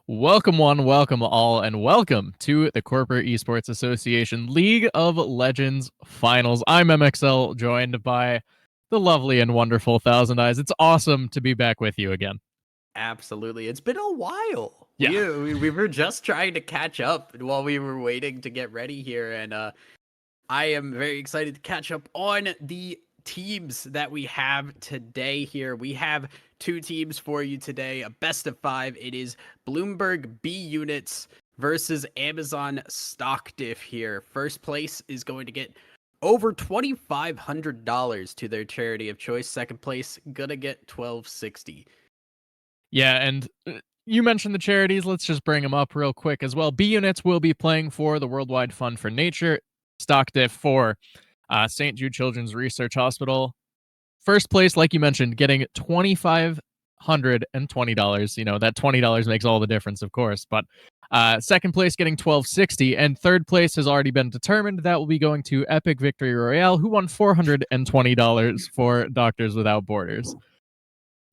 Welcome, one, welcome all, and welcome to the Corporate Esports Association League of Legends Finals. I'm MXL, joined by the lovely and wonderful Thousand Eyes. It's awesome to be back with you again. Absolutely. It's been a while. Yeah. We were just trying to catch up while we were waiting to get ready here, and I am very excited to catch up on the teams that we have today here. We have two teams for you today, a best of five. It is Bloomberg B units versus Amazon Stock Diff here. First place is going to get over $2,500 to their charity of choice. Second place gonna get $1,260. Yeah, and you mentioned the charities. Let's just bring them up real quick as well. B units will be playing for the Worldwide Fund for Nature, Stock Diff for St. Jude Children's Research Hospital. First place, like you mentioned, getting $2,520. You know, that $20 makes all the difference, of course. But second place getting $1,260, and third place has already been determined. That will be going to Epic Victory Royale, who won $420 for Doctors Without Borders.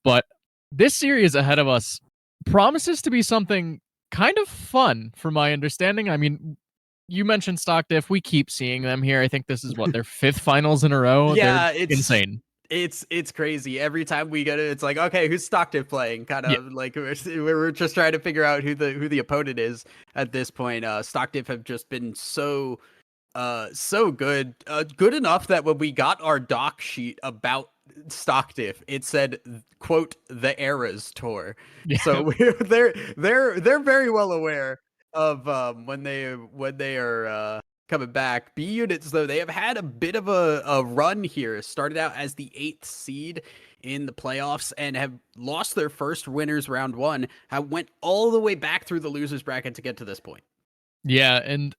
But this series ahead of us promises to be something kind of fun, from my understanding. I mean, you mentioned Stock Diff. We keep seeing them here. I think this is what, their fifth finals in a row. They're Yeah, insane. it's crazy. Every time we get it, it's like, okay, who's Stockton playing? Kind Yeah. of like we're just trying to figure out who the opponent is at this point. Stockton have just been so good, good enough that when we got our doc sheet about stock diff, it said, quote, the eras tour. Yeah. So they're very well aware of when they are coming back. B units, though, they have had a bit of a run here. Started out as the 8th seed in the playoffs and have lost their first winners round one, have went all the way back through the losers bracket to get to this point. Yeah, and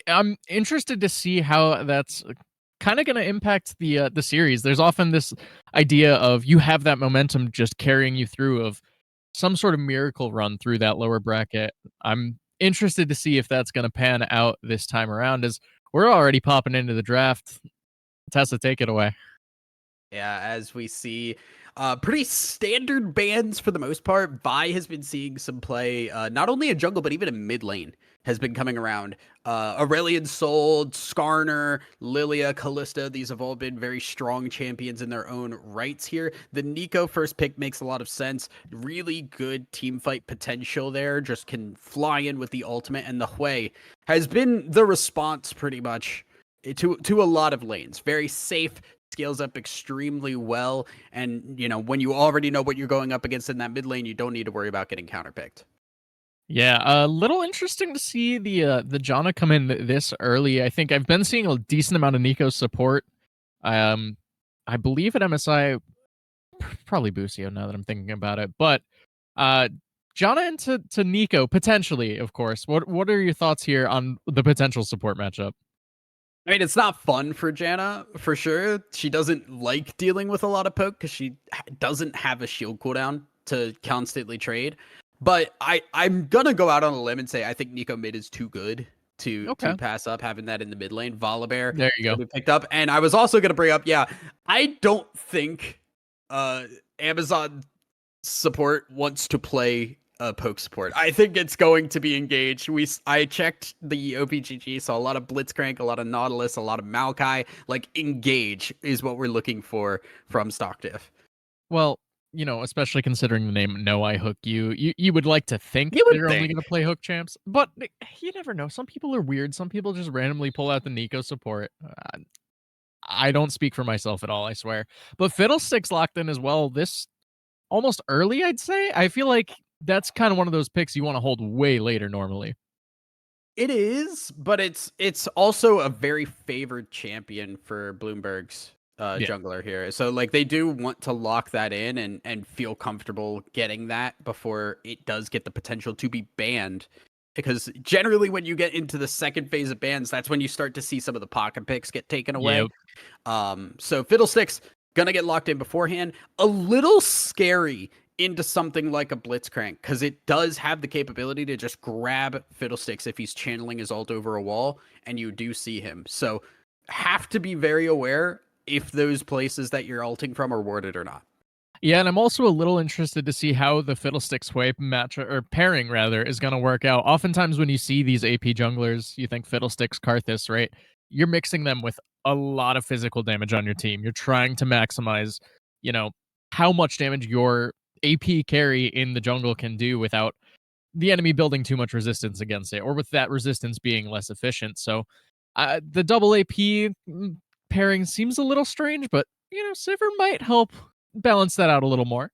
I'm interested to see how that's kind of going to impact the series. There's often this idea of you have that momentum just carrying you through, of some sort of miracle run through that lower bracket. I'm interested to see if that's going to pan out this time around, as we're already popping into the draft. Tessa, take it away. Yeah, as we see, pretty standard bans for the most part. Vi has been seeing some play, not only in jungle, but even in mid lane has been coming around. Aurelion Sol, Skarner, Lilia, Kalista, these have all been very strong champions in their own rights here. The Nico first pick makes a lot of sense. Really good team fight potential there. Just can fly in with the ultimate, and the Hui has been the response pretty much to a lot of lanes. Very safe, scales up extremely well, and when you already know what you're going up against in that mid lane, you don't need to worry about getting counterpicked. Yeah, a little interesting to see the Janna come in this early. I think I've been seeing a decent amount of Nico support. Um, I believe at MSI, probably Busio now that I'm thinking about it, but uh, Janna into to Nico potentially, of course. What are your thoughts here on the potential support matchup? I mean, it's not fun for Janna, for sure. She doesn't like dealing with a lot of poke because she doesn't have a shield cooldown to constantly trade. But I'm gonna go out on a limb and say I think Nico mid is too good to Okay, pass up having that in the mid lane. Volibear there you gonna go. be picked up, and I was also gonna bring up, yeah, I don't think uh Amazon support wants to play poke support. I think it's going to be engaged. I checked the OPGG, saw a lot of Blitzcrank, a lot of Nautilus, a lot of Maokai. Like, engage is what we're looking for from Stock Diff. Well, especially considering the name "No I Hook You," you would like to think You would they're only think. going to play hook champs, but you never know. Some people are weird. Some people just randomly pull out the Nico support. I don't speak for myself at all, I swear. But Fiddlesticks locked in as well. This almost early, I'd say. I feel like that's kind of one of those picks you want to hold way later normally. It is, but it's also a very favored champion for Bloomberg's Yeah. jungler here. So like they do want to lock that in and feel comfortable getting that before it does get the potential to be banned. Because generally when you get into the second phase of bans, that's when you start to see some of the pocket picks get taken away. Yep. So Fiddlesticks gonna get locked in beforehand. A little scary into something like a Blitzcrank, because it does have the capability to just grab Fiddlesticks if he's channeling his ult over a wall, and you do see him. So have to be very aware if those places that you're ulting from are warded or not. Yeah, and I'm also a little interested to see how the Fiddlesticks Way match or pairing rather is going to work out. Oftentimes, when you see these AP junglers, you think Fiddlesticks, Karthus, right? You're mixing them with a lot of physical damage on your team. You're trying to maximize, you know, how much damage your AP carry in the jungle can do without the enemy building too much resistance against it, or with that resistance being less efficient. So, the double AP pairing seems a little strange, but Sivir might help balance that out a little more.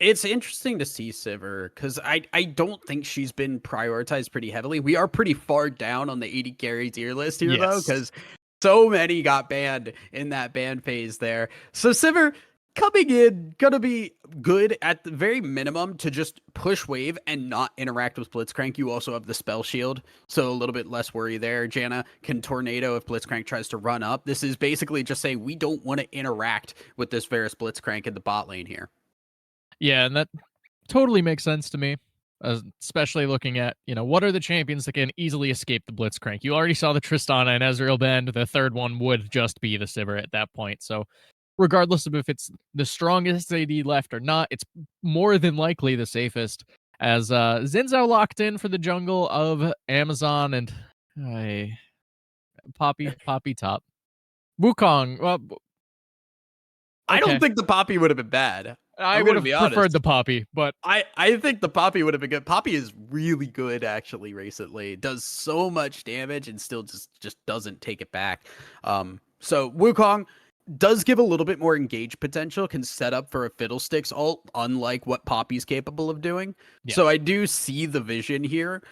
It's interesting to see Sivir because I don't think she's been prioritized pretty heavily. We are pretty far down on the 80 carry tier list here though, Yes. because so many got banned in that ban phase there. So Sivir coming in, gonna be good at the very minimum to just push wave and not interact with Blitzcrank. You also have the spell shield, so a little bit less worry there. Janna can tornado if Blitzcrank tries to run up. This is basically just saying we don't want to interact with this Varus Blitzcrank in the bot lane here. Yeah, and that totally makes sense to me, especially looking at, what are the champions that can easily escape the Blitzcrank? You already saw the Tristana and Ezreal bend. The third one would just be the Sivir at that point. So, regardless of if it's the strongest AD left or not, it's more than likely the safest. As Xin Zhao locked in for the jungle of Amazon and Poppy top. Wukong, well, I don't okay. think the Poppy would have been bad. I I'm would gonna have be preferred honest. the Poppy, but I think the Poppy would have been good. Poppy is really good actually recently. Does so much damage and still just doesn't take it back. So Wukong does give a little bit more engage potential, can set up for a Fiddlesticks ult, unlike what Poppy's capable of doing. yeah. So I do see the vision here.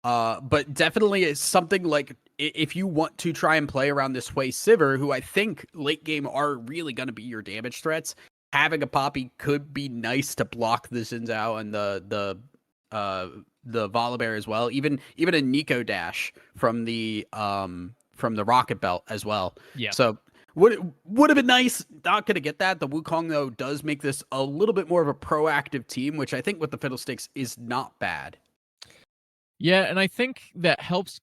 But definitely it's something like if you want to try and play around this way Sivir, who I think late game are really going to be your damage threats, having a Poppy could be nice to block the Xin Zhao and the Volibear as well. Even a Nico dash from the Rocket Belt as well. Yeah. So would have been nice. Not gonna get that. The Wukong though does make this a little bit more of a proactive team, which I think with the Fiddlesticks is not bad. Yeah, and I think that helps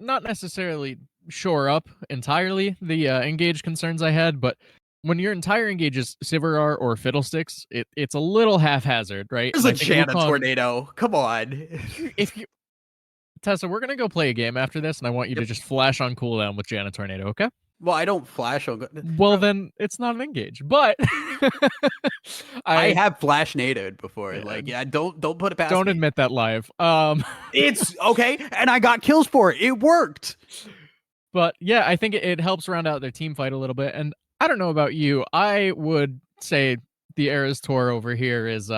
not necessarily shore up entirely the engage concerns I had, but when your entire engage is Sivir or Fiddlesticks, it's a little haphazard, right? There's And a I think Janna Wukong, tornado. Come on. if you Tessa, we're gonna go play a game after this, and I want you to Yep. just flash on cooldown with Janna Tornado, okay? Well, I don't flash on. Well, Bro, then it's not an engage, but I I have flash NATO'd before. uh, Like, yeah, don't put it past don't me. admit that live. It's okay, and I got kills for it. It worked. But yeah, I think it helps round out their team fight a little bit. And I don't know about you, I would say the Eras Tour over here is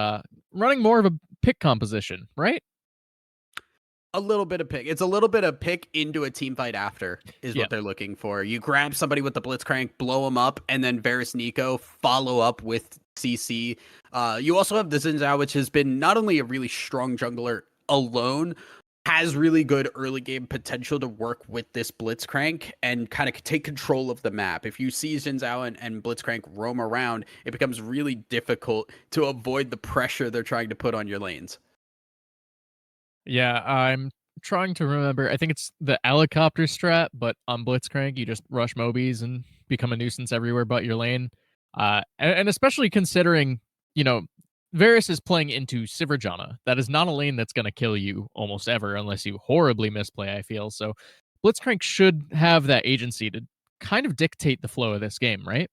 running more of a pick composition, right? A little bit of pick. It's a little bit of pick into a team fight after is Yeah. what they're looking for. You grab somebody with the Blitzcrank, blow them up, and then Varus Nico follow up with CC. You also have the Xin Zhao, which has been not only a really strong jungler alone, has really good early game potential to work with this Blitzcrank and kind of take control of the map. If you see Xin Zhao and Blitzcrank roam around, it becomes really difficult to avoid the pressure they're trying to put on your lanes. Yeah, I'm trying to remember. I think it's the helicopter strat, but on Blitzcrank, you just rush Mobies and become a nuisance everywhere but your lane. And especially considering, you know, Varus is playing into Sivirjana. That is not a lane that's going to kill you almost ever unless you horribly misplay, I feel. So Blitzcrank should have that agency to kind of dictate the flow of this game, right?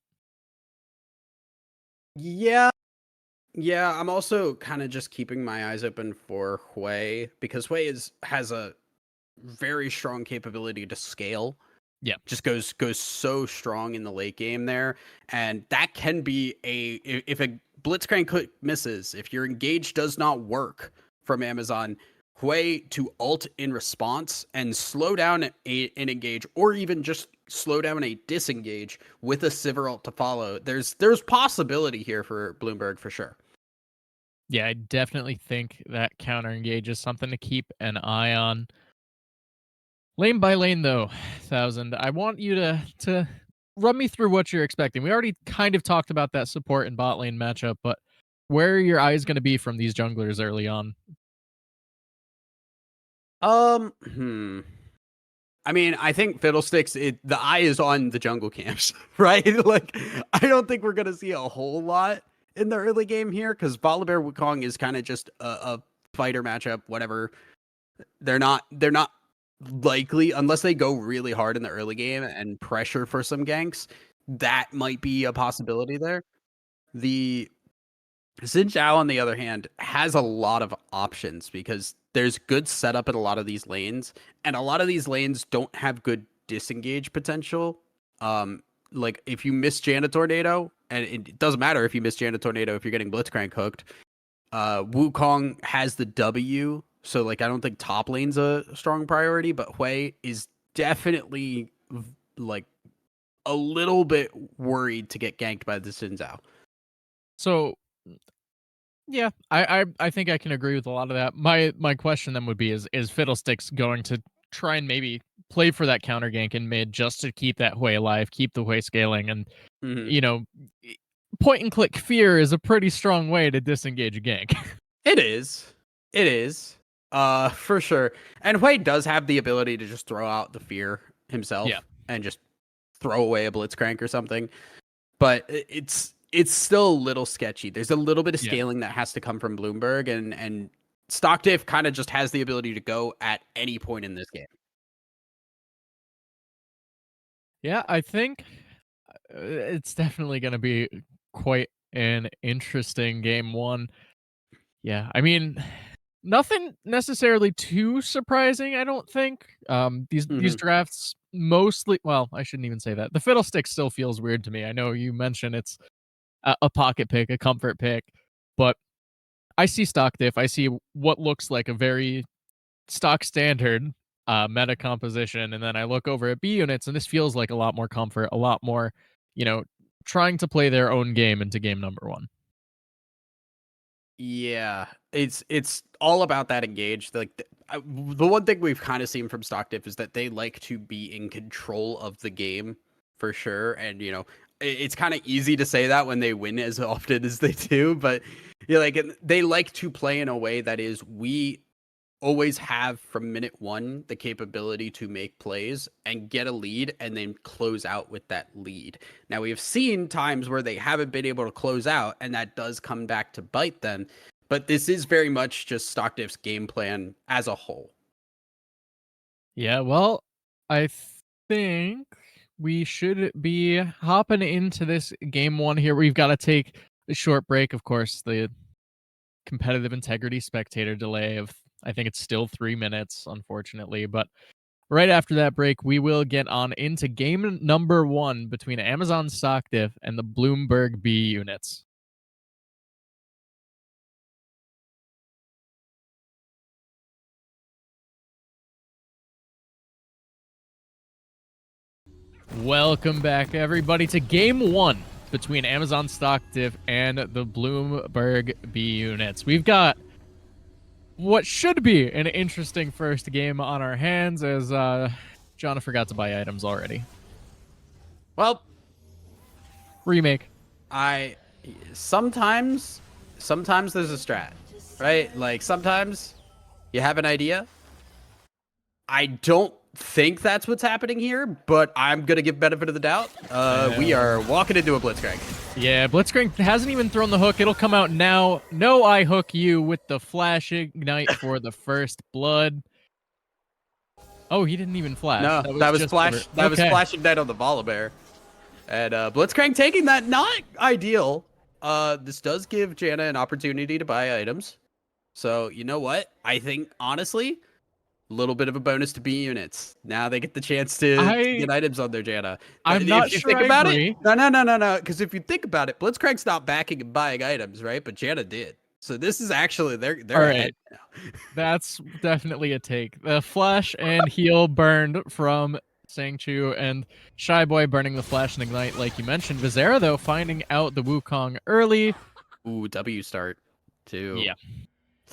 Yeah, yeah, I'm also kind of just keeping my eyes open for Hui because Hui has a very strong capability to scale. Yeah. Just goes so strong in the late game there, and that can be if a Blitzcrank misses, if your engage does not work from Amazon, Hui to ult in response and slow down an engage, or even just slow down a disengage with a Sivir ult to follow. There's possibility here for Bloomberg for sure. Yeah, I definitely think that counter engage is something to keep an eye on. Lane by lane, though, 1,000. I want you to run me through what you're expecting. We already kind of talked about that support and bot lane matchup, but where are your eyes going to be from these junglers early on? Um, hmm. I mean, I think Fiddlesticks, the eye is on the jungle camps, right? Like, I don't think we're gonna see a whole lot in the early game here because Volibear Wukong is kind of just a fighter matchup, whatever. They're not likely unless they go really hard in the early game and pressure for some ganks. That might be a possibility there. The Xin Zhao, on the other hand, has a lot of options because there's good setup in a lot of these lanes, and a lot of these lanes don't have good disengage potential. Like if you miss Janna Tornado, and it doesn't matter if you miss Janna Tornado if you're getting Blitzcrank hooked. Wukong has the W, so like I don't think top lane's a strong priority, but Hui is definitely like a little bit worried to get ganked by the Xin Zhao. So yeah, I think I can agree with a lot of that. My question then would be is Fiddlesticks going to try and maybe play for that counter gank in mid just to keep that Hui alive, keep the Hui scaling, and you know, point and click fear is a pretty strong way to disengage a gank. It is. It is. For sure. And Hui does have the ability to just throw out the fear himself and just throw away a Blitzcrank or something. But it's still a little sketchy. There's a little bit of scaling that has to come from Bloomberg, and Stock Diff kind of just has the ability to go at any point in this game. Yeah, I think it's definitely going to be quite an interesting game one. Yeah, I mean, nothing necessarily too surprising, I don't think. These drafts mostly, well, I shouldn't even say that. The Fiddlestick still feels weird to me. I know you mentioned it's a pocket pick, a comfort pick, but I see stock diff. I see what looks like a very stock standard meta composition, and then I look over at B units, and this feels like a lot more comfort, a lot more, trying to play their own game into game number one. Yeah, it's all about that engage. Like the one thing we've kind of seen from stock diff is that they like to be in control of the game for sure, and it's kind of easy to say that when they win as often as they do, but they like to play in a way that is we always have from minute one the capability to make plays and get a lead and then close out with that lead. Now we have seen times where they haven't been able to close out, and that does come back to bite them, but this is very much just stock diff's game plan as a whole. Yeah, well, I think we should be hopping into this game one here. We've got to take a short break, of course. The competitive integrity spectator delay of, I think it's still 3 minutes, unfortunately. But right after that break, we will get on into game number one between Amazon Stock Diff and the Bloomberg B units. Welcome back, everybody, to game one between Amazon Stock Diff and the Bloomberg B units. We've got what should be an interesting first game on our hands, as John forgot to buy items already. Well, remake. Sometimes there's a strat, right? Like sometimes you have an idea. I don't think that's what's happening here, but I'm gonna give benefit of the doubt. We are walking into a Blitzcrank. Yeah, Blitzcrank hasn't even thrown the hook. It'll come out now. No, I hook you with the flash ignite for the first blood. Oh, he didn't even flash. No, that was flash. That was flash ignite on the Volibear, and Blitzcrank taking that. Not ideal. This does give Janna an opportunity to buy items. So you know what? I think honestly, a little bit of a bonus to B units. Now they get the chance to get items on their Janna. I'm not sure think about it. No. Because if you think about it, Blitzcrank's not backing and buying items, right? But Janna did. So this is actually they're ahead now. That's definitely a take. The flash and heal burned from Sangchu, and Shy Boy burning the flash and ignite, like you mentioned. Vizera, though, finding out the Wukong early. Ooh, W start too. Yeah,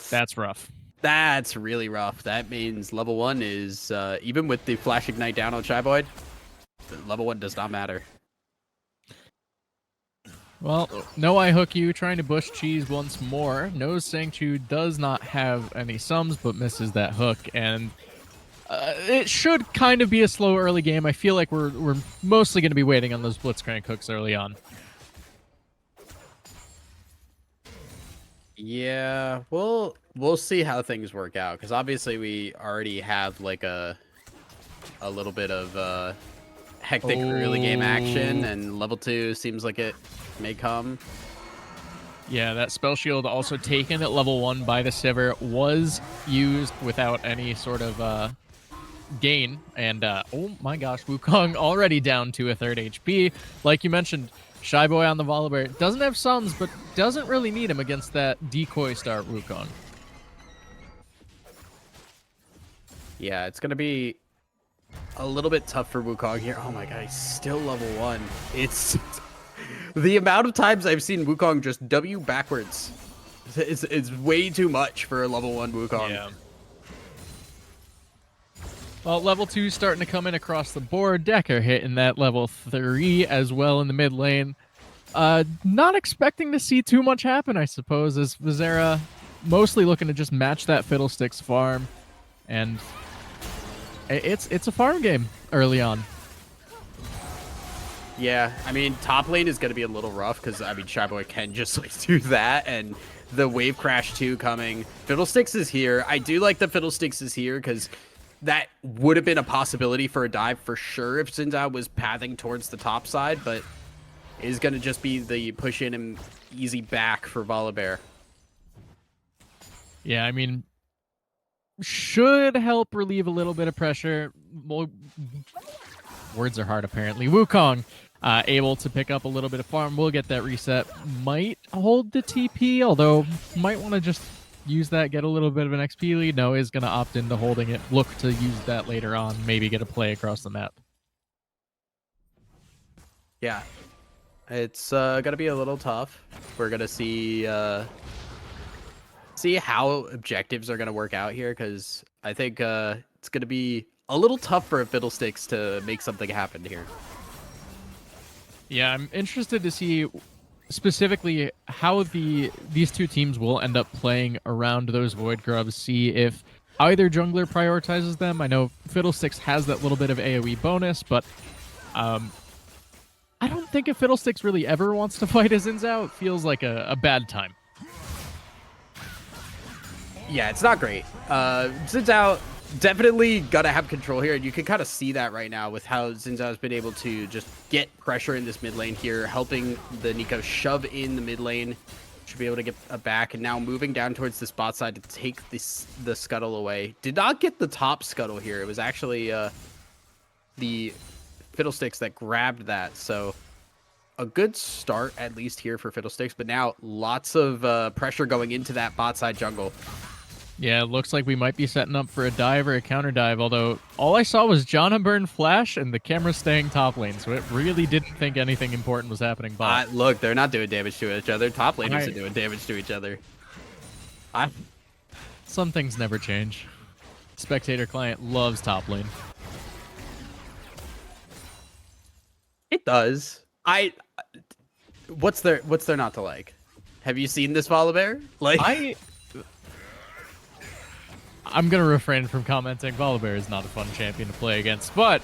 that's rough. That's really rough. That means level 1 is, even with the flash ignite down on Shy Boy, level 1 does not matter. Well, no I hook you, trying to bush cheese once more. Knows Sangchu does not have any sums, but misses that hook. And It should kind of be a slow early game. I feel like we're mostly going to be waiting on those Blitzcrank hooks early on. Yeah, we'll see how things work out, because obviously we already have like a little bit of hectic early game action, and level 2 seems like it may come. Yeah, that spell shield also taken at level 1 by the Sivir was used without any sort of gain, and oh my gosh, Wukong already down to a third HP. Like you mentioned, Shy Boy on the Volibear doesn't have suns, but doesn't really need him against that decoy start Wukong. Yeah, it's gonna be a little bit tough for Wukong here. Oh my god, he's still level 1. It's the amount of times I've seen Wukong just W backwards. It's way too much for a level 1 Wukong. Yeah. Well, level 2 starting to come in across the board. Decker hitting that level 3 as well in the mid lane. Not expecting to see too much happen, I suppose, as Vizera mostly looking to just match that Fiddlesticks farm. And it's a farm game early on. Yeah, I mean, top lane is going to be a little rough, because, I mean, Shy Boy can just, like, do that, and the Wave Crash 2 coming. Fiddlesticks is here. I do like the Fiddlesticks is here, because that would have been a possibility for a dive for sure if Xin Zhao was pathing towards the top side, but is going to just be the push in and easy back for Volibear. Yeah, I mean, should help relieve a little bit of pressure. Well, words are hard, apparently. Wukong able to pick up a little bit of farm. We'll get that reset. Might hold the TP, although might want to just use that, get a little bit of an XP lead. No, is going to opt into holding it. Look to use that later on. Maybe get a play across the map. Yeah. It's going to be a little tough. We're going to see how objectives are going to work out here, because I think it's going to be a little tough for Fiddlesticks to make something happen here. Yeah, I'm interested to see specifically how these two teams will end up playing around those Void Grubs, see if either jungler prioritizes them. I know Fiddlesticks has that little bit of AoE bonus, but I don't think if Fiddlesticks really ever wants to fight a Xin Zhao, it feels like a bad time. Yeah, it's not great. Xin Zhao definitely gonna have control here, and you can kind of see that right now with how Xin Zhao has been able to just get pressure in this mid lane here, helping the Nico shove in the mid lane. Should be able to get a back, and now moving down towards the bot side to take the scuttle away. Did not get the top scuttle here. It was actually the Fiddlesticks that grabbed that, so a good start at least here for Fiddlesticks, but now lots of pressure going into that bot side jungle. Yeah, it looks like we might be setting up for a dive or a counter dive, although all I saw was Janna burn flash and the camera staying top lane, so it really didn't think anything important was happening bot. Look, they're not doing damage to each other. Top laners are doing damage to each other. Some things never change. Spectator client loves top lane. It does. What's there not to like? Have you seen this Volibear? Like I'm gonna refrain from commenting. Volibear is not a fun champion to play against, but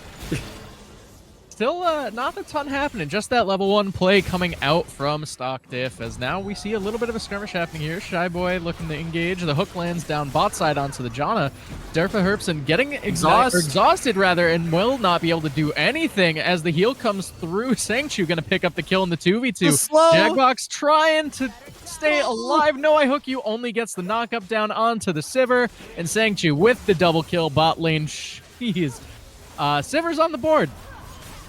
still not a ton happening. Just that level 1 play coming out from stock Diff, as now we see a little bit of a skirmish happening here. Shy Boy looking to engage. The hook lands down bot side onto the Janna. Derfa Herpson getting exhausted rather, and will not be able to do anything as the heal comes through. Sangchu gonna pick up the kill in the 2v2. Jackbox trying to stay alive. No, I hook you. Only gets the knockup down onto the Sivir, and Sangchu with the double kill bot lane. Jeez. Sivir's on the board.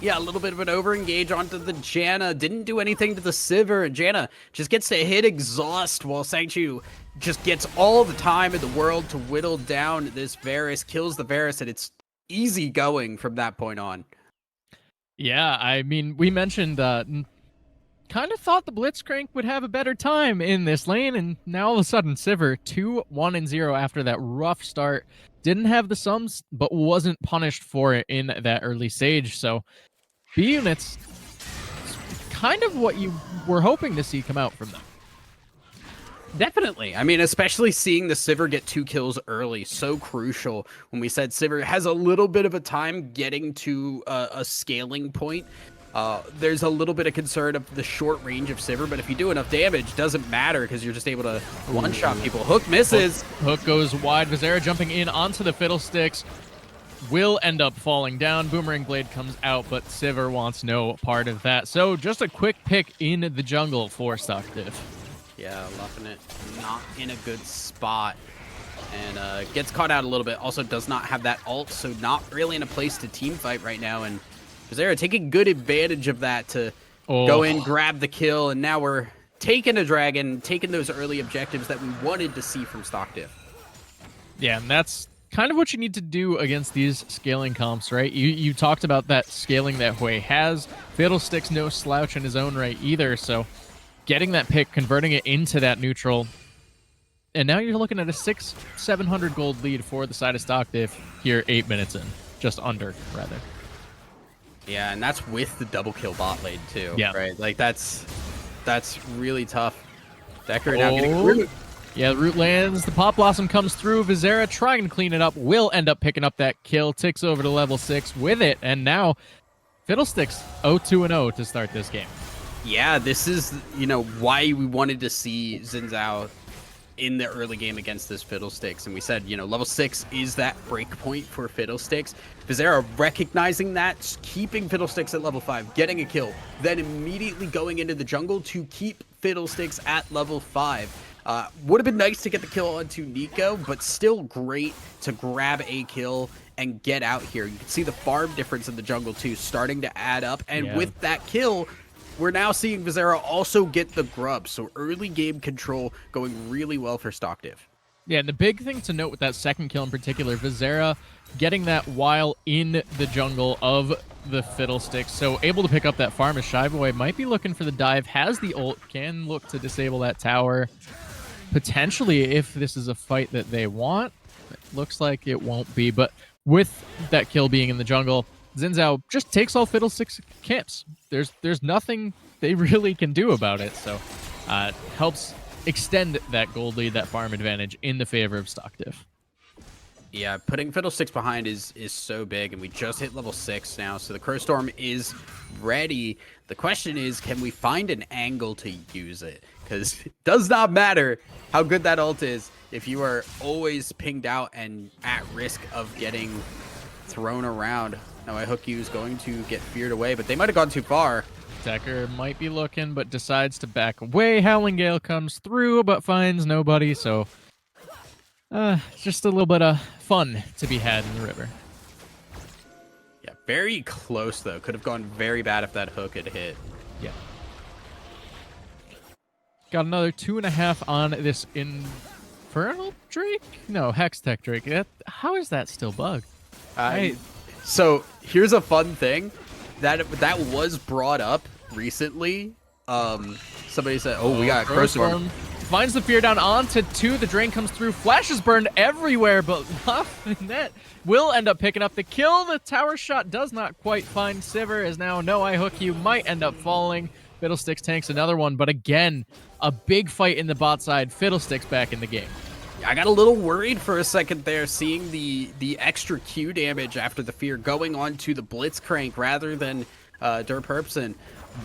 Yeah, a little bit of an over-engage onto the Janna. Didn't do anything to the Sivir. And Janna just gets to hit exhaust while Sangchu just gets all the time in the world to whittle down this Varus, kills the Varus, and it's easy going from that point on. Yeah, I mean, we mentioned kind of thought the Blitzcrank would have a better time in this lane, and now all of a sudden Sivir 2-1-0 after that rough start. Didn't have the sums, but wasn't punished for it in that early stage. So B units, kind of what you were hoping to see come out from them. Definitely. I mean, especially seeing the Sivir get 2 kills early, so crucial. When we said Sivir has a little bit of a time getting to a scaling point, there's a little bit of concern of the short range of Sivir, but if you do enough damage, doesn't matter because you're just able to one-shot people. Hook misses. Hook goes wide. Vizera jumping in onto the Fiddlesticks. Will end up falling down. Boomerang Blade comes out, but Sivir wants no part of that. So just a quick pick in the jungle for Stock Diff. Yeah, Luffing it not in a good spot. And gets caught out a little bit. Also does not have that ult, so not really in a place to team fight right now. And Vizera taking good advantage of that to go in, grab the kill, and now we're taking a dragon, taking those early objectives that we wanted to see from Stock Diff. Yeah, and that's kind of what you need to do against these scaling comps, right? You talked about that scaling that Hui has. Fiddlestick's no slouch in his own right either, so getting that pick, converting it into that neutral, and now you're looking at a 700 gold lead for the side of Stock Diff here 8 minutes in. Just under, rather. Yeah, and that's with the double kill bot lane too, yeah. Right? Like, that's really tough. Decker now getting root. Yeah, the root lands. The Pop Blossom comes through. Vizera trying to clean it up. Will end up picking up that kill. Ticks over to level 6 with it, and now Fiddlesticks 0-2-0 to start this game. Yeah, this is, why we wanted to see Xin Zhao in the early game against this Fiddlesticks. And we said, level 6 is that break point for Fiddlesticks. Vizera recognizing that, keeping Fiddlesticks at level 5, getting a kill, then immediately going into the jungle to keep Fiddlesticks at level 5. Would have been nice to get the kill onto Nico, but still great to grab a kill and get out here. You can see the farm difference in the jungle too, starting to add up. And with that kill, we're now seeing Vizera also get the grub. So early game control going really well for Stock Diff. Yeah, and the big thing to note with that second kill in particular, Vizera getting that while in the jungle of the Fiddlesticks. So able to pick up that farm as Shyboy might be looking for the dive, has the ult, can look to disable that tower. Potentially, if this is a fight that they want. It looks like it won't be, but with that kill being in the jungle, Xin Zhao just takes all Fiddlesticks camps. There's nothing they really can do about it, so helps extend that gold lead, that farm advantage in the favor of Stock Diff. Yeah, putting Fiddlesticks behind is so big, and we just hit level 6 now, so the Crow Storm is ready. The question is, can we find an angle to use it? Because it does not matter how good that ult is if you are always pinged out and at risk of getting thrown around. Now I Hook You is going to get feared away, but they might have gone too far. Decker might be looking, but decides to back away. Howling Gale comes through, but finds nobody, so just a little bit of fun to be had in the river. Yeah, very close, though. Could have gone very bad if that hook had hit. Yeah. Got another 2.5 on this Infernal Drake? No, Hextech Drake. How is that still bugged? So here's a fun thing that was brought up recently. Somebody said, "Oh, we got Crow Storm." Finds the fear down onto 2. The drain comes through. Flash is burned everywhere, but that will end up picking up the kill. The tower shot does not quite find Sivir, as now No I Hook You might end up falling. Fiddlesticks tanks another one, but again, a big fight in the bot side. Fiddlesticks back in the game. I got a little worried for a second there, seeing the extra Q damage after the fear going on to the Blitzcrank rather than Derperpson.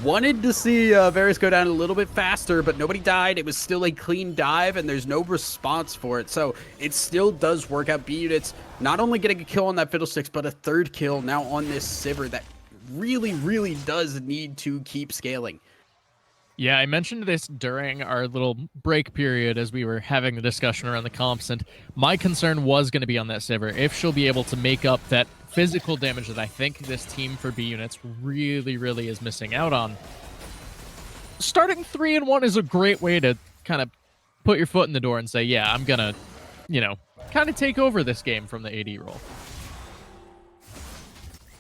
Wanted to see Varus go down a little bit faster, but nobody died. It was still a clean dive, and there's no response for it. So it still does work out. B units not only getting a kill on that Fiddlesticks, but a third kill now on this Sivir that really, really does need to keep scaling. Yeah, I mentioned this during our little break period as we were having the discussion around the comps, and my concern was going to be on that Sivir. If she'll be able to make up that physical damage that I think this team for B units really, really is missing out on. Starting 3-1 is a great way to kind of put your foot in the door and say, yeah, I'm going to, kind of take over this game from the AD role.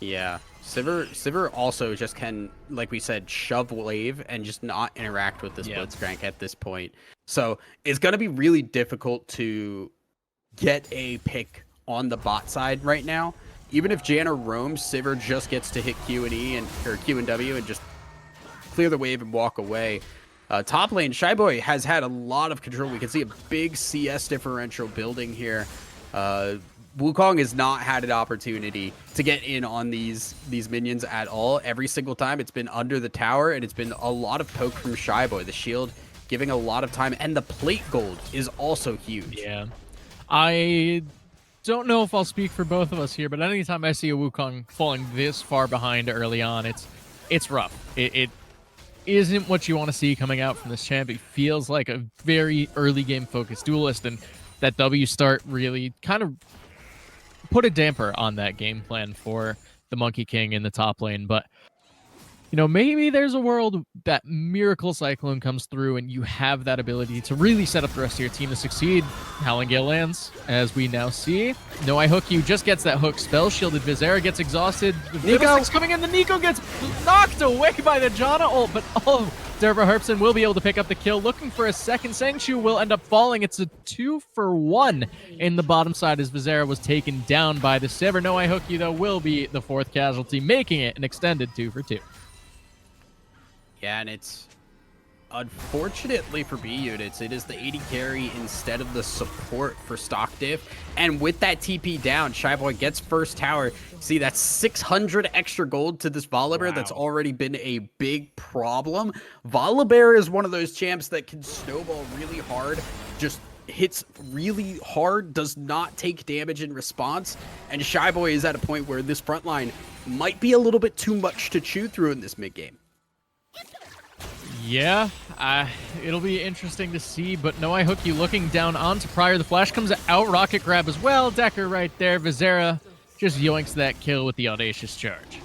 Yeah. Sivir also just can, like we said, shove wave and just not interact with this Blitzcrank at this point. So it's going to be really difficult to get a pick on the bot side right now. Even if Janna roams, Sivir just gets to hit Q and E or Q and W and just clear the wave and walk away. Top lane, Shyboy has had a lot of control. We can see a big CS differential building here. Wukong has not had an opportunity to get in on these minions at all. Every single time it's been under the tower, and it's been a lot of poke from Shyboy. The shield giving a lot of time, and the plate gold is also huge. Yeah. I don't know if I'll speak for both of us here, but anytime I see a Wukong falling this far behind early on, it's rough. It isn't what you want to see coming out from this champ. It feels like a very early game focused duelist, and that W start really kind of put a damper on that game plan for the Monkey King in the top lane. But you know, maybe there's a world that Miracle Cyclone comes through and you have that ability to really set up the rest of your team to succeed. Howling Gale lands, as we now see. No, I Hook You just gets that hook. Spell shielded. Vizera gets exhausted. Nico's coming in. The Nico gets knocked away by the Janna ult, but Derva Herpson will be able to pick up the kill. Looking for a second. Sangchu will end up falling. It's a 2-for-1 in the bottom side as Vizera was taken down by the Sivir. No, I Hook You, though, will be the fourth casualty, making it an extended 2-for-2. Yeah, and it's unfortunately for B units, it is the AD carry instead of the support for stock diff. And with that TP down, Shyboy gets first tower. See, that's 600 extra gold to this Volibear. Wow. That's already been a big problem. Volibear is one of those champs that can snowball really hard, just hits really hard, does not take damage in response. And Shyboy is at a point where this front line might be a little bit too much to chew through in this mid game. Yeah, it'll be interesting to see, but no, I Hook You looking down onto Pryor. The flash comes out, rocket grab as well. Decker right there. Vizera just yoinks that kill with the audacious charge.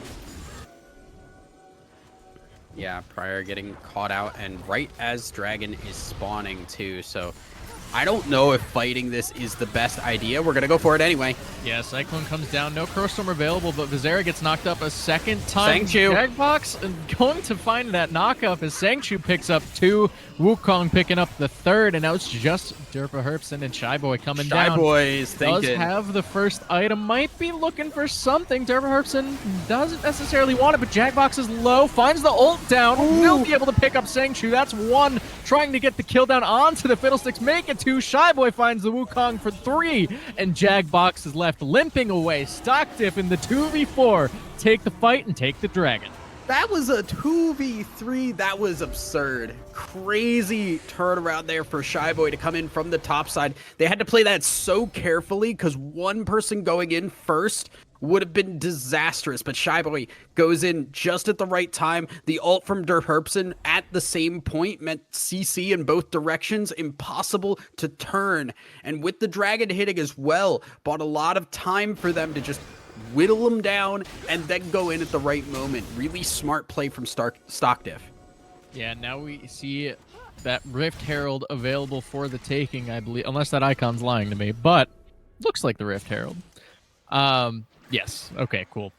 Yeah, Pryor getting caught out, and right as Dragon is spawning too, so I don't know if fighting this is the best idea. We're going to go for it anyway. Yeah, Cyclone comes down. No Crowstorm available, but Vizera gets knocked up a second time. Sangchu. Jackbox going to find that knockup as Sangchu picks up 2. Wukong picking up the 3rd, and now it's just Derpa Herpson and Shyboy coming down. Shyboy is thinking. Does have the first item. Might be looking for something. Derpa Herpson doesn't necessarily want it, but Jackbox is low. Finds the ult down. Ooh. Will be able to pick up Sangchu. That's 1. Trying to get the kill down onto the Fiddlesticks. Make it 2. Shyboy finds the Wukong for 3, and Jackbox is left limping away. Stock Diff in the 2v4 take the fight and take the dragon. That was a 2v3. That was absurd. Crazy turnaround there for Shyboy to come in from the top side. They had to play that so carefully because one person going in first would have been disastrous, but Shyboy goes in just at the right time. The ult from Derp Herpson at the same point meant CC in both directions, impossible to turn. And with the dragon hitting as well, bought a lot of time for them to just whittle them down and then go in at the right moment. Really smart play from Stock Diff. Yeah, now we see that Rift Herald available for the taking, I believe, unless that icon's lying to me, but looks like the Rift Herald. Yes. Okay, cool.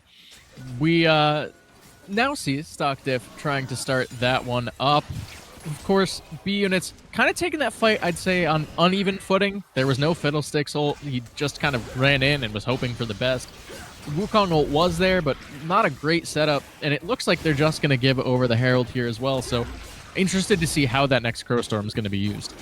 We now see Stock Diff trying to start that one up. Of course, B units kind of taking that fight, I'd say, on uneven footing. There was no Fiddlesticks ult. He just kind of ran in and was hoping for the best. Wukong ult was there, but not a great setup. And it looks like they're just going to give over the Herald here as well. So interested to see how that next Crowstorm is going to be used.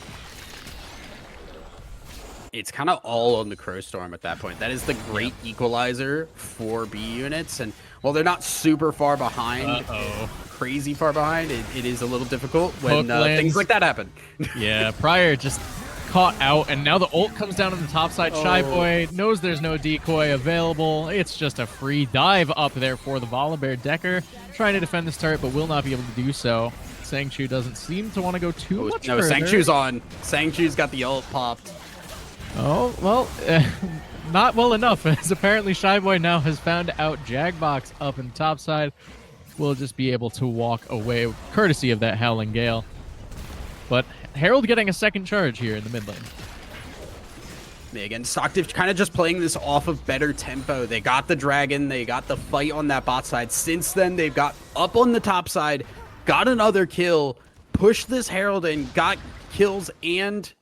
It's kind of all on the Crowstorm at that point. That is the great equalizer for B units. And while they're not super far behind, crazy far behind, it is a little difficult when things like that happen. Yeah, Pryor just caught out, and now the ult comes down on the top side. Shyboy knows there's no decoy available. It's just a free dive up there for the Volibear. Decker trying to defend this turret, but will not be able to do so. Sangchu doesn't seem to want to go too much further. Sangchu's on. Sangchu's got the ult popped. Oh, well, not well enough, as apparently Shyboy now has found out Jackbox up in the top side. Will just be able to walk away, courtesy of that Howling Gale. But Herald getting a second charge here in the mid lane. Again, Stock Diff kind of just playing this off of better tempo. They got the dragon, they got the fight on that bot side. Since then, they've got up on the top side, got another kill, pushed this Herald in, got kills and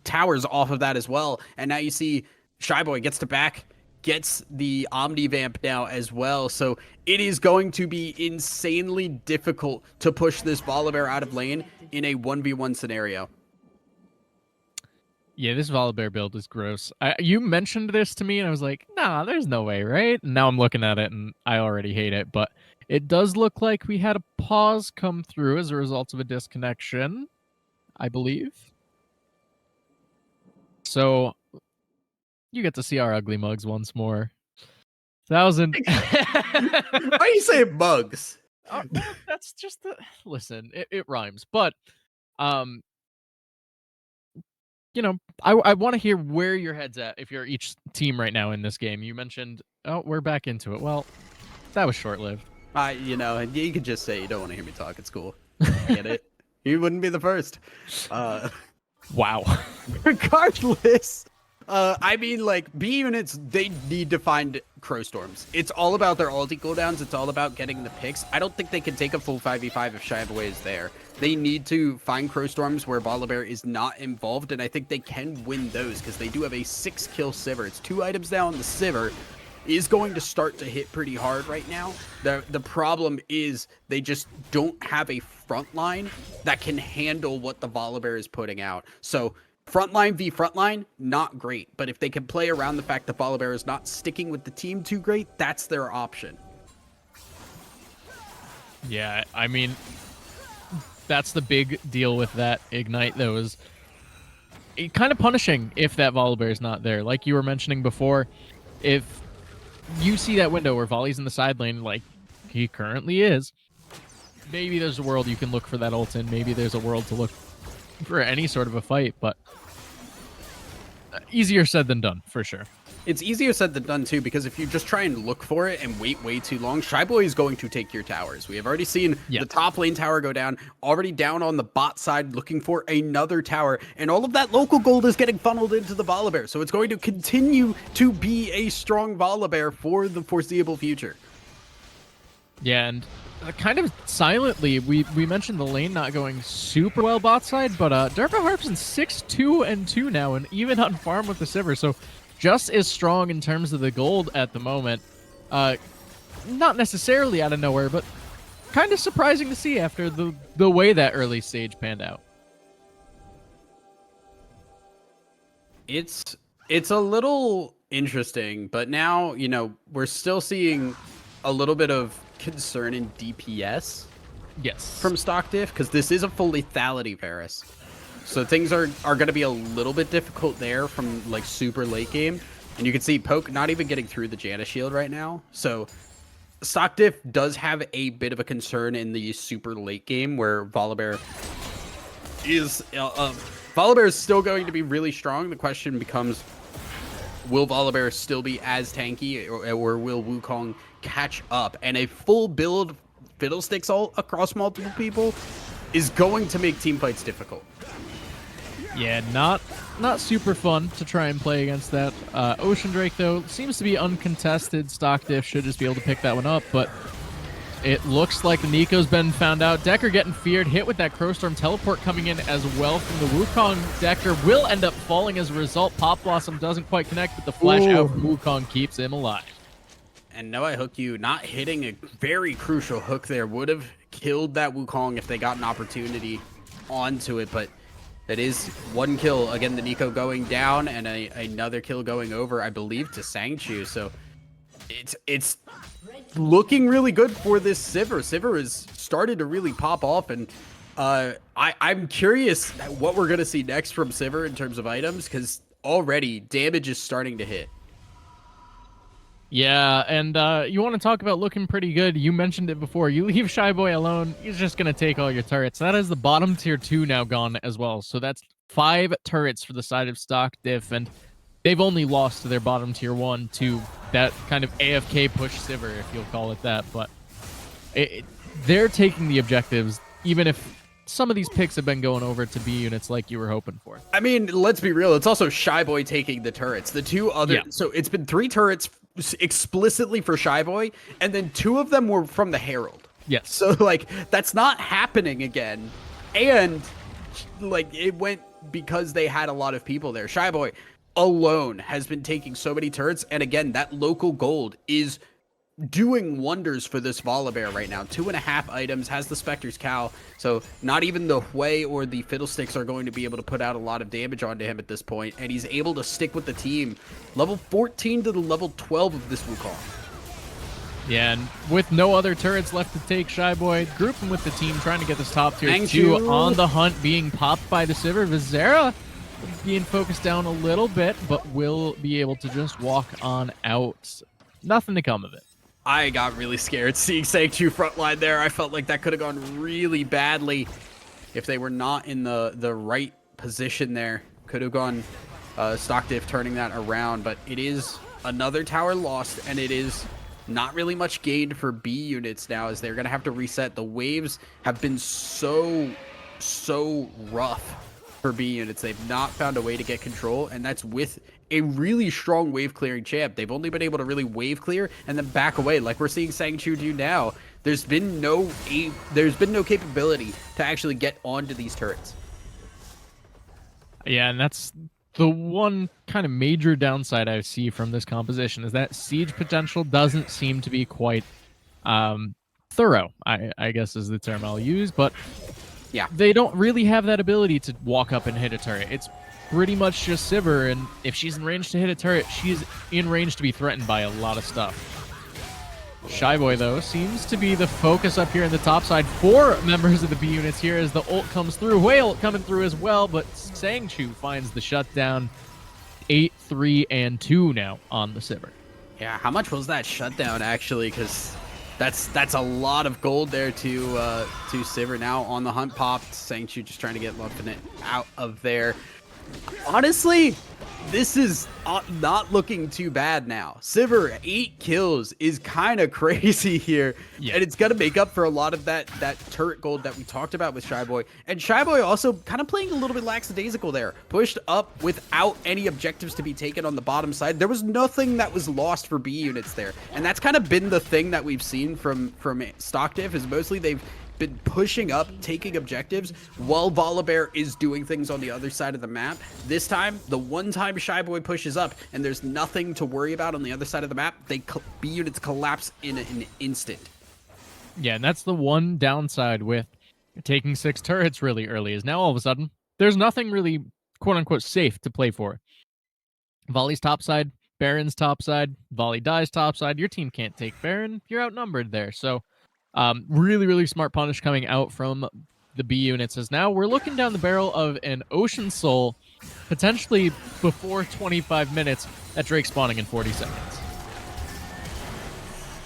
towers off of that as well. And now you see Shyboy gets to back gets the Omni Vamp now as well. So it is going to be insanely difficult to push this Volibear out of lane in a 1v1 scenario. Yeah, this Volibear build is gross. You mentioned this to me, and I was like, nah, there's no way, right? And now I'm looking at it, and I already hate it. But it does look like we had a pause come through as a result of a disconnection, I believe. So you get to see our ugly mugs once more. 1,000. Why are you saying mugs? Well, that's just the... Listen, it rhymes. But, you know, I want to hear where your head's at if you're each team right now in this game. You mentioned, oh, we're back into it. Well, that was short-lived. You know, you could just say you don't want to hear me talk. It's cool. I get it. You wouldn't be the first. Wow. Regardless, I mean, like, B units, they need to find Crow Storms. It's all about their ulti cooldowns. It's all about getting the picks. I don't think they can take a full 5v5 if Shyboy is there. They need to find Crow Storms where Volibear is not involved, and I think they can win those because they do have a 6-kill Sivir. It's 2 items down. The Sivir is going to start to hit pretty hard right now. The problem is they just don't have a front line that can handle what the Volibear is putting out. So frontline v frontline, not great. But if they can play around the fact that Volibear is not sticking with the team too great, that's their option. Yeah, I mean, that's the big deal with that Ignite, though, is kind of punishing if that Volibear is not there. Like you were mentioning before, if you see that window where Volley's in the side lane, like he currently is, maybe there's a world you can look for that ult in. Maybe there's a world to look for any sort of a fight, but easier said than done, for sure. It's easier said than done, too, because if you just try and look for it and wait way too long, Shyboy is going to take your towers. We have already seen the top lane tower go down, already down on the bot side looking for another tower, and all of that local gold is getting funneled into the Volibear, so it's going to continue to be a strong Volibear for the foreseeable future. Yeah, and kind of silently, we mentioned the lane not going super well bot side, but Derpa Harpson's 6-2-2 now, and even on farm with the Sivir, so just as strong in terms of the gold at the moment. Not necessarily out of nowhere, but kind of surprising to see after the way that early stage panned out. It's a little interesting, but now, you know, we're still seeing a little bit of concern in DPS. Yes. From stock diff, because this is a full lethality Varus. So things are going to be a little bit difficult there from like super late game. And you can see Poke not even getting through the Janna shield right now. So stock diff does have a bit of a concern in the super late game where Volibear is still going to be really strong. The question becomes, will Volibear still be as tanky, or will Wukong catch up? And a full build Fiddlesticks ult across multiple people is going to make team fights difficult. Yeah, not super fun to try and play against that. Ocean Drake, though, seems to be uncontested. Stock diff should just be able to pick that one up, but it looks like the Nico's been found out. Decker getting feared, hit with that Crowstorm teleport coming in as well from the Wukong. Decker will end up falling as a result. Pop Blossom doesn't quite connect, but the flash out from Wukong keeps him alive. And no, I hook you. Not hitting a very crucial hook there would have killed that Wukong if they got an opportunity onto it, but that is one kill. Again, the Nico going down and another kill going over, I believe, to Sangchu. So it's looking really good for this Sivir. Sivir has started to really pop off, and I'm curious what we're going to see next from Sivir in terms of items, because already damage is starting to hit. Yeah, and you want to talk about looking pretty good. You mentioned it before. You leave Shyboy alone, he's just going to take all your turrets. That is the bottom tier 2 now gone as well. So that's 5 turrets for the side of stock diff, and they've only lost to their bottom tier 1 to that kind of AFK push Sivir, if you'll call it that. But they're taking the objectives, even if some of these picks have been going over to B units like you were hoping for. I mean, let's be real. It's also Shyboy taking the turrets. The 2 other... Yeah. So it's been 3 turrets explicitly for Shyboy, and then 2 of them were from the Herald. Yes. So, like, that's not happening again. And, like, it went because they had a lot of people there. Shyboy, alone has been taking so many turrets. And again, that local gold is doing wonders for this Volibear right now. 2.5 items, has the Spectre's Cowl, so not even the Hui or the Fiddlesticks are going to be able to put out a lot of damage onto him at this point, and he's able to stick with the team. Level 14 to the level 12 of this Wukong. Yeah, and with no other turrets left to take, Shyboy grouping with the team, trying to get this top tier Thank 2 you. on the hunt, being popped by the Sivir. Vizera being focused down a little bit, but will be able to just walk on out. Nothing to come of it. I got really scared seeing Sang-Chu frontline there. I felt like that could have gone really badly if they were not in the right position there. Could have gone stock diff turning that around, but it is another tower lost, and it is not really much gained for B units now, as they're going to have to reset. The waves have been so rough for B units. They've not found a way to get control, and that's with a really strong wave clearing champ. They've only been able to really wave clear and then back away, like we're seeing Sang-Chu do now. There's been no capability to actually get onto these turrets. Yeah, and that's the one kind of major downside I see from this composition, is that siege potential doesn't seem to be quite thorough, I guess is the term I'll use, but yeah, they don't really have that ability to walk up and hit a turret. It's pretty much just Sivir, and if she's in range to hit a turret, she's in range to be threatened by a lot of stuff. Shyboy, though, seems to be the focus up here in the top side for members of the B units here as the ult comes through. Whale coming through as well, but Sang-Chu finds the shutdown. 8, 3, and 2 now on the Sivir. Yeah, how much was that shutdown, actually? Because that's a lot of gold there to Sivir. Now on the hunt popped. Sang-Chu just trying to get Lumfinite out of there. Honestly, this is not looking too bad now. Sivir, 8 kills is kind of crazy here. Yeah. And it's going to make up for a lot of that turret gold that we talked about with Shyboy. And Shyboy also kind of playing a little bit lackadaisical there. Pushed up without any objectives to be taken on the bottom side. There was nothing that was lost for B units there. And that's kind of been the thing that we've seen from stock diff, is mostly they've been pushing up, taking objectives, while Volibear is doing things on the other side of the map. This time, the one time Shyboy pushes up and there's nothing to worry about on the other side of the map, B units collapse in an instant. Yeah, and that's the one downside with taking 6 turrets really early, is now all of a sudden, there's nothing really quote-unquote safe to play for. Volley's topside, Baron's topside, Volley dies topside, your team can't take Baron, you're outnumbered there, so really smart punish coming out from the B units, as now we're looking down the barrel of an Ocean Soul, potentially before 25 minutes, at Drake spawning in 40 seconds.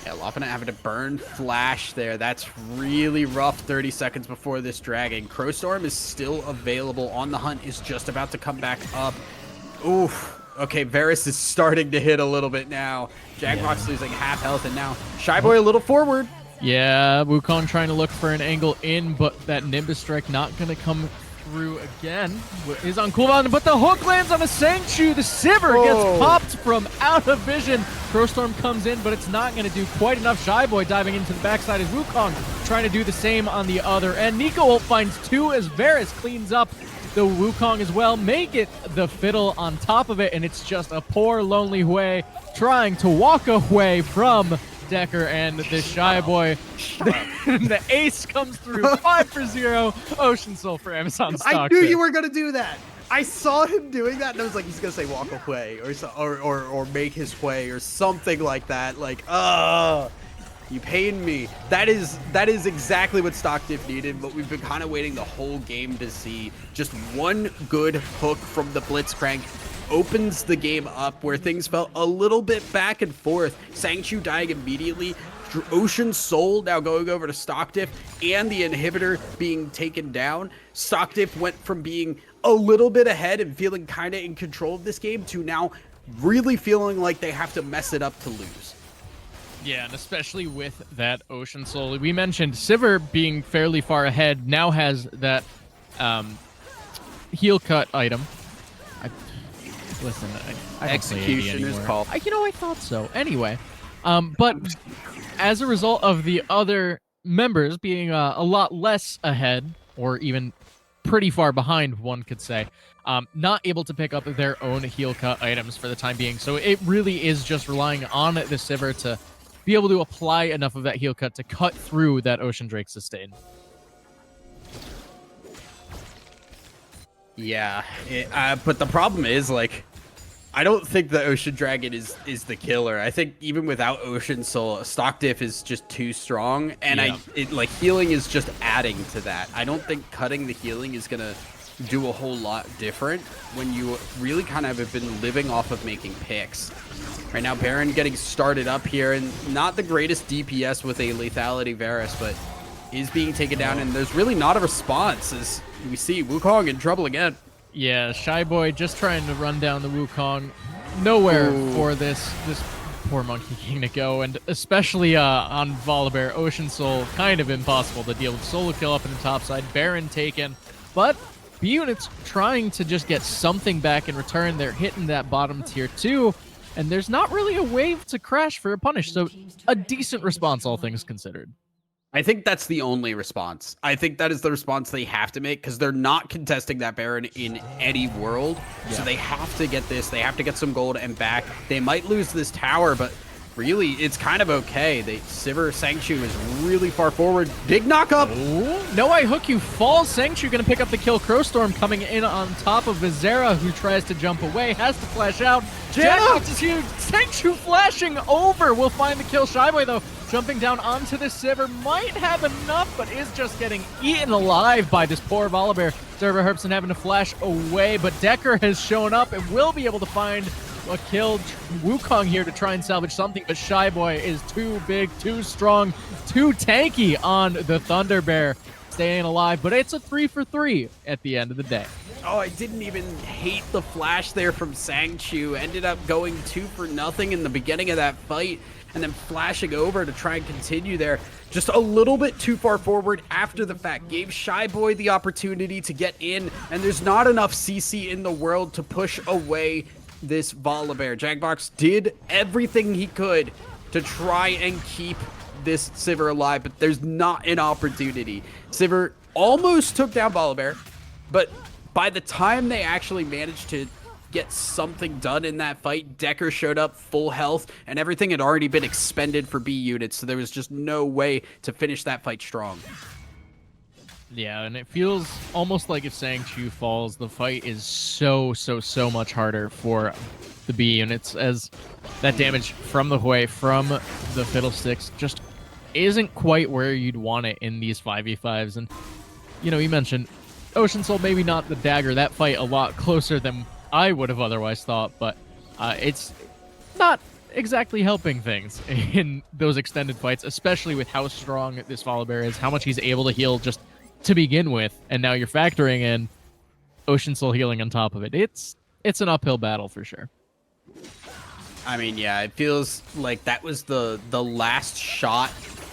Yeah, Lumfinite having to burn Flash there. That's really rough. 30 seconds before this dragon. Crowstorm is still available. On the hunt is just about to come back up. Oof. Okay, Varus is starting to hit a little bit now. Jagbrock's losing half health, and now Shyboy a little forward. Yeah, Wukong trying to look for an angle in, but that Nimbus Strike not going to come through again. Is on cooldown, but the hook lands on a Sang-Chu. The Sivir gets popped from out of vision. Crowstorm comes in, but it's not going to do quite enough. Shyboy diving into the backside as Wukong trying to do the same on the other end. Nico ult finds 2 as Varus cleans up the Wukong as well. Make it the Fiddle on top of it, and it's just a poor, lonely Hui trying to walk away from Decker, and the Shyboy. The ace comes through. 5 for 0. Ocean Soul for Amazon stock. I knew you were going to do that. I saw him doing that, and I was like, he's going to say walk away or make his way or something like that. Like, you pain me. That is exactly what stock diff needed, but we've been kind of waiting the whole game to see. Just one good hook from the Blitzcrank opens the game up, where things felt a little bit back and forth. Sang-Chu dying immediately. Ocean Soul now going over to stock diff, and the inhibitor being taken down. Stock diff went from being a little bit ahead and feeling kind of in control of this game to now really feeling like they have to mess it up to lose. Yeah, and especially with that Ocean Soul. We mentioned Sivir being fairly far ahead, now has that heel cut item. Listen, I Execution is called. I thought so. Anyway, but as a result of the other members being a lot less ahead, or even pretty far behind, one could say. Not able to pick up their own heal cut items for the time being. So it really is just relying on the Sivir to be able to apply enough of that heal cut to cut through that Ocean Drake sustain. Yeah, but the problem is, like, I don't think the Ocean Dragon is the killer. I think even without Ocean Soul, Stock Diff is just too strong, and like healing is just adding to that. I don't think cutting the healing is gonna do a whole lot different when you really kind of have been living off of making picks. Right now, Baron getting started up here, and not the greatest DPS with a lethality Varus, but is being taken down, and there's really not a response as we see Wukong in trouble again. Yeah, Shy Boy just trying to run down the Wukong. Nowhere for this poor Monkey King to go, and especially on Volibear, Ocean Soul, kind of impossible to deal with. Solo kill up in the top side, Baron taken, but B Unit's trying to just get something back in return. They're hitting that bottom tier 2, and there's not really a wave to crash for a punish, so a decent response, all things considered. I think that's the only response. I think that is the response they have to make, because they're not contesting that Baron in any world. Yeah. So they have to get this. They have to get some gold and back. They might lose this tower, but really, it's kind of okay. Sivir Sangchu is really far forward. Big knock up. No, I hook you. Falls. Sangchu going to pick up the kill. Crowstorm coming in on top of Vizera, who tries to jump away. Has to flash out. Jackbox is huge. Sangchu flashing over. Will find the kill. Shyboy, though, jumping down onto the Sivir. Might have enough, but is just getting eaten alive by this poor Volibear. Server Herbson having to flash away, but Decker has shown up and will be able to find a kill. Wukong here to try and salvage something, but Shy Boy is too big, too strong, too tanky on the Thunder Bear, staying alive, but it's a 3 for 3 at the end of the day. Oh, I didn't even hate the flash there from Sangchu. Ended up going 2 for nothing in the beginning of that fight, and then flashing over to try and continue there. Just a little bit too far forward after the fact. Gave Shy Boy the opportunity to get in, and there's not enough CC in the world to push away this Volibear. Jackbox did everything he could to try and keep this Sivir alive, but there's not an opportunity. Sivir almost took down Volibear, but by the time they actually managed to get something done in that fight, Decker showed up full health, and everything had already been expended for B units, so there was just no way to finish that fight strong. Yeah, and it feels almost like if Sangchu falls, the fight is so much harder for the B units, as that damage from the Hui, from the Fiddlesticks, just isn't quite where you'd want it in these 5v5s. And, you know, you mentioned Ocean Soul, maybe not the dagger. That fight a lot closer than I would have otherwise thought, but it's not exactly helping things in those extended fights, especially with how strong this Volibear is, how much he's able to heal just to begin with, and now you're factoring in Ocean Soul healing on top of it. It's an uphill battle for sure. I mean, yeah, it feels like that was the last shot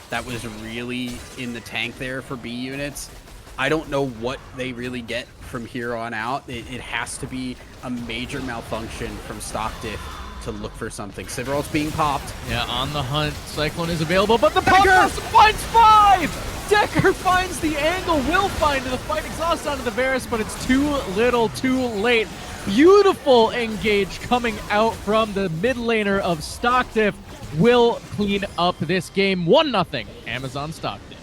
that was really in the tank there for B units. I don't know what they really get from here on out. It has to be a major malfunction from Stock Diff to look for something. Siviral's being popped. Yeah, on the hunt. Cyclone is available, but the Decker finds 5! Decker finds the angle, will find the fight exhaust onto the Varus, but it's too little, too late. Beautiful engage coming out from the mid laner of Stock Diff. Will clean up this game. 1-0 Amazon Stock Diff.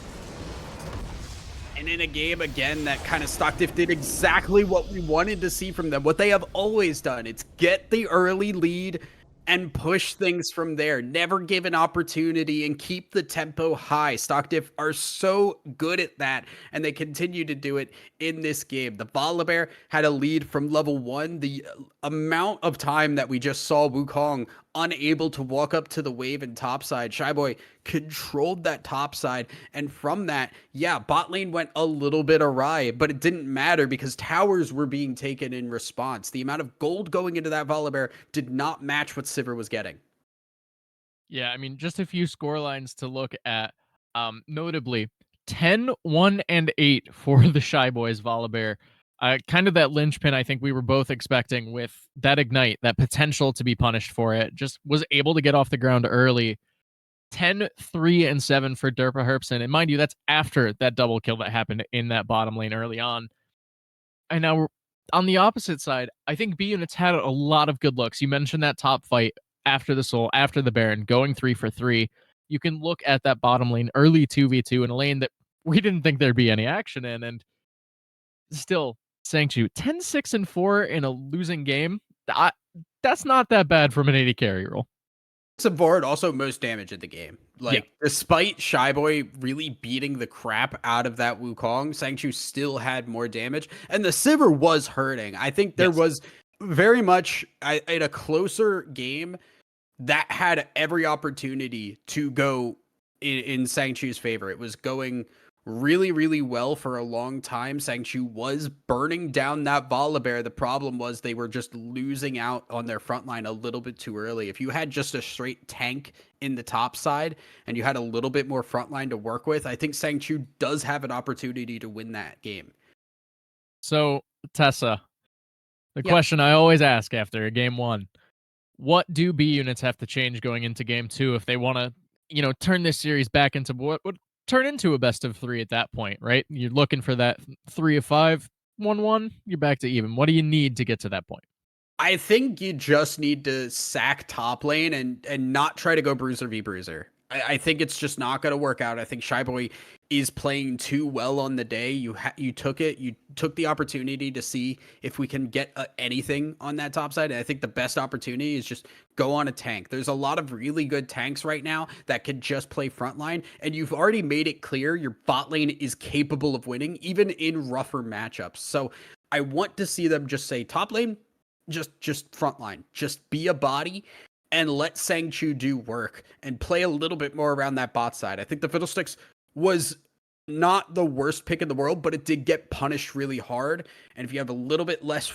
And in a game, again, that kind of Stock Diff did exactly what we wanted to see from them. What they have always done. It's get the early lead and push things from there. Never give an opportunity and keep the tempo high. Stock Diff are so good at that, and they continue to do it in this game. The Volibear had a lead from level 1. The amount of time that we just saw Wukong unable to walk up to the wave and topside, Shyboy controlled that topside, and from that, yeah, bot lane went a little bit awry, but it didn't matter because towers were being taken in response. The amount of gold going into that Volibear did not match what Sivir was getting. Yeah, I mean, just a few score lines to look at. Notably, 10, 1, and 8 for the Shy Boys Volibear. Kind of that linchpin I think we were both expecting with that Ignite, that potential to be punished for it. Just was able to get off the ground early. 10, 3, and 7 for Derpa Herpson. And mind you, that's after that double kill that happened in that bottom lane early on. And now on the opposite side, I think B Units had a lot of good looks. You mentioned that top fight after the Soul, after the Baron, going 3 for 3. You can look at that bottom lane, early 2v2 in a lane that we didn't think there'd be any action in, and still, Sangchu, 10-6-4 in a losing game. That's not that bad from an 80 carry role. Board also most damage in the game. Like, despite Shyboy really beating the crap out of that Wukong, Sangchu still had more damage, and the Sivir was hurting. I think there was very much in a closer game that had every opportunity to go in Sangchu's favor. It was going really, really well for a long time. Sangchu was burning down that Volibear. The problem was they were just losing out on their front line a little bit too early. If you had just a straight tank in the top side and you had a little bit more front line to work with, I think Sangchu does have an opportunity to win that game. So, Tessa, the question I always ask after game 1, what do B Units have to change going into game 2 if they want to, turn this series back into what would turn into a best of 3 at that point, right? You're looking for that 3 of 5, 1-1, you're back to even. What do you need to get to that point? I think you just need to sack top lane and not try to go bruiser v bruiser. I think it's just not going to work out. I think Shyboy is playing too well on the day. You took the opportunity to see if we can get anything on that top side. And I think the best opportunity is just go on a tank. There's a lot of really good tanks right now that could just play frontline, and you've already made it clear your bot lane is capable of winning even in rougher matchups. So I want to see them just say top lane, just frontline, just be a body and let Sangchu do work and play a little bit more around that bot side. I think the Fiddlesticks was not the worst pick in the world, but it did get punished really hard. And if you have a little bit less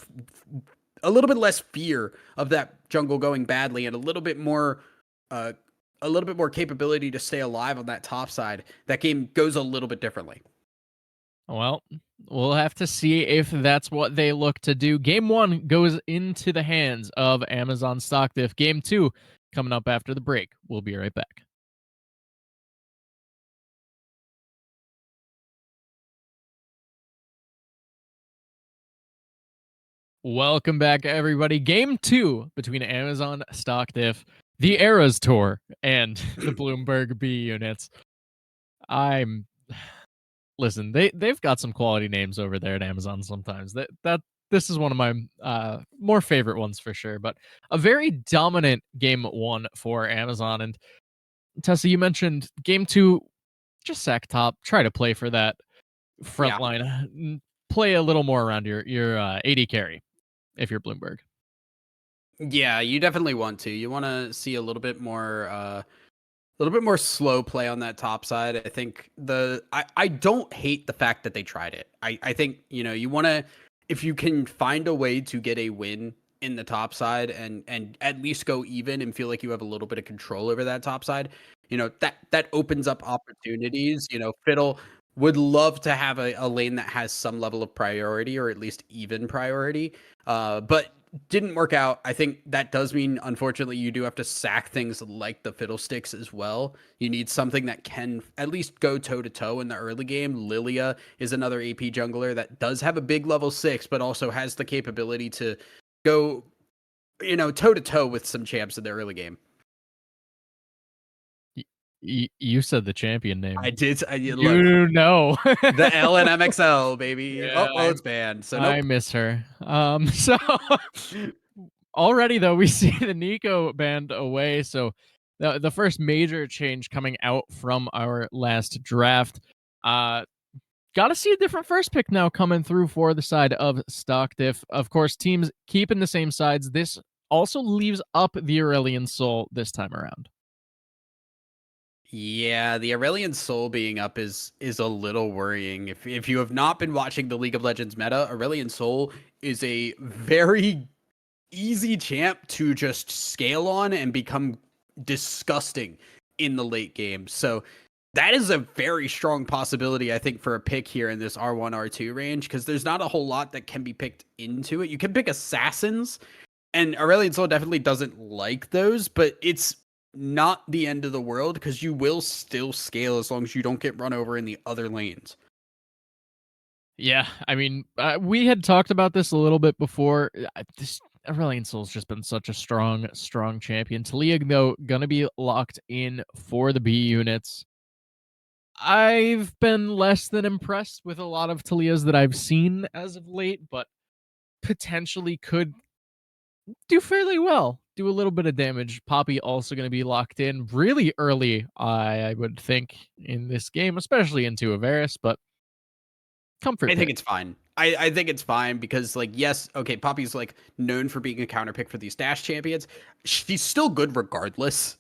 fear of that jungle going badly and a little bit more capability to stay alive on that top side, that game goes a little bit differently. Well, we'll have to see if that's what they look to do. Game 1 goes into the hands of Amazon Stock Diff. Game 2 coming up after the break. We'll be right back. Welcome back, everybody. Game 2 between Amazon Stock Diff, the Eras Tour, and the Bloomberg B Units. Listen, they've got some quality names over there at Amazon sometimes. This is one of my more favorite ones for sure, but a very dominant game 1 for Amazon. And Tessa, you mentioned game 2, just sack top, try to play for that front line, play a little more around your AD carry if you're Bloomberg. Yeah, you definitely want to. You want to see a little bit more slow play on that top side. I think I don't hate the fact that they tried it. I think, you want to, if you can find a way to get a win in the top side and at least go even and feel like you have a little bit of control over that top side, that opens up opportunities. Fiddle would love to have a lane that has some level of priority or at least even priority. But didn't work out. I think that does mean, unfortunately, you do have to sack things like the Fiddlesticks as well. You need something that can at least go toe-to-toe in the early game. Lilia is another AP jungler that does have a big level 6, but also has the capability to go, toe-to-toe with some champs in the early game. You said the champion name. I did. You know. The LNMXL, baby. Yeah, it's banned. So nope. I miss her. So already though, we see the Nico banned away. So the first major change coming out from our last draft. Got to see a different first pick now coming through for the side of Stock Diff. Of course, teams keeping the same sides. This also leaves up the Aurelion Soul this time around. Yeah, the Aurelion Soul being up is a little worrying. If you have not been watching the League of Legends meta, Aurelion Soul is a very easy champ to just scale on and become disgusting in the late game. So that is a very strong possibility, I think, for a pick here in this R1, R2 range, because there's not a whole lot that can be picked into it. You can pick Assassins, and Aurelion Soul definitely doesn't like those, but it's not the end of the world because you will still scale as long as you don't get run over in the other lanes. Yeah, I mean, we had talked about this a little bit before. This Aurelion Sol's just been such a strong champion. Talia, though, gonna be locked in for the B units. I've been less than impressed with a lot of Talias that I've seen as of late, but potentially could do fairly well. Do a little bit of damage. Poppy also going to be locked in really early, I would think, in this game, especially into Avaris, but comfort I think pick. it's fine. I think it's fine because, like, yes, okay, Poppy's like known for being a counter pick for these dash champions. She's still good regardless.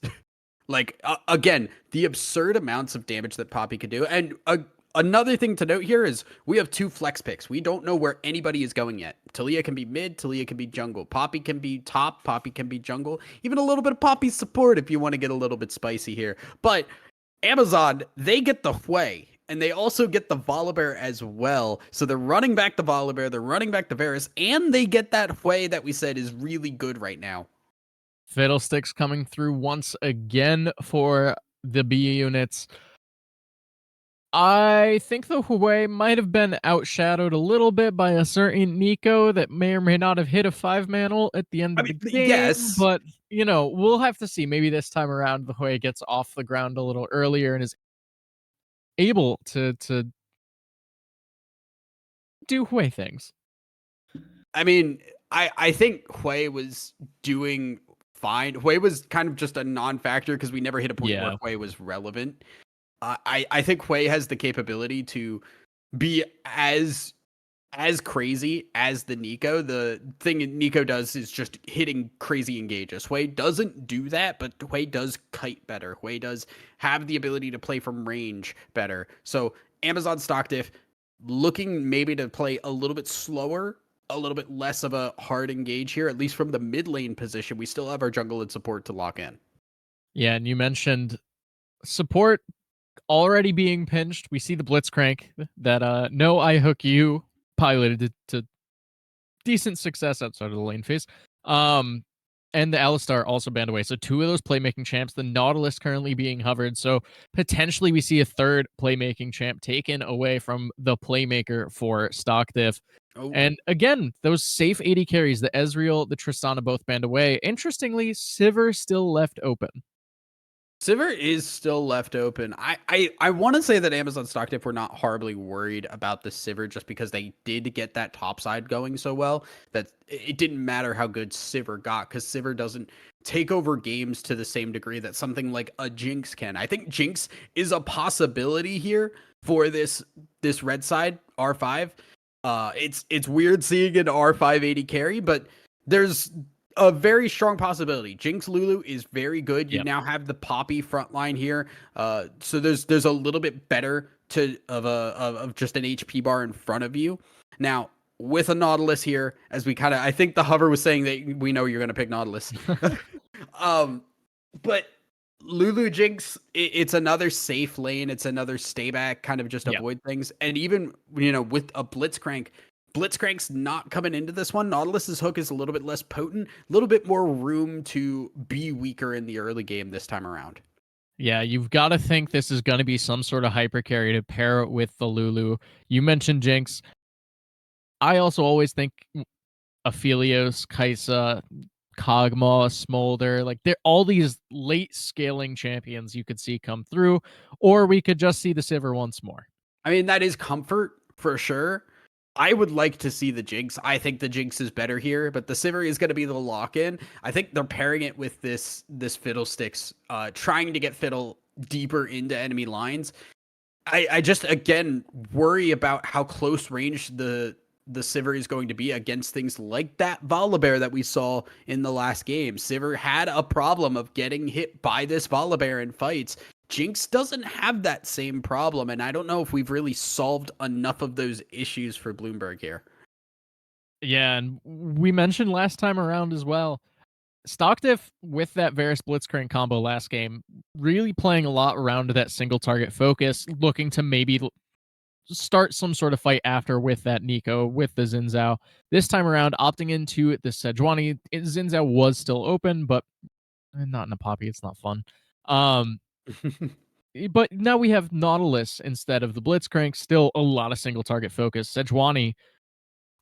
Like, again, the absurd amounts of damage that Poppy could do. And another thing to note here is we have 2 flex picks. We don't know where anybody is going yet. Talia can be mid, Talia can be jungle. Poppy can be top, Poppy can be jungle. Even a little bit of Poppy support if you want to get a little bit spicy here. But Amazon, they get the Hwei. And they also get the Volibear as well. So they're running back the Volibear, they're running back the Varus, and they get that Hwei that we said is really good right now. Fiddlesticks coming through once again for the B units. I think the Huawei might have been outshadowed a little bit by a certain Nico that may or may not have hit a 5-man ult at the end I of the mean, game, yes. but, we'll have to see. Maybe this time around, the Huawei gets off the ground a little earlier and is able to do Huawei things. I mean, I think Hwei was doing fine. Hwei was kind of just a non-factor because we never hit a point where Yeah. Hwei was relevant. I think Hwei has the capability to be as crazy as the Nico. The thing Nico does is just hitting crazy engages. Hwei doesn't do that, but Hwei does kite better. Hwei does have the ability to play from range better. So Amazon stock diff looking maybe to play a little bit slower, a little bit less of a hard engage here, at least from the mid lane position. We still have our jungle and support to lock in. Yeah, and you mentioned support already being pinched. We see the Blitzcrank that no I hook you piloted to decent success outside of the lane phase. And the Alistar also banned away. So 2 of those playmaking champs, the Nautilus currently being hovered. So potentially we see a third playmaking champ taken away from the playmaker for stock diff. Oh, And again, those safe 80 carries, the Ezreal, the Tristana both banned away. Interestingly, Sivir still left open. Sivir is still left open. I want to say that Amazon stock dip were not horribly worried about the Sivir just because they did get that top side going so well that it didn't matter how good Sivir got because Sivir doesn't take over games to the same degree that something like a Jinx can. I think Jinx is a possibility here for this red side R5. It's weird seeing an R580 carry, but there's a very strong possibility. Jinx Lulu is very good. You Yep. now have the Poppy front line here, so there's a little bit better of just an HP bar in front of you. Now with a Nautilus here, as we I think the hover was saying that we know you're going to pick Nautilus, but Lulu Jinx, it's another safe lane. It's another stay back, kind of just Yep. avoid things. And even with a Blitzcrank, Blitzcrank's not coming into this one. Nautilus's hook is a little bit less potent, a little bit more room to be weaker in the early game this time around. Yeah, you've got to think this is going to be some sort of hyper carry to pair it with the Lulu. You mentioned Jinx. I also always think Aphelios, Kaisa, Kog'Maw, Smolder, like they're all these late scaling champions you could see come through, or we could just see the Sivir once more. I mean, that is comfort for sure. I would like to see the Jinx. I think the Jinx is better here, but the Sivir is going to be the lock-in. I think they're pairing it with this Fiddlesticks, trying to get Fiddle deeper into enemy lines. I just again worry about how close range the Sivir is going to be against things like that Volibear that we saw in the last game. Sivir had a problem of getting hit by this Volibear in fights. Jinx doesn't have that same problem, and I don't know if we've really solved enough of those issues for Bloomberg here. Yeah, and we mentioned last time around as well. Stock diff with that Varus Blitzcrank combo last game, really playing a lot around that single target focus, looking to maybe start some sort of fight after with that Nico, with the Xin Zhao. This time around, opting into the Sejuani. Xin Zhao was still open, but not in a Poppy. It's not fun. But now we have Nautilus instead of the Blitzcrank. Still a lot of single target focus. Sejuani,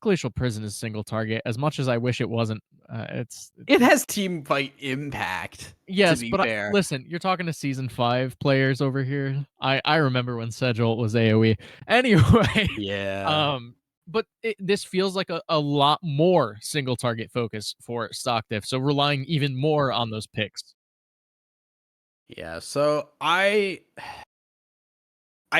Glacial Prison is single target. As much as I wish it wasn't, it's It has team fight impact, to yes. be But fair. listen, you're talking to season 5 players over here. I remember when Sedjolt was AOE. Anyway, Yeah. um, but this feels like a lot more single target focus for stock diff. So relying even more on those picks. Yeah, so I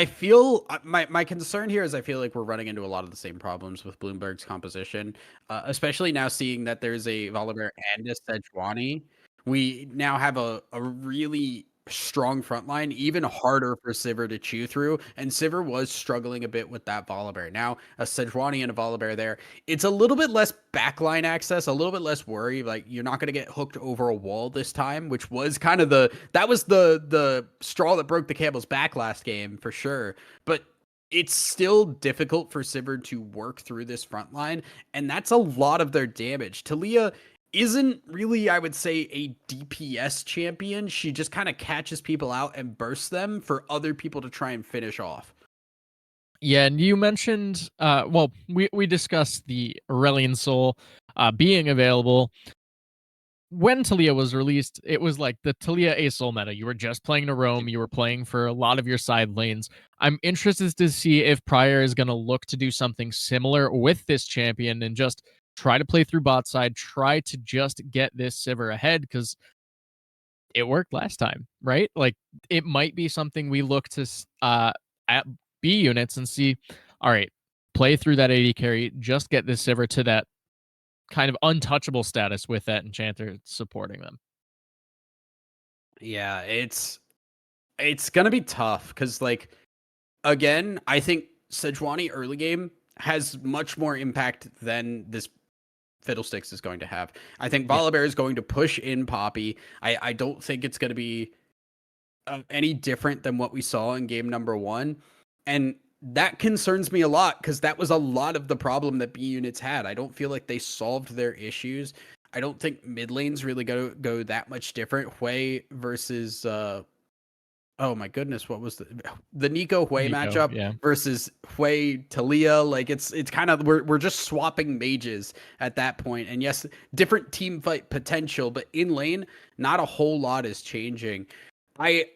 feel my concern here is I feel like we're running into a lot of the same problems with Bloomberg's composition, especially now seeing that there's a Volibear and a Sejuani. We now have a really strong front line, even harder for Sivir to chew through. And Sivir was struggling a bit with that Volibear. Now a Sejuani and a Volibear there, it's a little bit less backline access, a little bit less worry. Like you're not going to get hooked over a wall this time, which was kind of the straw that broke the camel's back last game for sure. But it's still difficult for Sivir to work through this front line, and that's a lot of their damage. Talia isn't really, I would say, a DPS champion. She just kind of catches people out and bursts them for other people to try and finish off. Yeah, and you mentioned, well, we discussed the Aurelion Soul being available. When Talia was released, it was like the Talia A Soul meta. You were just playing to roam, you were playing for a lot of your side lanes. I'm interested to see if Prior is going to look to do something similar with this champion and just try to play through bot side, try to just get this Sivir ahead, because it worked last time, right? Like it might be something we look to at B units and see, all right, play through that AD carry, just get this Sivir to that kind of untouchable status with that enchanter supporting them. Yeah, it's gonna be tough because, like, again, I think Sejuani early game has much more impact than this Fiddlesticks is going to have. I think Yeah. Volibear is going to push in Poppy. I don't think it's going to be any different than what we saw in game number 1. And that concerns me a lot because that was a lot of the problem that B units had. I don't feel like they solved their issues. I don't think mid lanes really go that much different. Hui versus oh my goodness, what was the Nico Hui Nico, matchup yeah. versus Hui Talia? Like it's kind of we're just swapping mages at that point. And yes, different team fight potential, but in lane, not a whole lot is changing. I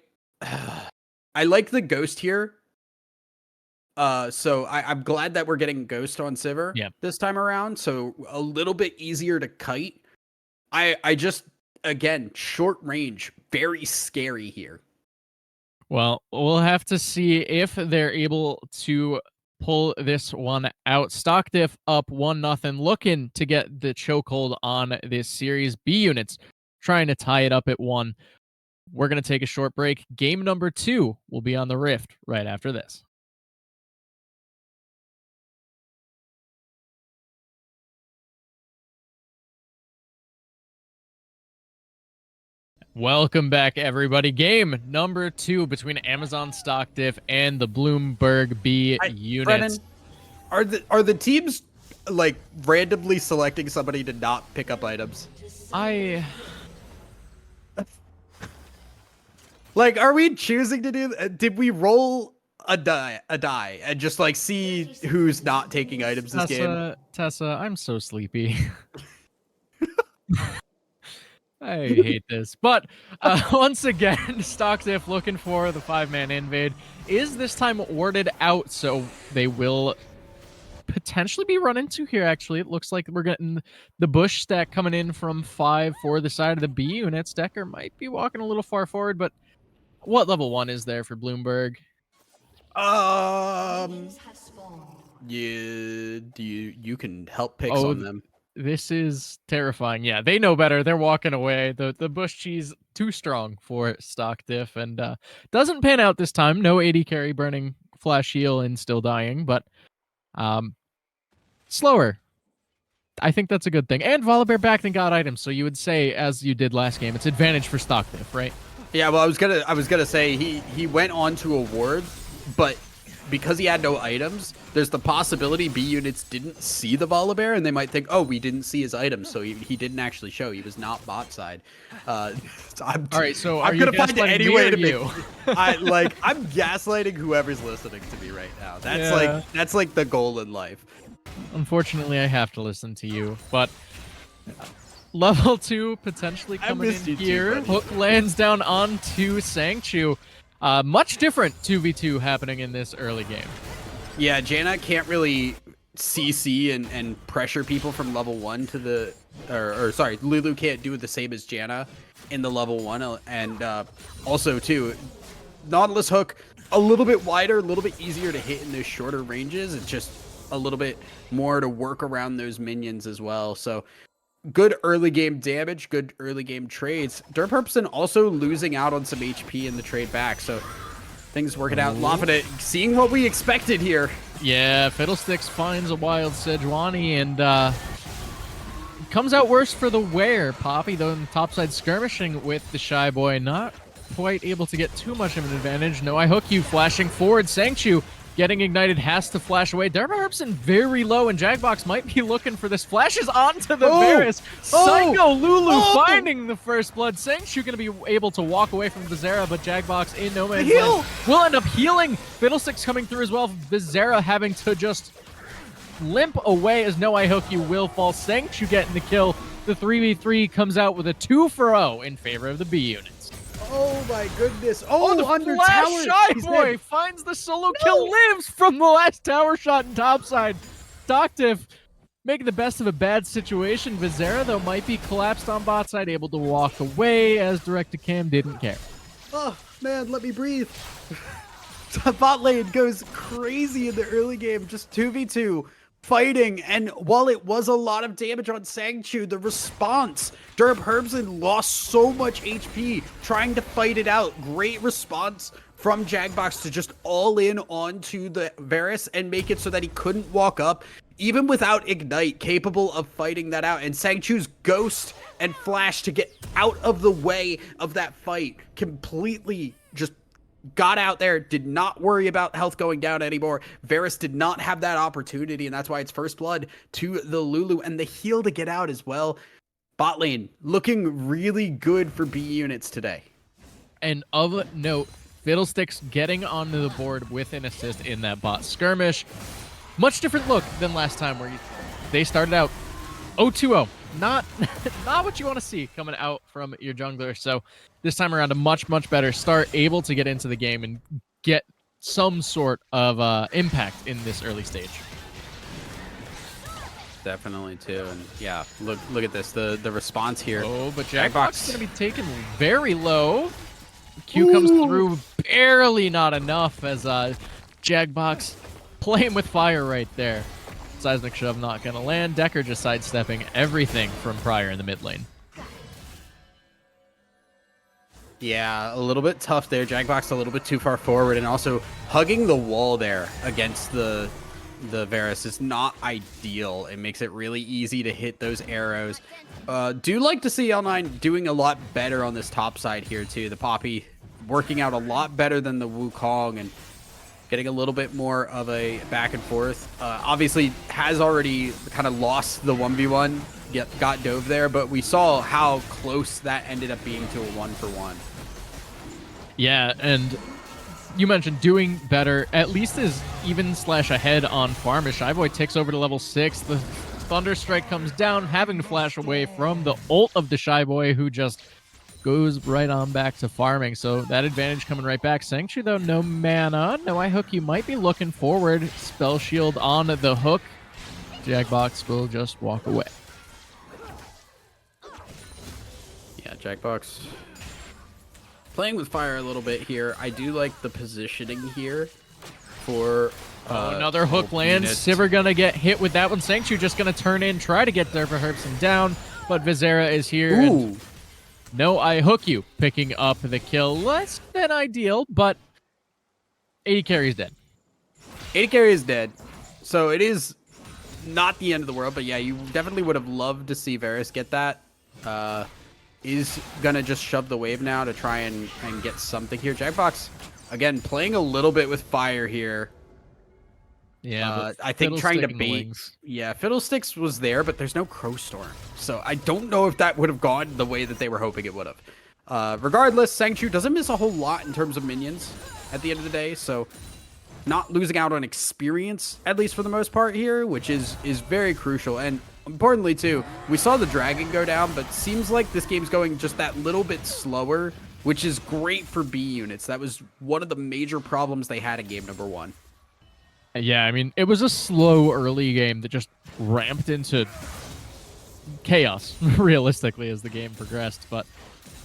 I like the ghost here. So I'm glad that we're getting ghost on Sivir this time around. So a little bit easier to kite. I just, again, short range, very scary here. Well, we'll have to see if they're able to pull this one out. Stock diff up 1-0, looking to get the chokehold on this series. B units trying to tie it up at 1. We're going to take a short break. Game number 2 will be on the Rift right after this. Welcome back, everybody. Game number 2 between Amazon Stock Diff and the Bloomberg B units. Brennan, are the teams like randomly selecting somebody to not pick up items? Like, are we choosing to do? Did we roll a die and just like see who's not taking items this game? Tessa, I'm so sleepy. I hate this. But once again, Stock Diff looking for the 5-man invade is this time warded out, so they will potentially be run into here. Actually, it looks like we're getting the bush stack coming in from 5 for the side of the B units. Decker might be walking a little far forward, but what level 1 is there for Bloomberg? You can help picks on them. This is terrifying. Yeah, they know better. They're walking away. The bush cheese too strong for Stock Diff, and doesn't pan out this time. No AD carry burning flash heal and still dying, but slower. I think that's a good thing. And Volibear backed and got items, so you would say, as you did last game, it's advantage for Stock Diff, right? Yeah, well, I was gonna say he went on to a ward, but because he had no items, there's the possibility B units didn't see the Volibear, and they might think, oh, we didn't see his items, so he didn't actually show. He was not bot side. All right, so I'm gonna find any way to you? I'm gaslighting whoever's listening to me right now. That's like the goal in life. Unfortunately, I have to listen to you, but level 2 potentially coming in here. Hook lands down onto Sangchu. Much different 2v2 happening in this early game. Yeah, Janna can't really CC and pressure people from level 1 to the... Or sorry, Lulu can't do the same as Janna in the level 1. And also, too, Nautilus Hook, a little bit wider, a little bit easier to hit in those shorter ranges. It's just a little bit more to work around those minions as well. So good early game damage, good early game trades. Derp also losing out on some HP in the trade back. So things working out. Lafayette seeing what we expected here. Yeah, Fiddlesticks finds a wild Sejuani and comes out worse for the wear. Poppy, though, in the topside skirmishing with the Shy Boy, not quite able to get too much of an advantage. No, I hook you, flashing forward. Sangchu getting ignited, has to flash away. Derp very low, and Jackbox might be looking for this. Flashes onto the Varus. Psycho Lulu finding the first blood. Sangchu going to be able to walk away from Vizera, but Jackbox in no man's land will end up healing. Fiddlesticks coming through as well. Vizera having to just limp away as No I Hook You will fall. Sangchu getting the kill. The 3v3 comes out with a 2-0 in favor of the B units. Oh my goodness. Oh, the under flash tower. Shy Boy finds the solo kill, lives from the last tower shot in topside. Diff making the best of a bad situation. Vizera, though, might be collapsed on bot side, able to walk away as direct-to-cam didn't care. Oh, man, let me breathe. Bot lane goes crazy in the early game, just 2v2. Fighting, and while it was a lot of damage on Sangchu, the response, Derp lost so much HP trying to fight it out. Great response from Jackbox to just all in onto the Varus and make it so that he couldn't walk up, even without Ignite, capable of fighting that out. And Sangchu's Ghost and Flash to get out of the way of that fight completely just got out there, did not worry about health going down anymore. Varus did not have that opportunity, and that's why it's first blood to the Lulu, and the heal to get out as well. Bot lane looking really good for B units today. And of note, Fiddlesticks getting onto the board with an assist in that bot skirmish. Much different look than last time where they started out 0-2-0. Not what you want to see coming out from your jungler. So this time around, a much better start, able to get into the game and get some sort of impact in this early stage. Definitely too, and yeah, look at this, the response here. Oh, but Jackbox is going to be taken very low. Q comes through barely, not enough, as Jackbox playing with fire right there. Seismic Shove not going to land. Decker just sidestepping everything from Prior in the mid lane. Yeah, a little bit tough there. Jackbox a little bit too far forward, and also hugging the wall there against the Varus is not ideal. It makes it really easy to hit those arrows. Do like to see L9 doing a lot better on this top side here too. The Poppy working out a lot better than the Wukong and getting a little bit more of a back and forth. Obviously has already kind of lost the 1v1, got dove there, but we saw how close that ended up being to a 1-for-1. Yeah, and you mentioned doing better, at least is even/ahead on farm as Shyboy ticks over to level 6. The Thunderstrike comes down, having to flash away from the ult of the Shyboy, who just goes right on back to farming. So that advantage coming right back. Sanctuary, though, no mana. No I Hook, you might be looking forward. Spell Shield on the hook. Jackbox will just walk away. Yeah, Jackbox playing with fire a little bit here. I do like the positioning here for another hook lands. Sivir gonna get hit with that one. Sanctuary just gonna turn in, try to get Derpa down, but Vizera is here. Ooh. No I Hook you picking up the kill. Less than ideal, but AD carry is dead. AD carry is dead. So it is not the end of the world, but yeah, you definitely would have loved to see Varus get that. Is gonna just shove the wave now to try and get something here. Jackbox, again, playing a little bit with fire here. Yeah, but I think trying to Fiddlestick and bait. Wings. Yeah, Fiddlesticks was there, but there's no Crowstorm. So I don't know if that would have gone the way that they were hoping it would have. Regardless, Sangchu doesn't miss a whole lot in terms of minions at the end of the day. So not losing out on experience, at least for the most part here, which is very crucial. And importantly, too, we saw the dragon go down, but seems like this game's going just that little bit slower, which is great for B units. That was one of the major problems they had in game number 1. Yeah, I mean, it was a slow early game that just ramped into chaos, realistically, as the game progressed. But,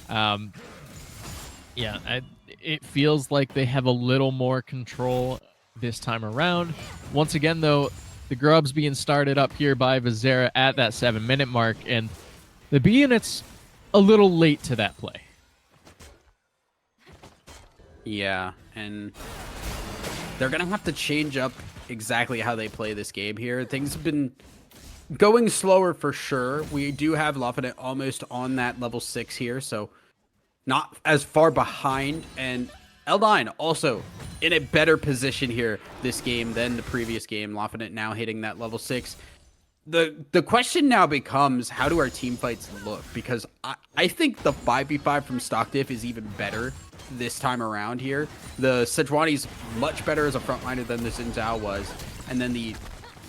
yeah, it feels like they have a little more control this time around. Once again, though, the grub's being started up here by Vizera at that 7-minute mark, and the B unit's a little late to that play. Yeah, and they're going to have to change up exactly how they play this game here. Things have been going slower for sure. We do have Lafayette almost on that level 6 here, so not as far behind. And L9 also in a better position here this game than the previous game. Lafayette now hitting that level 6. The question now becomes, how do our team fights look? Because I think the 5v5 from Stock Diff is even better this time around here. The Sejuani's much better as a frontliner than the Xin Zhao was. And then the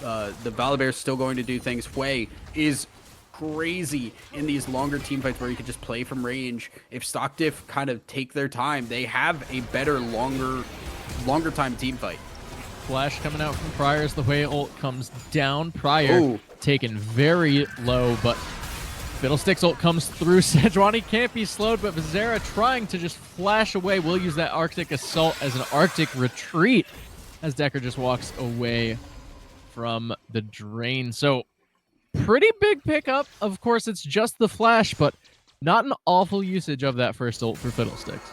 Volibear's still going to do things. Hui is crazy in these longer team fights where you can just play from range. If Stock Diff kind of take their time, they have a better, longer time team fight. Flash coming out from Pryor as the Hui ult comes down. Pryor taken very low, but Fiddlestick's ult comes through. Sejuani can't be slowed, but Vizera trying to just flash away. Will use that Arctic Assault as an Arctic retreat as Decker just walks away from the drain. So pretty big pickup. Of course, it's just the flash, but not an awful usage of that first ult for Fiddlesticks.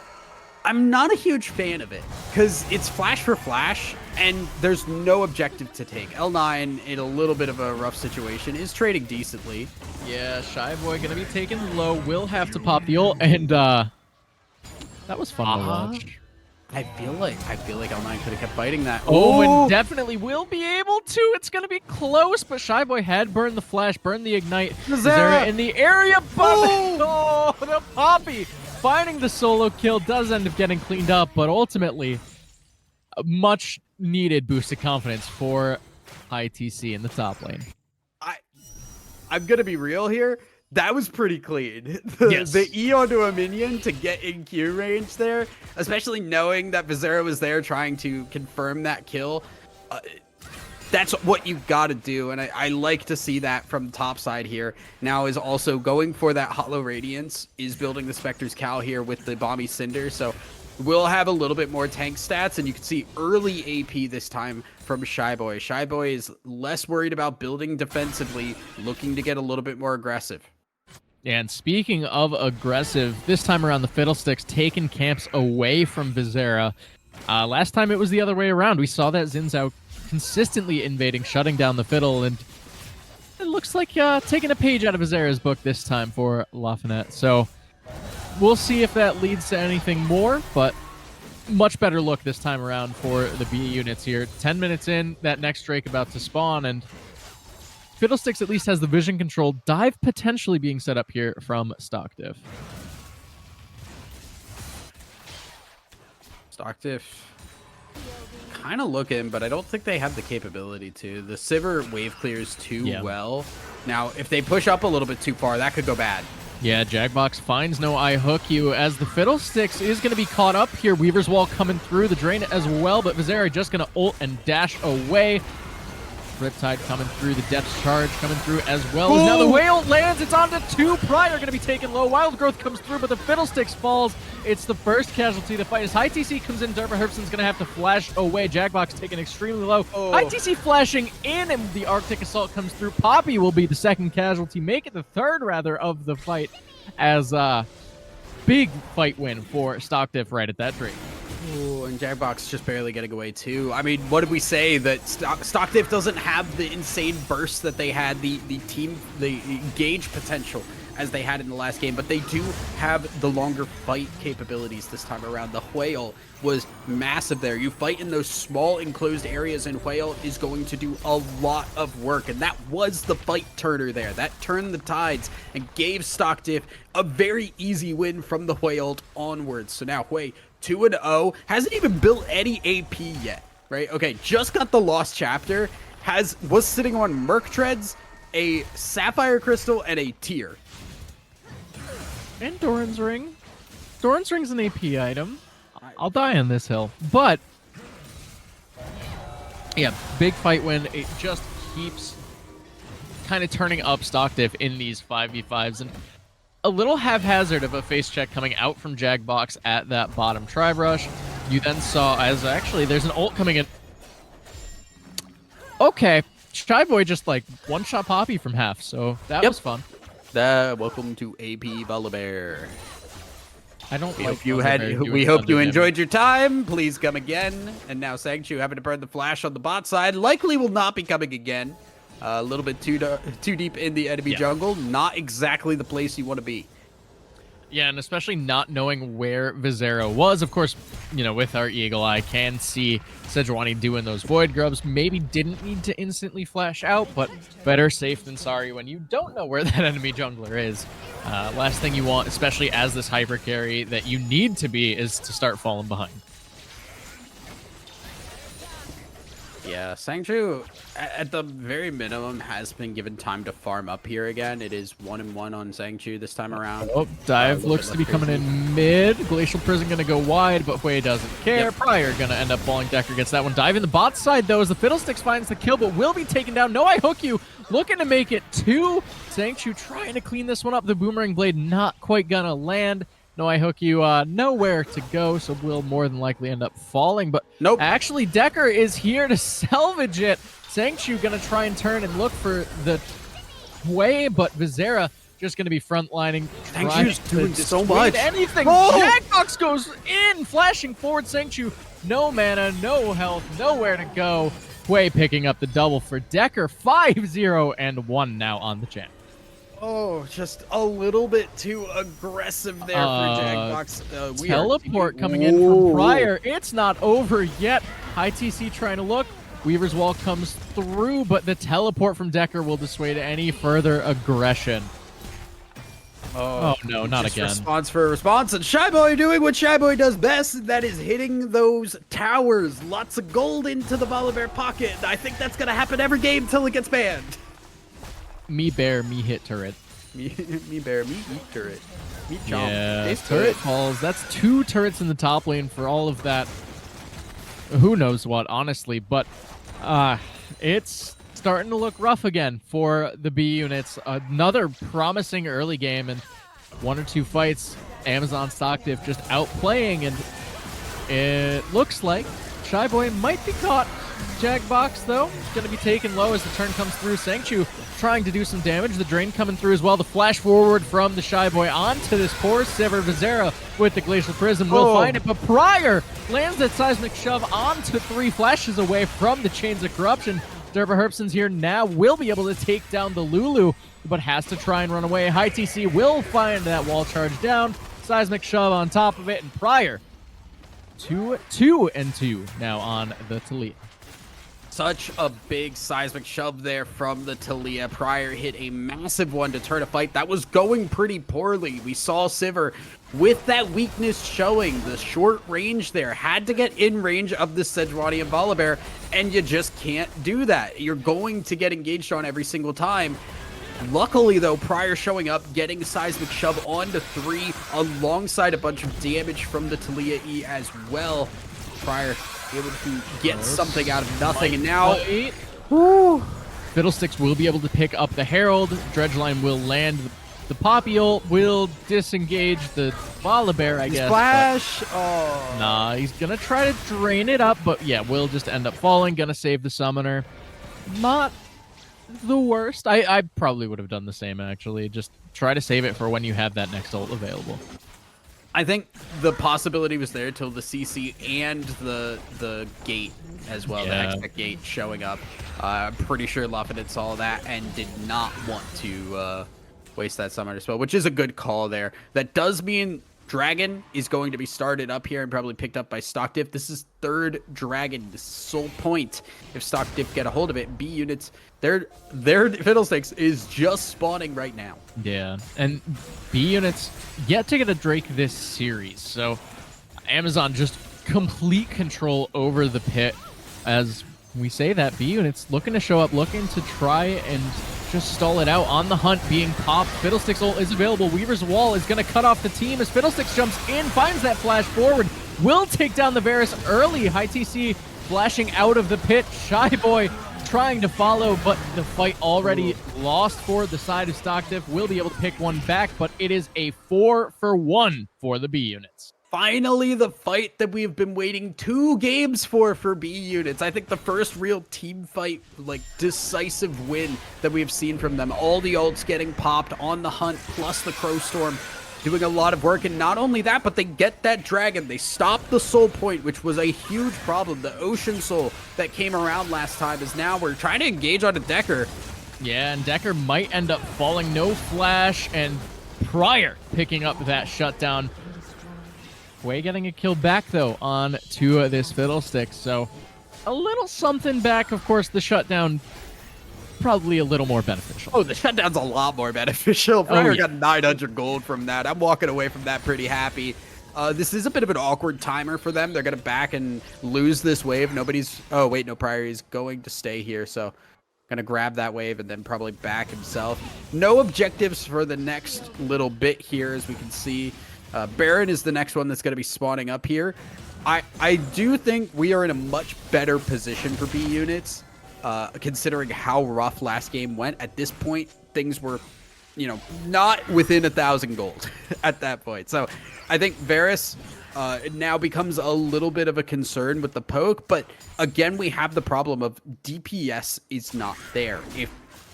I'm not a huge fan of it because it's flash for flash and there's no objective to take. L9 in a little bit of a rough situation is trading decently. Yeah, Shy Boy gonna be taken low. Will have to pop the ult, and that was fun to watch. I feel like L9 could have kept fighting that. Oh, and definitely will be able to. It's gonna be close, but Shy Boy had burned the flash, burned the ignite. Vizera in the area, but oh, the Poppy finding the solo kill does end up getting cleaned up, but ultimately a much needed boost of confidence for ITC in the top lane. I'm gonna be real here. That was pretty clean. The E onto a minion to get in Q range there, especially knowing that Vizera was there trying to confirm that kill. That's what you got to do, and I like to see that from the top side here. Now is also going for that Hollow Radiance, is building the Spectre's Cow here with the Bomby Cinder, so we'll have a little bit more tank stats, and you can see early AP this time from Shy Boy. Shy Boy is less worried about building defensively, looking to get a little bit more aggressive. And speaking of aggressive, this time around the Fiddlesticks taking camps away from Vizera. Last time it was the other way around. We saw that Xin Zhao consistently invading, shutting down the Fiddle, and it looks like taking a page out of Vizera's book this time for Lafayette. So we'll see if that leads to anything more, but much better look this time around for the B units here. 10 minutes in, that next Drake about to spawn, and Fiddlesticks at least has the vision control. Dive potentially being set up here from Stock Diff. Stock Diff kind of looking, but I don't think they have the capability to. The Sivir wave clears too well. Now, if they push up a little bit too far, that could go bad. Yeah, Jackbox finds no I hook you as the Fiddlesticks is going to be caught up here. Weaver's Wall coming through the drain as well, but Vizera just going to ult and dash away. Riptide coming through, the Depth Charge coming through as well. Now the Whale lands, it's on to 2. Pryor going to be taken low. Wild Growth comes through, but the Fiddlesticks falls. It's the first casualty of the fight. As High TC comes in, Derva Herbson's going to have to flash away. Jackbox taken extremely low. High TC flashing in, and the Arctic Assault comes through. Poppy will be the second casualty, make it the third, rather, of the fight, as big fight win for Stock Diff right at that Drake. Ooh, and Jackbox just barely getting away too. I mean, what did we say? That Stock Diff doesn't have the insane burst that they had, the gauge potential as they had in the last game, but they do have the longer fight capabilities this time around. The Whale was massive there. You fight in those small enclosed areas, and Whale is going to do a lot of work, and that was the fight turner there. That turned the tides and gave Stock Diff a very easy win from the Whale onwards. So now Hui 2-0, hasn't even built any AP yet, right? Okay, just got the Lost Chapter, was sitting on Merc Treads, a Sapphire Crystal, and a Tier. And Doran's Ring. Doran's Ring's an AP item. I'll die on this hill. But, yeah, big fight win. It just keeps kind of turning up Stock Diff in these 5v5s. And a little haphazard of a face check coming out from Jagbox at that bottom tribe rush. You then saw, as actually, there's an ult coming in. Okay. Shy Boy just like one-shot Poppy from half, so that was fun. Welcome to AP Volibear. I don't We like hope you enjoyed your time. Please come again. And now Sangchu having to burn the flash on the bot side. Likely will not be coming again. A little bit too deep in the enemy jungle. Not exactly the place you want to be. Yeah, and especially not knowing where Vizera was. Of course, you know, with our eagle eye, can see Sejuani doing those void grubs. Maybe didn't need to instantly flash out, but better safe than sorry when you don't know where that enemy jungler is. Last thing you want, especially as this hyper carry that you need to be, is to start falling behind. Yeah, Sangchu, at the very minimum, has been given time to farm up here again. It is 1-1 on Sangchu this time around. Oh, Dive looks to be coming in mid. Glacial Prison going to go wide, but Hui doesn't care. Yep. Prior going to end up falling. Decker gets that one. Dive in the bot side, though, as the Fiddlesticks finds the kill, but will be taken down. No, I hook you. Looking to make it 2. Sangchu trying to clean this one up. The Boomerang Blade not quite going to land. No, I hook you. Nowhere to go, so will more than likely end up falling. But nope. Actually, Decker is here to salvage it. Sangchu going to try and turn and look for the way, but Vizera just going to be frontlining. Sangchu's doing so much. Anything. Oh! Jackbox goes in, flashing forward. Sangchu, no mana, no health, nowhere to go. Hui picking up the double for Decker. 5-0 and 1 now on the champ. Oh, just a little bit too aggressive there for Jagbox. Teleport coming in from Prior. It's not over yet. High TC trying to look. Weaver's Wall comes through, but the teleport from Decker will dissuade any further aggression. Oh no, not again. Response for a response, and Shy Boy doing what Shy Boy does best, and that is hitting those towers. Lots of gold into the Volibear pocket. I think that's going to happen every game till it gets banned. Me bear, me hit turret. Me bear, me eat turret. Me chomp. Yeah, turret falls. That's 2 turrets in the top lane for all of that. Who knows what, honestly. But it's starting to look rough again for the B units. Another promising early game, and 1 or 2 fights. Amazon Stock Diff just outplaying, and it looks like Shy Boy might be caught. Jagbox, though, going to be taken low as the turn comes through. Sangchu trying to do some damage. The drain coming through as well. The flash forward from the Shy Boy onto this poor Sever. Vizera with the Glacial Prism will find it, but Prior lands that Seismic Shove onto 3 flashes away from the Chains of Corruption. Derva Herpson's here now, will be able to take down the Lulu, but has to try and run away. High TC will find that wall charge down. Seismic Shove on top of it, and Prior 2-2 now on the Talia. Such a big seismic shove there from the Talia. Prior hit a massive one to turn a fight that was going pretty poorly. We saw Sivir with that weakness showing. The short range there had to get in range of the Sejuani and Volibear, and you just can't do that. You're going to get engaged on every single time. Luckily, though, Prior showing up, getting seismic shove onto 3 alongside a bunch of damage from the Talia E as well. Prior able to get something out of nothing, and now Fiddlesticks will be able to pick up the Herald. Dredgeline will land the Poppy ult, will disengage the Volibear, I guess. Splash! Oh. Nah, he's gonna try to drain it up, but yeah, will just end up falling. Gonna save the Summoner. Not the worst. I probably would have done the same, actually. Just try to save it for when you have that next ult available. I think the possibility was there till the CC and the gate as well, the Hextech gate showing up. I'm pretty sure Luffin saw that and did not want to waste that summoner spell, which is a good call there. That does mean Dragon is going to be started up here and probably picked up by Stock Diff. This is third Dragon. This is sole point. If Stock Diff get a hold of it, B units, their Fiddlesticks is just spawning right now. Yeah, and B units yet to get a Drake this series. So Amazon just complete control over the pit. As we say that, B units looking to show up, looking to try and just stall it out. On the hunt, being popped. Fiddlesticks ult is available. Weaver's Wall is going to cut off the team as Fiddlesticks jumps in, finds that flash forward, will take down the Varus early. High TC flashing out of the pit. Shy Boy trying to follow, but the fight already lost for the side of Stock Diff. Will be able to pick one back, but it is a 4-for-1 for the B units. Finally, the fight that we've been waiting 2 games for B units. I think the first real team fight, like decisive win that we've seen from them. All the ults getting popped on the hunt, plus the Crow Storm doing a lot of work. And not only that, but they get that dragon. They stop the soul point, which was a huge problem. The Ocean Soul that came around last time is now we're trying to engage on a Decker. Yeah, and Decker might end up falling. No flash, and Pryor picking up that shutdown. Way getting a kill back, though, on to this Fiddlestick. So a little something back. Of course, the shutdown probably a little more beneficial. Oh, the shutdown's a lot more beneficial. Pryor got 900 gold from that. I'm walking away from that pretty happy. This is a bit of an awkward timer for them. They're going to back and lose this wave. Nobody's... Oh, wait, no, Pryor is going to stay here, so... Gonna grab that wave and then probably back himself. No objectives for the next little bit here, as we can see. Baron is the next one that's going to be spawning up here. I do think we are in a much better position for B units, considering how rough last game went. At this point, things were, you know, not within 1,000 gold at that point. So I think Varus now becomes a little bit of a concern with the poke. But again, we have the problem of DPS is not there. If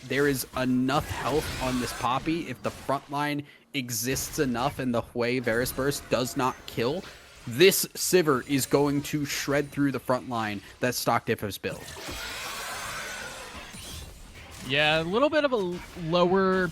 there is enough health on this Poppy, if the front line exists enough and the Hui Varus Burst does not kill, this Sivir is going to shred through the front line that Stock Diff has built. Yeah, a little bit of a lower,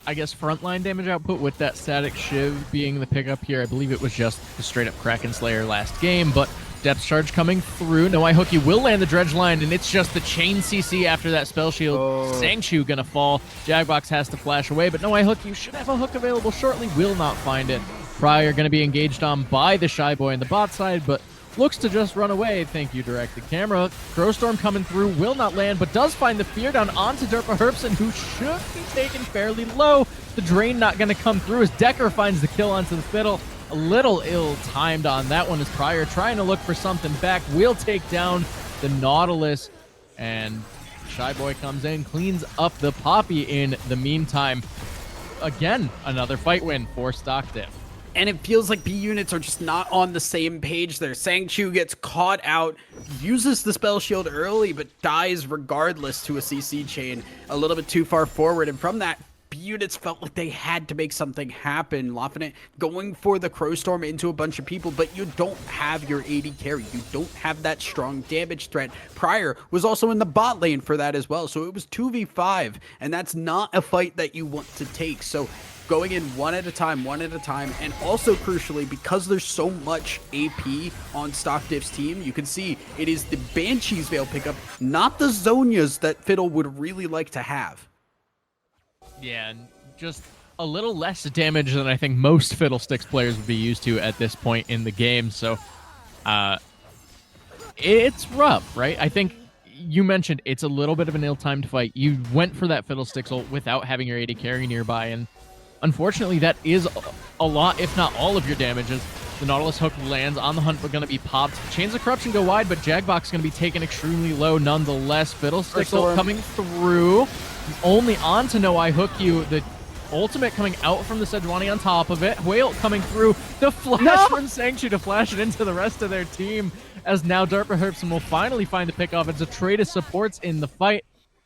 I guess, frontline damage output with that static Shiv being the pickup here. I believe it was just the straight up Kraken Slayer last game, but depth charge coming through. No, Hooky will land the dredge line, and it's just the chain CC after that spell shield. Sangchu gonna fall. Jackbox has to flash away, but no, Hooky should have a hook available shortly. Will not find it. Pryor gonna be engaged on by the Shy Boy on the bot side, but looks to just run away. Thank you, directed camera. Crowstorm coming through, will not land, but does find the fear down onto Derpa Herbson, who should be taken fairly low. The drain not gonna come through as Decker finds the kill onto the Fiddle. A little ill-timed on that one as Pryor trying to look for something back. Will take down the Nautilus, and Shy Boy comes in, cleans up the Poppy in the meantime. Again, another fight win for Stock Diff. And it feels like B units are just not on the same page there. Sangchu gets caught out, uses the spell shield early, but dies regardless to a CC chain a little bit too far forward. And from that, B units felt like they had to make something happen. Lofinite going for the Crowstorm into a bunch of people, but you don't have your AD carry. You don't have that strong damage threat. Pryor was also in the bot lane for that as well. So it was 2v5, and that's not a fight that you want to take. So going in one at a time, and also crucially, because there's so much AP on Stock Diff's team, you can see it is the Banshee's Veil pickup, not the Zonias that Fiddle would really like to have. Yeah, and just a little less damage than I think most Fiddlesticks players would be used to at this point in the game, so it's rough, right? I think you mentioned it's a little bit of an ill-timed fight. You went for that Fiddlesticks ult without having your AD carry nearby, and unfortunately, that is a lot, if not all of your damages. The Nautilus hook lands on the hunt, but going to be popped. Chains of Corruption go wide, but Jackbox going to be taken extremely low nonetheless. Fiddlesticks ult coming through. Only on to No I Hook You. The ultimate coming out from the Sejuani on top of it. Whale coming through. The flash from Sangchu to flash it into the rest of their team. As now Derpa Herbson will finally find the pickoff. It's a trade of supports in the fight,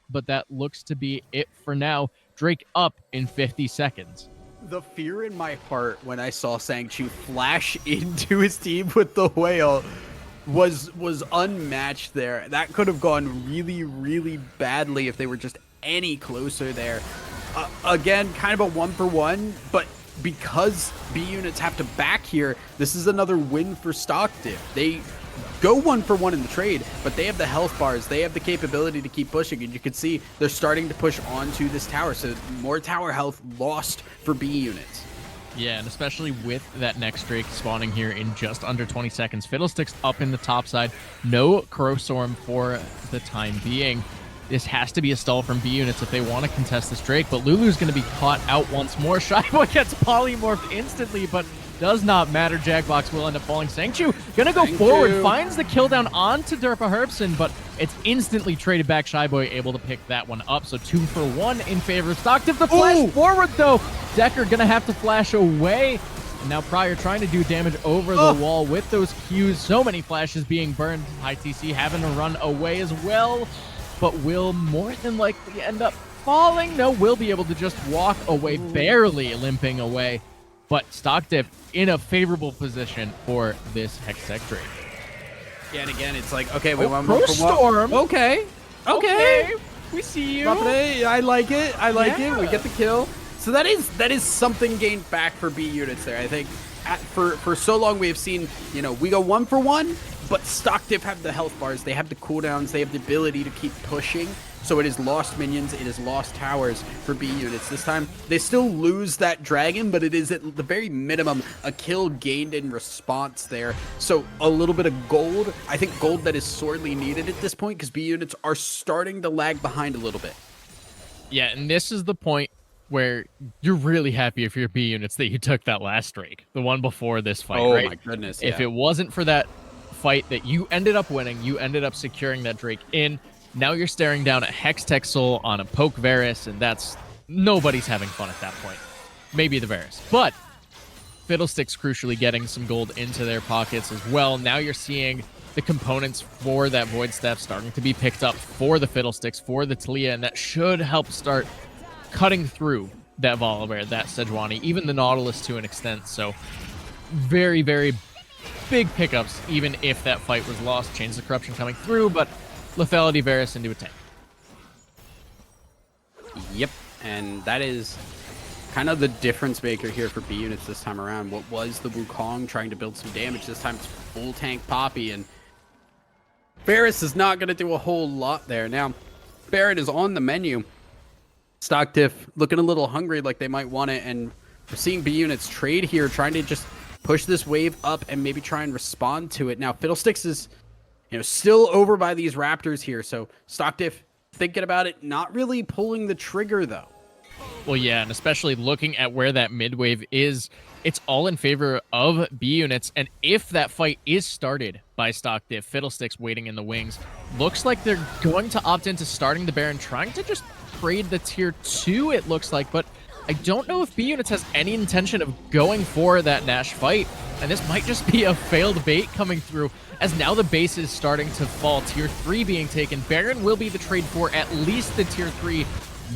but that looks to be it for now. Drake up in 50 seconds. The fear in my heart when I saw Sangchu flash into his team with the whale was unmatched there. That could have gone really, really badly if they were just any closer there. again, kind of a 1-for-1, but because B units have to back here, this is another win for stock Diff. They go 1-for-1 in the trade, but they have the health bars. They have the capability to keep pushing, and you can see they're starting to push onto this tower. So more tower health lost for B units. Yeah, and especially with that next Drake spawning here in just under 20 seconds. Fiddlesticks up in the top side. No Crow Storm for the time being. This has to be a stall from B units if they want to contest this Drake, but Lulu's going to be caught out once more. Shyboy gets polymorphed instantly, but does not matter. Jackbox will end up falling. Sangchu gonna go forward, finds the kill down onto Derpa Herbson, but it's instantly traded back. Shyboy able to pick that one up, so 2-for-1 in favor of Stockdiff. The flash forward though, Decker gonna have to flash away. And now Pryor trying to do damage over the wall with those Qs. So many flashes being burned. High TC having to run away as well, but will more than likely end up falling. No, will be able to just walk away, barely limping away. But Stockdiff in a favorable position for this Hextech Drake. Yeah, and again, it's like, okay, we went Crow Storm. Okay. We see you. I like it. I like it. We get the kill. So that is something gained back for B units there. I think for so long we have seen, you know, we go 1-for-1, but Stockdiff have the health bars, they have the cooldowns, they have the ability to keep pushing. So it is lost minions, it is lost towers for B units. This time, they still lose that dragon, but it is at the very minimum a kill gained in response there. So a little bit of gold. I think gold that is sorely needed at this point because B units are starting to lag behind a little bit. Yeah, and this is the point where you're really happy if you're B units that you took that last Drake, the one before this fight, right? Oh my goodness, If it wasn't for that fight that you ended up winning, you ended up securing that Drake in. Now you're staring down at Hextech Soul on a Poke Varus, and that's... nobody's having fun at that point. Maybe the Varus. But Fiddlesticks crucially getting some gold into their pockets as well. Now you're seeing the components for that Void Staff starting to be picked up for the Fiddlesticks, for the Talia, and that should help start cutting through that Volibear, that Sejuani, even the Nautilus to an extent. So very, very big pickups, even if that fight was lost. Chains of Corruption coming through, but lethality Varus into a tank. Yep, and that is kind of the difference maker here for B units this time around. What was the Wukong trying to build some damage, this time it's full tank Poppy, and Varus is not going to do a whole lot there. Now, Baron is on the menu. Stockdiff looking a little hungry, like they might want it, and we're seeing B units trade here, trying to just push this wave up and maybe try and respond to it. Now, Fiddlesticks is, you know, still over by these Raptors here, so Stockdiff thinking about it, not really pulling the trigger though. Well, yeah, and especially looking at where that mid wave is, it's all in favor of B units, and if that fight is started by Stockdiff, Fiddlesticks waiting in the wings, looks like they're going to opt into starting the Baron, trying to just trade the tier 2, it looks like, but I don't know if B units has any intention of going for that Nash fight, and this might just be a failed bait coming through, as now the base is starting to fall. Tier 3 being taken. Baron will be the trade for at least the tier 3.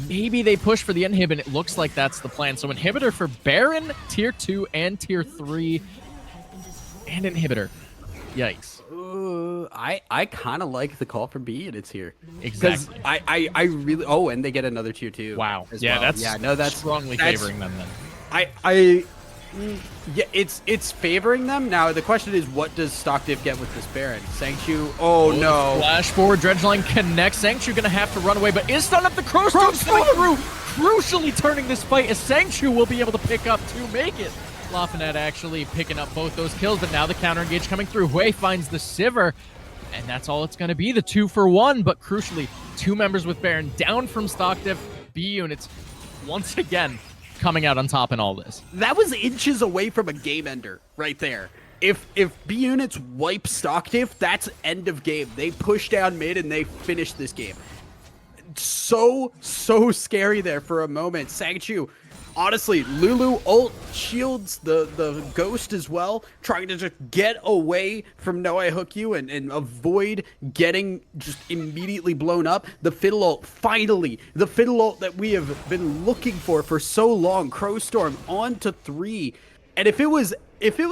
Maybe they push for the inhib, and it looks like that's the plan. So inhibitor for Baron, tier 2 and tier 3, and inhibitor. Yikes. I kind of like the call for B units here. Exactly. I really... Oh, and they get another tier 2. Wow. Yeah, well. That's strongly favoring them then. Yeah, it's favoring them. Now, the question is, what does Stockdiff get with this Baron? Sangchu... Oh, no. Flash forward, Dredgeline connects. Sangchu going to have to run away, but is stun up the Crow Storm coming through, crucially turning this fight, as Sangchu will be able to pick up to make it. Lafinet actually picking up both those kills, but now the counter engage coming through. Hui finds the Sivir, and that's all it's going to be, the 2-for-1, but crucially, 2 members with Baron down from Stockdiff. B units, once again, coming out on top in all this. That was inches away from a game ender right there. If B units wipe Stockdiff, that's end of game. They push down mid and they finish this game. So scary there for a moment. Sangchu, honestly, Lulu ult shields the ghost as well, trying to just get away from No I Hook You and avoid getting just immediately blown up. The Fiddle ult, finally, the Fiddle ult that we have been looking for so long. Crow Storm on to 3. And if it was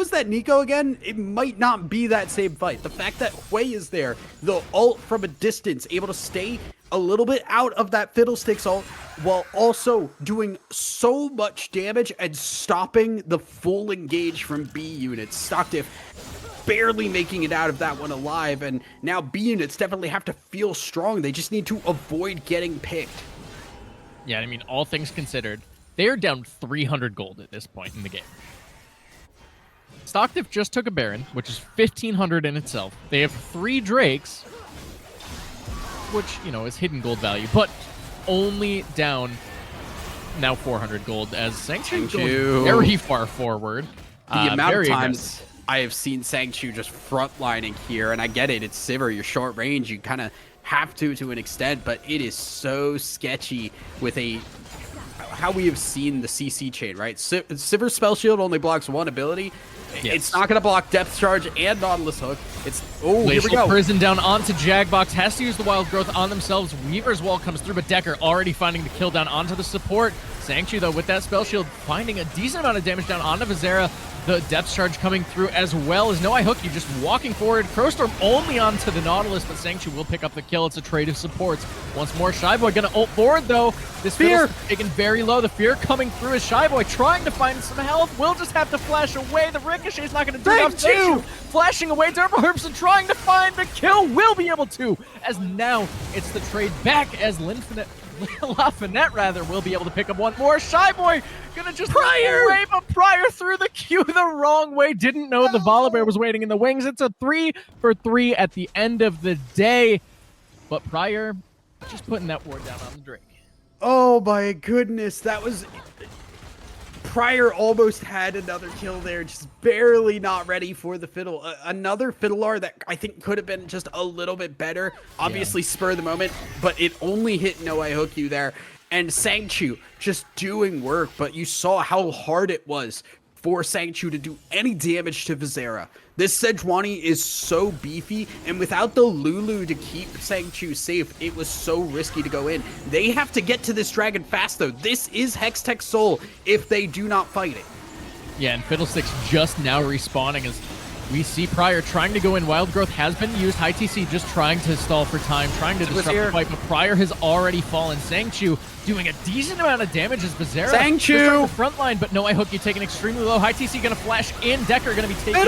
that Nico again, it might not be that same fight. The fact that Hui is there, the ult from a distance, able to stay a little bit out of that Fiddlesticks ult, while also doing so much damage and stopping the full engage from B units. Stock Diff barely making it out of that one alive, and now B units definitely have to feel strong. They just need to avoid getting picked. Yeah, I mean, all things considered, they are down 300 gold at this point in the game. Stock Diff just took a Baron, which is 1,500 in itself. They have 3 Drakes, which, you know, is hidden gold value, but only down now 400 gold as Sangchu goes very far forward. The amount of times I have seen Sangchu just frontlining here, and I get it, it's Sivir, you're short range, you kind of have to an extent, but it is so sketchy with how we have seen the CC chain, right? Sivir's spell shield only blocks one ability. Yes. It's not going to block Depth Charge and Nautilus Hook. It's here we go. Prison down onto Jagbox. Has to use the Wild Growth on themselves. Weaver's Wall comes through, but Decker already finding the kill down onto the support. Sangchu, though, with that spell shield, finding a decent amount of damage down onto Vizera. The Depth Charge coming through as well as No Eye Hook. You just walking forward. Crowstorm only onto the Nautilus, but Sangchu will pick up the kill. It's a trade of supports. Once more, Shyboy gonna ult forward, though. This Fear taken very low. The Fear coming through as Shyboy trying to find some health. Will just have to flash away. The Ricochet's not gonna do enough. Sangchu flashing away. Turbo Herbson trying to find the kill. Will be able to, as now it's the trade back as Lafayette rather will be able to pick up one more. Shyboy gonna just away, but Prior threw the Q the wrong way. Didn't know the Volibear was waiting in the wings. It's a 3-for-3 at the end of the day. But Prior just putting that ward down on the Drake. Oh my goodness, that was... Prior almost had another kill there, just barely not ready for the Fiddle. Another Fiddler that I think could have been just a little bit better. Obviously spur of the moment, but it only hit No Eye Hook you there. And Sangchu just doing work, but you saw how hard it was for Sangchu to do any damage to Vizera. This Sejuani is so beefy, and without the Lulu to keep Sangchu safe, it was so risky to go in. They have to get to this dragon fast, though. This is Hextech Soul if they do not fight it. Yeah, and Fiddlesticks just now respawning as we see Prior trying to go in. Wild Growth has been used. High TC just trying to stall for time, trying to disrupt the fight, but Prior has already fallen. Sangchu doing a decent amount of damage as Vizera Sangchu! The front line, but No Eye Hook, you taken extremely low. High TC gonna flash in. Decker gonna be taken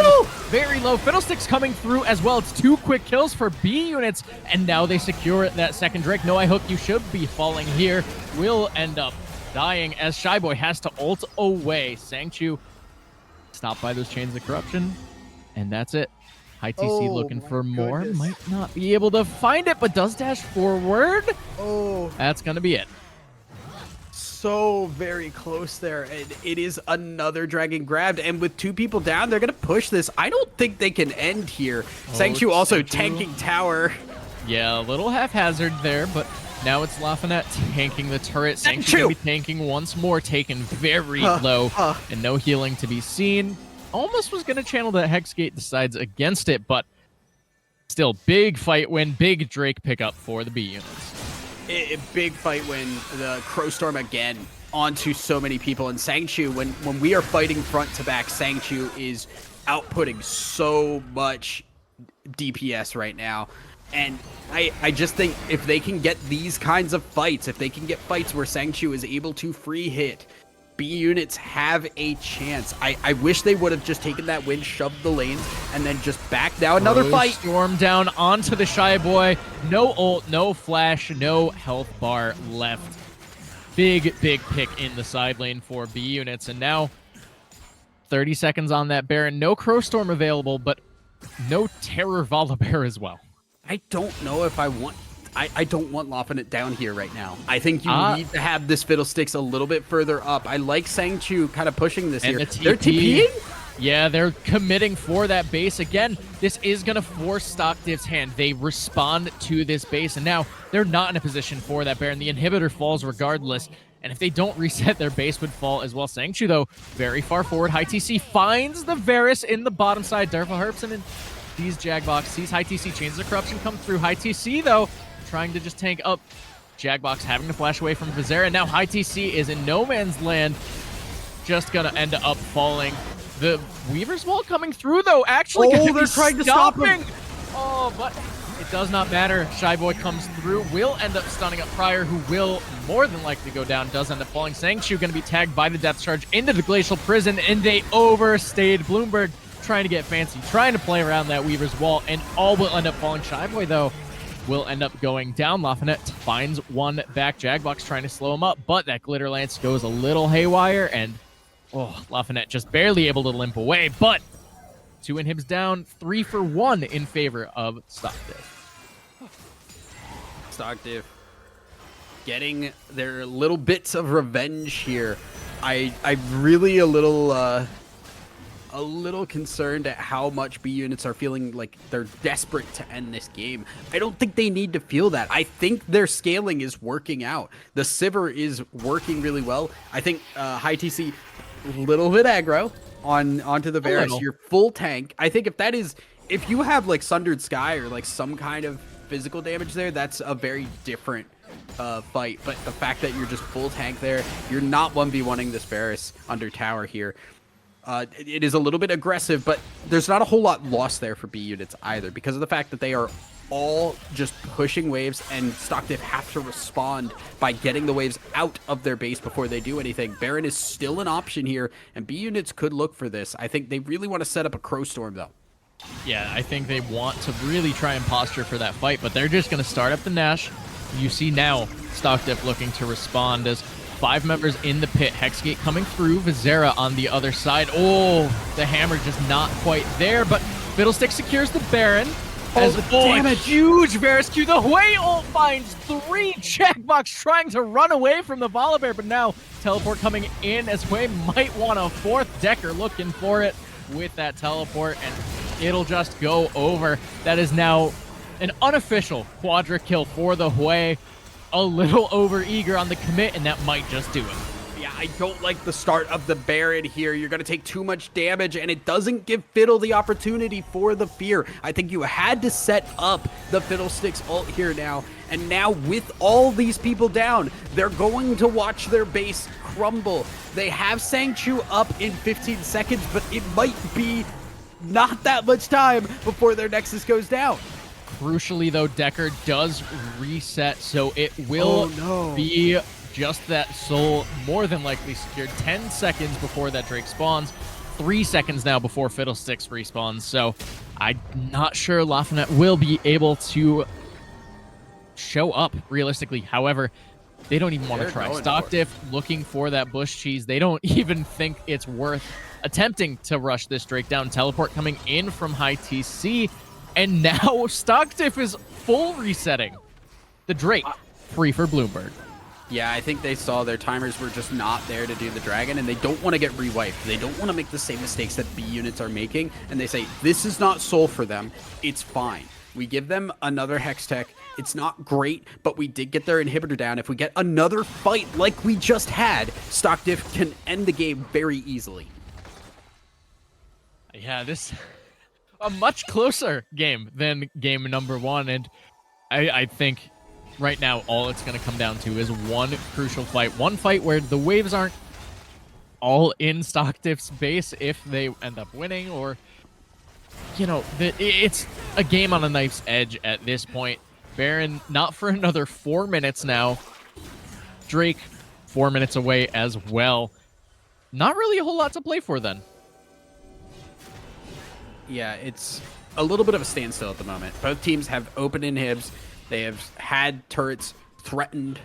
very low. Fiddlesticks coming through as well. It's 2 quick kills for B units, and now they secure that second Drake. No Eye Hook, you should be falling here. Will end up dying as Shyboy has to ult away. Sangchu stopped by those chains of corruption. And that's it. High TC looking for more. Might not be able to find it, but does dash forward. That's going to be it. So very close there. And it is another dragon grabbed. And with 2 people down, they're going to push this. I don't think they can end here. Sangchu also tanking tower. Yeah, a little haphazard there, but now it's Lafayette tanking the turret. Sangchu going to be tanking once more, taken very low, and no healing to be seen. Almost was going to channel the Hexgate, decides against it, but still, big fight win, big Drake pickup for the B units. Big fight win, the Crowstorm again onto so many people. And Sangchu, when we are fighting front to back, Sangchu is outputting so much DPS right now. And I just think if they can get these kinds of fights, if they can get fights where Sangchu is able to free hit, B units have a chance. I wish they would have just taken that win, shoved the lanes, and then just back down. Another fight. Storm down onto the Shyboy. No ult, no flash, no health bar left. Big pick in the side lane for B units. And now 30 seconds on that Baron. No Crowstorm available, but no Terror Volibear as well. I don't know if I want... I don't want Lafayette down here right now. I think you need to have this Fiddlesticks a little bit further up. I like Sangchu kind of pushing this here. They're TPing? Yeah, they're committing for that base. Again, this is going to force Stock Diff's hand. They respond to this base, and now they're not in a position for that Baron. The inhibitor falls regardless, and if they don't reset, their base would fall as well. Sangchu, though, very far forward. High TC finds the Varus in the bottom side. Derfa Herbson and sees Jagbox, sees High TC, chains of corruption come through. High TC, though, trying to just tank up. Jagbox having to flash away from Vizera. Now High TC is in no man's land. Just gonna end up falling. The Weaver's Wall coming through, though, actually they're trying to stop him. Oh, but it does not matter. Shy Boy comes through, will end up stunning up Prior, who will more than likely go down, does end up falling. Sangshu going to be tagged by the Depth Charge into the Glacial Prison, and they overstayed. Bloomberg trying to get fancy, trying to play around that Weaver's Wall, and all will end up falling. Shy Boy, though, will end up going down. Lafayette finds one back. Jackbox trying to slow him up, but that Glitter Lance goes a little haywire, and Lafayette just barely able to limp away, but 2 inhibs down, 3 for 1 in favor of Stock Diff. Stock Diff getting their little bits of revenge here. I'm really a little concerned at how much B units are feeling like they're desperate to end this game. I don't think they need to feel that. I think their scaling is working out. The Sivir is working really well. I think High TC, a little bit aggro onto the Varus. You're full tank. I think if you have like Sundered Sky or like some kind of physical damage there, that's a very different fight. But the fact that you're just full tank there, you're not 1v1ing this Varus under tower here. It is a little bit aggressive, but there's not a whole lot lost there for B units either, because of the fact that they are all just pushing waves, and Stock Diff have to respond by getting the waves out of their base before they do anything. Baron is still an option here, and B units could look for this. I think they really want to set up a Crow Storm, though. Yeah, I think they want to really try and posture for that fight, but they're just going to start up the Nash. You see now Stock Diff looking to respond as 5 members in the pit. Hexgate coming through. Vizera on the other side. Oh, the hammer just not quite there, but Fiddlestick secures the Baron. As damn it. Huge Varus Q. The Hui ult finds 3. Jackbox trying to run away from the Volibear, but now teleport coming in as Hui might want a 4th. Decker looking for it with that teleport, and it'll just go over. That is now an unofficial quadra kill for the Hui. A little over-eager on the commit, and that might just do it. Yeah, I don't like the start of the Baron here. You're going to take too much damage, and it doesn't give Fiddle the opportunity for the fear. I think you had to set up the Fiddlesticks ult here now, and now with all these people down, they're going to watch their base crumble. They have Sangshu up in 15 seconds, but it might be not that much time before their Nexus goes down. Crucially, though, Decker does reset, so it will be just that soul more than likely secured. 10 seconds before that Drake spawns, 3 seconds now before Fiddlesticks respawns, so I'm not sure Lafayette will be able to show up realistically. However, they don't even want to try. Stock Diff looking for that bush cheese. They don't even think it's worth attempting to rush this Drake down. Teleport coming in from High TC. And now Stock Diff is full resetting the Drake, free for Bloomberg. Yeah, I think they saw their timers were just not there to do the dragon, and they don't want to get rewiped. They don't want to make the same mistakes that B units are making, and they say, this is not soul for them. It's fine. We give them another Hextech. It's not great, but we did get their inhibitor down. If we get another fight like we just had, Stock Diff can end the game very easily. Yeah, this a much closer game than game number 1, and I think right now all it's going to come down to is one crucial fight. One fight where the waves aren't all in Stock Diff's base if they end up winning, or, you know, it's a game on a knife's edge at this point. Baron not for another 4 minutes now. Drake 4 minutes away as well. Not really a whole lot to play for then. Yeah, it's a little bit of a standstill at the moment. Both teams have open inhibs. They have had turrets threatened.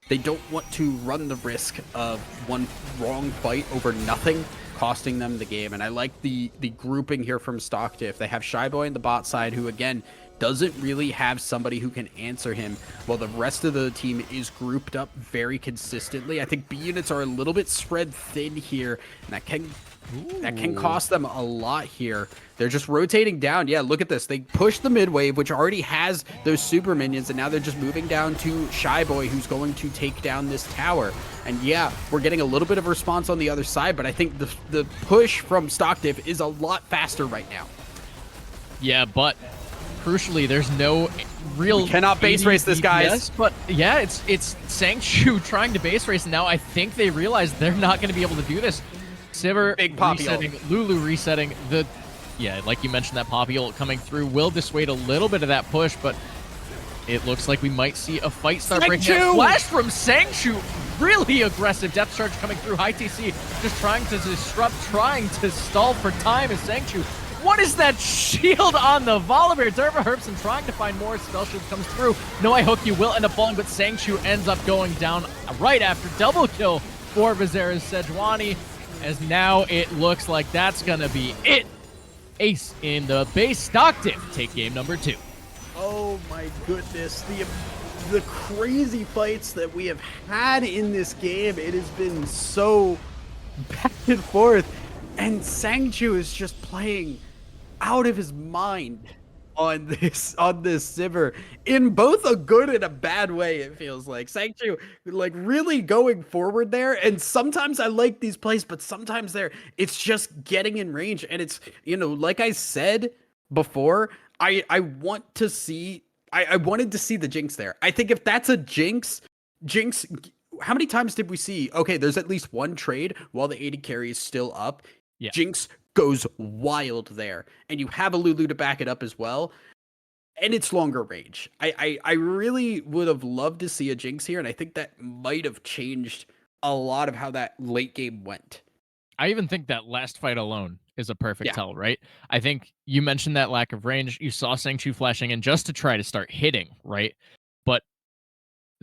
They don't want to run the risk of one wrong fight over nothing costing them the game. And I like the grouping here from Stock Diff. They have Shy Boy on the bot side, who again doesn't really have somebody who can answer him, while the rest of the team is grouped up very consistently. I think B units are a little bit spread thin here, and that can cost them a lot here. They're just rotating down. Yeah, look at this. They push the mid wave, which already has those super minions, and now they're just moving down to Shy Boy, who's going to take down this tower. And yeah, we're getting a little bit of response on the other side, but I think the push from Stock Diff is a lot faster right now. Yeah, but crucially, there's no real... We cannot base race this, guys. Yes, but yeah, it's Sangshu trying to base race, and now I think they realize they're not going to be able to do this. Sivir Big Poppy ult. resetting, Lulu resetting. Yeah, like you mentioned, that Poppy ult coming through will dissuade a little bit of that push, but it looks like we might see a fight start breaking out. Flash from Sangchu, really aggressive. Depth charge coming through. High TC just trying to disrupt, trying to stall for time as Sangchu. What is that shield on the Volibear? Derva Herbson trying to find more. Spell shield comes through. No, I hook you will end up falling, but Sangchu ends up going down right after. Double kill for Vizera's Sejuani, as now it looks like that's going to be it. Ace in the base. Stock Diff take game number 2. Oh my goodness, the crazy fights that we have had in this game, it has been so back and forth, and Sangchu is just playing out of his mind on this Sivir in both a good and a bad way. It feels like Sangchu like really going forward there, and sometimes I like these plays, but sometimes it's just getting in range, and it's, you know, like I said before, I wanted to see the Jinx there. I think if that's a Jinx, how many times did we see, okay, there's at least one trade while the AD carry is still up. Yeah. Jinx goes wild there, and you have a Lulu to back it up as well, and it's longer range. I really would have loved to see a Jinx here, and I think that might have changed a lot of how that late game went. I even think that last fight alone is a perfect tell, right? I think you mentioned that lack of range. You saw Sangchu flashing in just to try to start hitting, right? But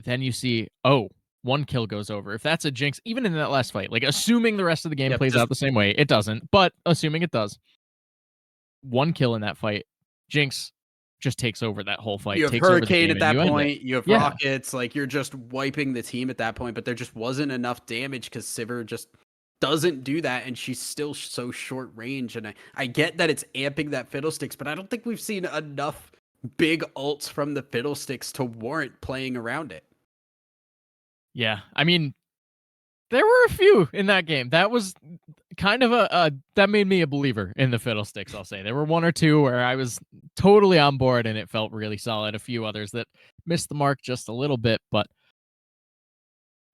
then you see, oh, one kill goes over. If that's a Jinx, even in that last fight, like assuming the rest of the game plays out the same way, it doesn't, but assuming it does, one kill in that fight, Jinx just takes over that whole fight. You have takes Hurricane at that point. You have Rockets. Like, you're just wiping the team at that point, but there just wasn't enough damage because Sivir just doesn't do that, and she's still so short range. And I get that it's amping that Fiddlesticks, but I don't think we've seen enough big ults from the Fiddlesticks to warrant playing around it. Yeah, I mean, there were a few in that game. That was kind of that made me a believer in the Fiddlesticks, I'll say. There were one or two where I was totally on board and it felt really solid. A few others that missed the mark just a little bit, but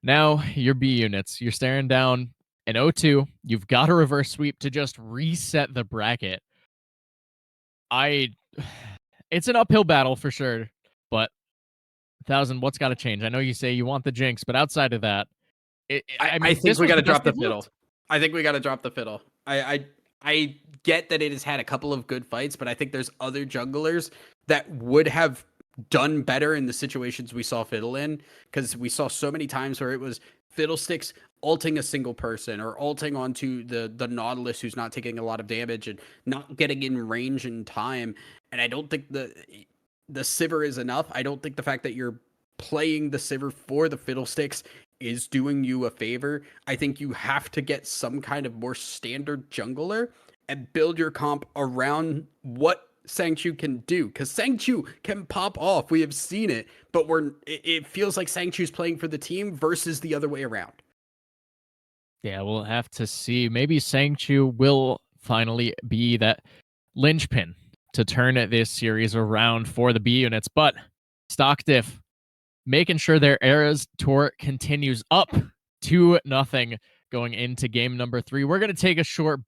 now your B units, you're staring down an 0-2. You've got a reverse sweep to just reset the bracket. It's an uphill battle for sure, but 1,000, what's got to change? I know you say you want the Jinx, but outside of that, I think we got to drop the fiddle. I think we got to drop the fiddle. I get that it has had a couple of good fights, but I think there's other junglers that would have done better in the situations we saw Fiddle in, because we saw so many times where it was Fiddlesticks ulting a single person or ulting onto the Nautilus who's not taking a lot of damage and not getting in range in time. And I don't think the Sivir is enough. I don't think the fact that you're playing the Sivir for the Fiddlesticks is doing you a favor. I think you have to get some kind of more standard jungler and build your comp around what Sangchu can do, because Sangchu can pop off. We have seen it, but it feels like Sangchu's playing for the team versus the other way around. Yeah, we'll have to see. Maybe Sangchu will finally be that linchpin to turn this series around for the B units, but Stock Diff making sure their Eras tour continues up 2-0 going into game number 3. We're going to take a short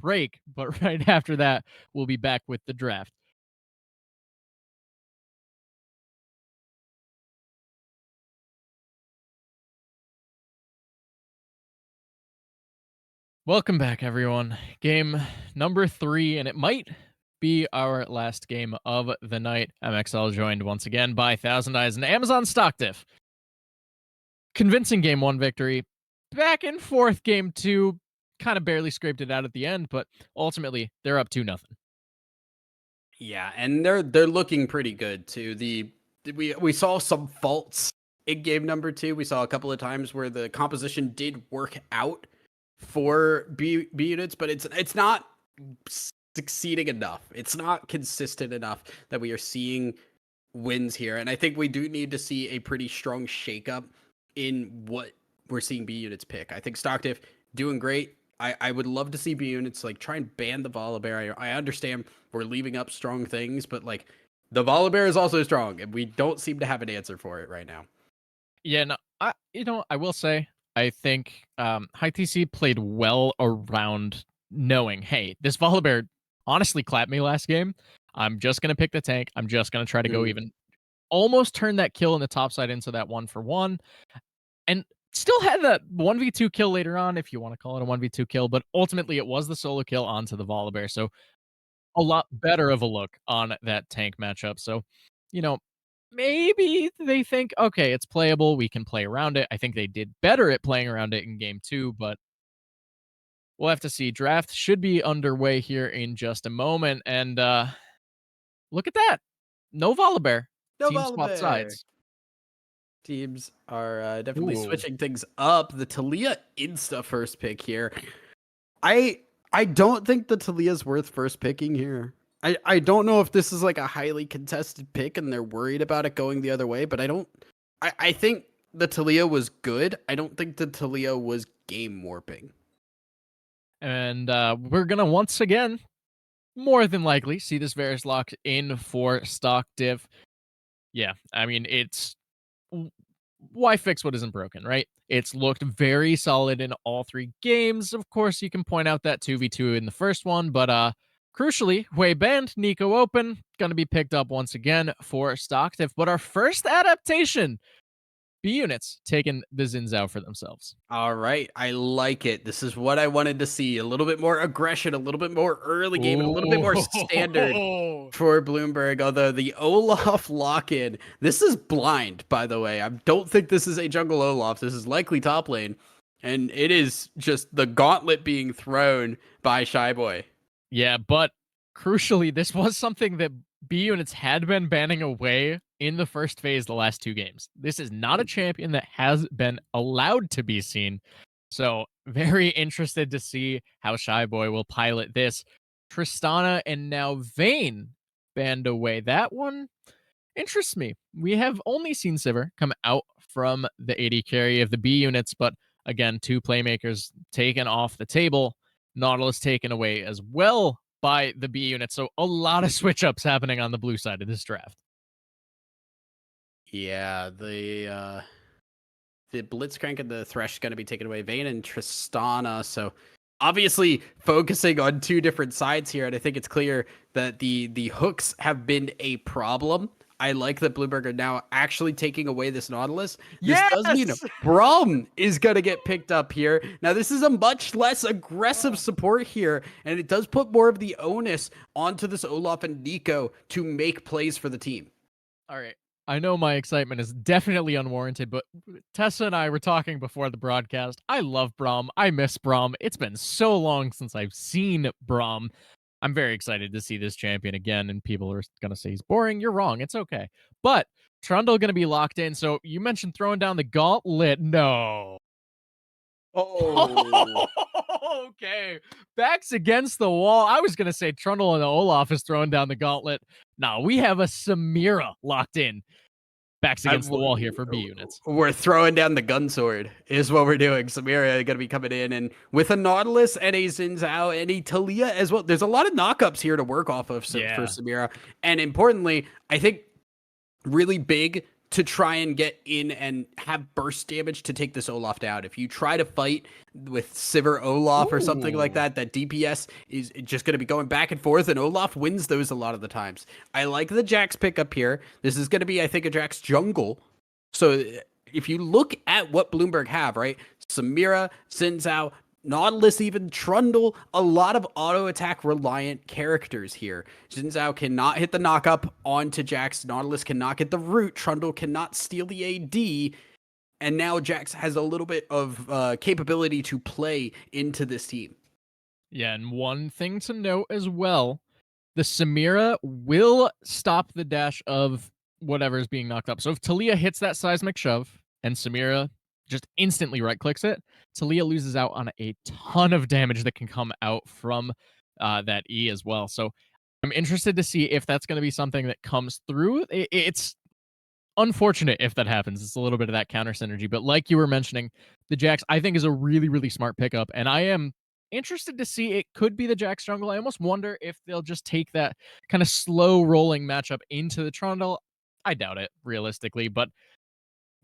break, but right after that, we'll be back with the draft. Welcome back, everyone. Game number 3, and it might be our last game of the night. MXL joined once again by Thousand Eyes and Amazon Stock Diff. Convincing game 1 victory. Back and forth game 2. Kind of barely scraped it out at the end, but ultimately they're up 2-0. Yeah, and they're looking pretty good too. We saw some faults in game number 2. We saw a couple of times where the composition did work out for B units, but it's not succeeding enough. It's not consistent enough that we are seeing wins here. And I think we do need to see a pretty strong shakeup in what we're seeing B units pick. I think Stock Diff doing great. I would love to see B units like try and ban the Volibear. I understand we're leaving up strong things, but like the Volibear is also strong, and we don't seem to have an answer for it right now. Yeah, no, I will say I think High TC played well around knowing, hey, this Volibear honestly clapped me last game. I'm just gonna pick the tank. I'm just gonna try to go Mm. even. Almost turned that kill in the top side into that 1-for-1, and still had that 1v2 kill later on, if you want to call it a 1v2 kill, but ultimately it was the solo kill onto the Volibear. So a lot better of a look on that tank matchup. So, you know, maybe they think, okay, it's playable. We can play around it. I think they did better at playing around it in game two, but we'll have to see. Draft should be underway here in just a moment. And look at that. No Volibear. No Team swap Volibear. sides. Teams are definitely Ooh. switching things up. The Talia insta first pick here. I don't think the Talia's worth first picking here. I don't know if this is like a highly contested pick and they're worried about it going the other way, but I think the Talia was good. I don't think the Talia was game warping. And we're going to once again, more than likely, see this Varus locked in for stock diff. Yeah, I mean, it's why fix what isn't broken, right? It's looked very solid in all three games. Of course, you can point out that 2v2 in the first one, but crucially, Hui banned, Nico open, gonna be picked up once again for stock diff. But our first adaptation, B units taking the Xin Zhao for themselves. All right, I like it. This is what I wanted to see. A little bit more aggression, a little bit more early game, and a little bit more standard Ooh. for Bloomberg. Although the Olaf lock-in, this is blind, by the way. I don't think this is a jungle Olaf. This is likely top lane, and it is just the gauntlet being thrown by Shy Boy. Yeah, but crucially, this was something that B units had been banning away in the first phase the last two games. This is not a champion that has been allowed to be seen. So, very interested to see how Shy Boy will pilot this. Tristana and now Vayne banned away. That one interests me. We have only seen Sivir come out from the AD carry of the B units, but again, two playmakers taken off the table. Nautilus taken away as well by the B unit. So a lot of switch ups happening on the blue side of this draft. Yeah, the Blitzcrank and the Thresh is going to be taken away. Vayne and Tristana. So obviously focusing on two different sides here, and I think it's clear that the hooks have been a problem. I like that Bloomberg are now actually taking away this Nautilus. This does mean Braum is going to get picked up here. Now, this is a much less aggressive support here, and it does put more of the onus onto this Olaf and Nico to make plays for the team. All right. I know my excitement is definitely unwarranted, but Tessa and I were talking before the broadcast. I love Braum. I miss Braum. It's been so long since I've seen Braum. I'm very excited to see this champion again, and people are going to say he's boring. You're wrong. It's okay. But Trundle going to be locked in. So you mentioned throwing down the gauntlet. No. Oh. Okay. Backs against the wall. I was going to say Trundle and Olaf is throwing down the gauntlet. No, we have a Samira locked in. Backs against the wall here for B units. We're throwing down the gun sword is what we're doing. Samira going to be coming in, and with a Nautilus and a Xin Zhao and a Talia as well. There's a lot of knockups here to work off of for Samira. And importantly, I think really big to try and get in and have burst damage to take this Olaf down. If you try to fight with Sivir Olaf or something like that, that DPS is just going to be going back and forth, and Olaf wins those a lot of the times. I like the Jax pickup here. This is going to be, I think, a Jax jungle. So if you look at what Bloomberg have, right? Samira, Xin Zhao, Nautilus, even Trundle, a lot of auto attack reliant characters here. Xin Zhao cannot hit the knockup onto Jax. Nautilus cannot get the root. Trundle cannot steal the AD. And now Jax has a little bit of capability to play into this team. Yeah, and one thing to note as well, the Samira will stop the dash of whatever is being knocked up. So if Talia hits that seismic shove and Samira just instantly right clicks it, Talia loses out on a ton of damage that can come out from that E as well. So I'm interested to see if that's going to be something that comes through. It's unfortunate if that happens. It's a little bit of that counter synergy. But like you were mentioning, the Jax, I think, is a really, really smart pickup. And I am interested to see it could be the Jax jungle. I almost wonder if they'll just take that kind of slow rolling matchup into the Trundle. I doubt it, realistically. But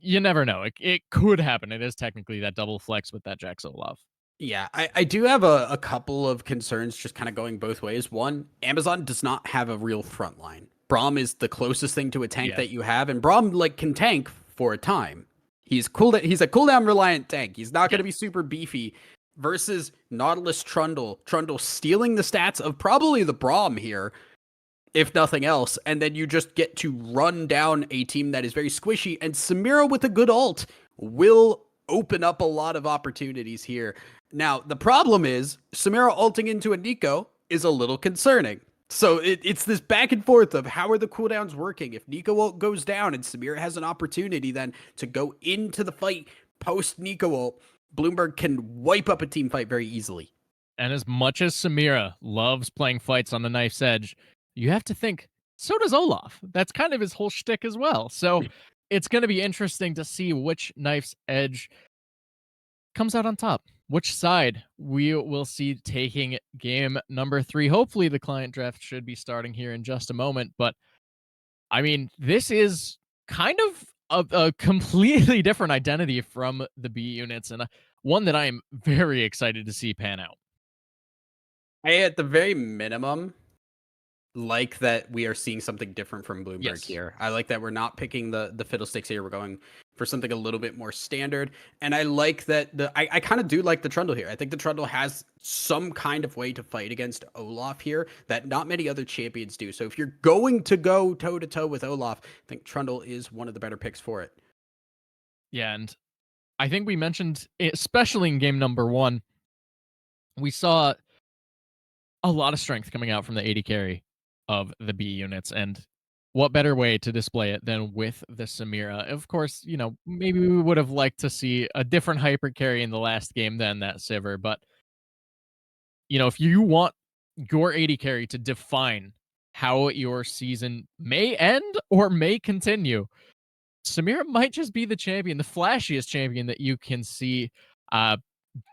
you never know. It could happen. It is technically that double flex with that Jax Olaf. Yeah, I do have a couple of concerns just kind of going both ways. One, Amazon does not have a real front line. Braum is the closest thing to a tank Yeah. that you have, and Braum like can tank for a time. He's cool. He's a cooldown reliant tank. He's not going to be super beefy. Versus Nautilus Trundle. Trundle stealing the stats of probably the Braum here, if nothing else, and then you just get to run down a team that is very squishy. And Samira with a good ult will open up a lot of opportunities here. Now, the problem is Samira ulting into a Nico is a little concerning. So it's this back and forth of how are the cooldowns working? If Nico ult goes down and Samira has an opportunity then to go into the fight post Nico ult, Bloomberg can wipe up a team fight very easily. And as much as Samira loves playing fights on the knife's edge, you have to think so does Olaf. That's kind of his whole shtick as well. So it's going to be interesting to see which knife's edge comes out on top. Which side we will see taking game number 3. Hopefully, the client draft should be starting here in just a moment. But I mean, this is kind of a completely different identity from the B units, and one that I am very excited to see pan out. At the very minimum, like that we are seeing something different from Bloomberg here. I like that we're not picking the fiddlesticks here. We're going for something a little bit more standard. And I like that I kind of do like the Trundle here. I think the Trundle has some kind of way to fight against Olaf here that not many other champions do. So if you're going to go toe to toe with Olaf, I think Trundle is one of the better picks for it. Yeah, and I think we mentioned, especially in game number 1, we saw a lot of strength coming out from the AD carry of the B units, and what better way to display it than with the Samira? Of course, maybe we would have liked to see a different hyper carry in the last game than that Sivir, but if you want your AD carry to define how your season may end or may continue, Samira might just be the champion, the flashiest champion that you can see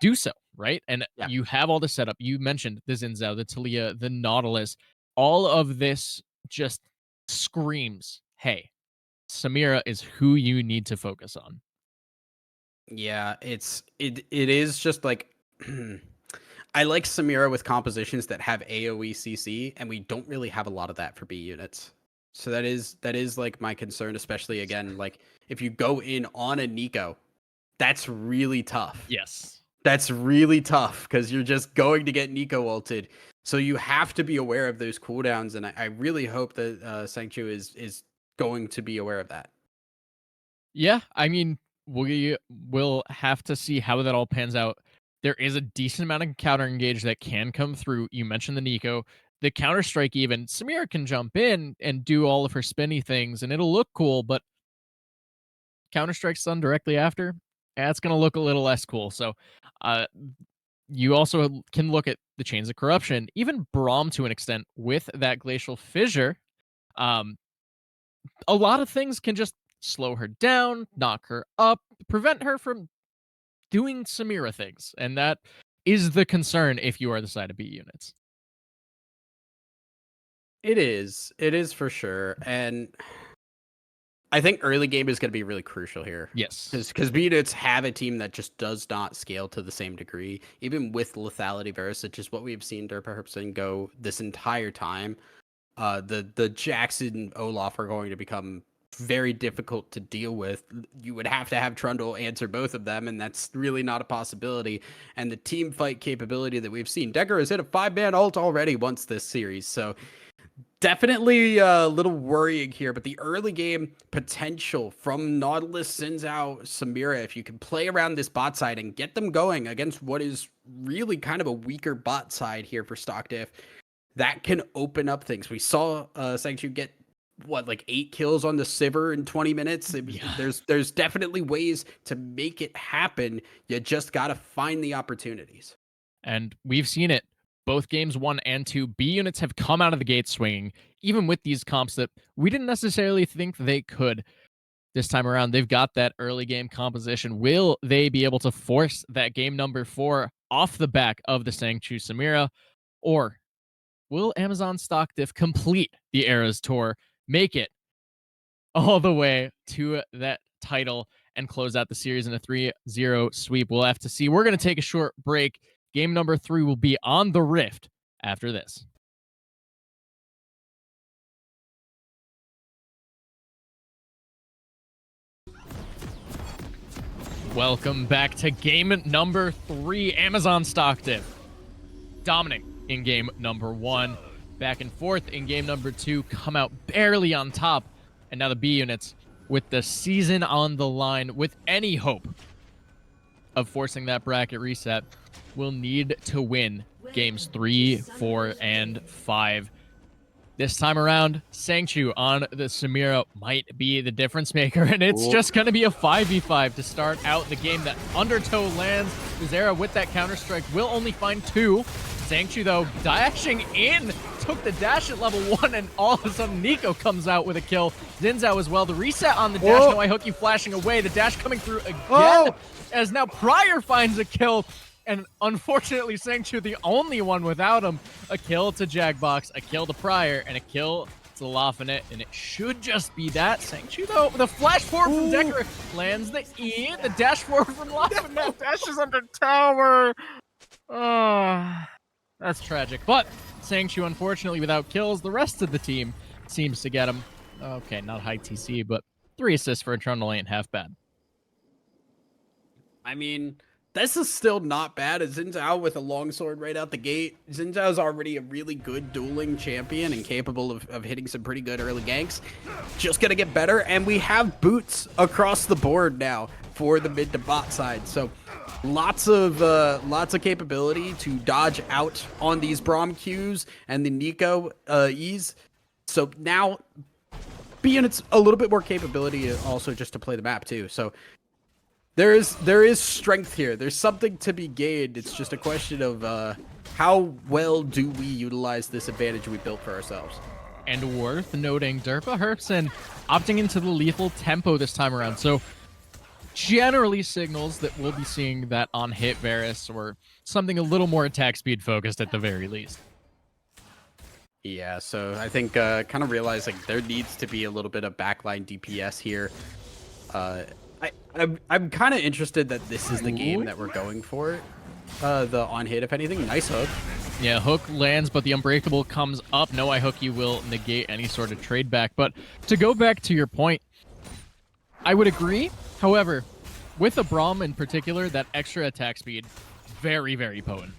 do so, right? And you have all the setup. You mentioned the Zinzao, the Talia, the Nautilus. All of this just screams, hey, Samira is who you need to focus on. Yeah, it is just like I like Samira with compositions that have AoE CC, and we don't really have a lot of that for B units. So that is like my concern, especially again, like if you go in on a Nico, that's really tough. Yes. That's really tough because you're just going to get Nico ulted. So you have to be aware of those cooldowns, and I really hope that Sangchu is going to be aware of that. Yeah, I mean, we will have to see how that all pans out. There is a decent amount of counter engage that can come through. You mentioned the Nico, the counter strike even. Samira can jump in and do all of her spinny things, and it'll look cool, but counter strike's done directly after. That's going to look a little less cool. So, you also can look at the Chains of Corruption, even Braum to an extent with that Glacial Fissure. A lot of things can just slow her down, knock her up, prevent her from doing Samira things. And that is the concern if you are the side of B units. It is. It is for sure. And I think early game is going to be really crucial here. Yes. Because B units have a team that just does not scale to the same degree, even with lethality versus, which is what we've seen Derpa Herpson go this entire time. The Jackson Olaf are going to become very difficult to deal with. You would have to have Trundle answer both of them, and that's really not a possibility. And the team fight capability that we've seen, Decker has hit a 5-man ult already once this series, so definitely a little worrying here. But the early game potential from Nautilus, Zinzao, Samira, if you can play around this bot side and get them going against what is really kind of a weaker bot side here for Stock Diff, that can open up things. We saw Sangchu get like 8 kills on the Sivir in 20 minutes. There's definitely ways to make it happen. You just got to find the opportunities. And we've seen it. Both games 1 and 2, B units have come out of the gate swinging, even with these comps that we didn't necessarily think they could. This time around, they've got that early game composition. Will they be able to force that game number 4 off the back of the Sangchu Samira? Or will Amazon Stock Diff complete the Eras Tour, make it all the way to that title and close out the series in a 3-0 sweep. We'll have to see. We're going to take a short break. Game number 3 will be on the Rift after this. Welcome back to game number 3. Amazon stock Diff dominant in game number 1. Back and forth in game number 2. Come out barely on top. And now the B units, with the season on the line, with any hope of forcing that bracket reset, will need to win games 3, 4, and 5. This time around, Sangchu on the Samira might be the difference maker, and it's just going to be a 5v5 to start out the game. That undertow lands. Vizera with that counter-strike will only find 2. Sangchu, though, dashing in, took the dash at level 1, and all of a sudden Nico comes out with a kill. Zinzao as well. The reset on the dash. No, I hook you flashing away. The dash coming through again, as now Pryor finds a kill. And unfortunately, Sangchu, the only one without him. A kill to Jackbox, a kill to Pryor, and a kill to Lafayette. And it should just be that. Sangchu, though, the flash forward from Decker lands the E. The dash forward from Lafayette dashes under tower. That's tragic. But Sangchu, unfortunately, without kills, the rest of the team seems to get him. Okay, not high TC, but 3 assists for Eternal ain't half bad. I mean, this is still not bad. Zinzao with a longsword right out the gate. Zinzao is already a really good dueling champion and capable of hitting some pretty good early ganks. Just gonna get better, and we have boots across the board now for the mid to bot side. So lots of capability to dodge out on these Braum Qs and the Nico E's. So now B unit's a little bit more capability also just to play the map too. So there is strength here. There's something to be gained. It's just a question of how well do we utilize this advantage we built for ourselves. And worth noting, Derpa Herpson opting into the lethal tempo this time around. So generally signals that we'll be seeing that on hit Varus or something a little more attack speed focused at the very least. Yeah, so I think kind of realizing there needs to be a little bit of backline DPS here. I'm kind of interested that this is the game that we're going for. The on hit, if anything. Nice hook. Yeah, hook lands, but the unbreakable comes up. No, I hook you will negate any sort of trade back. But to go back to your point, I would agree. However, with the Braum in particular, that extra attack speed, very, very potent.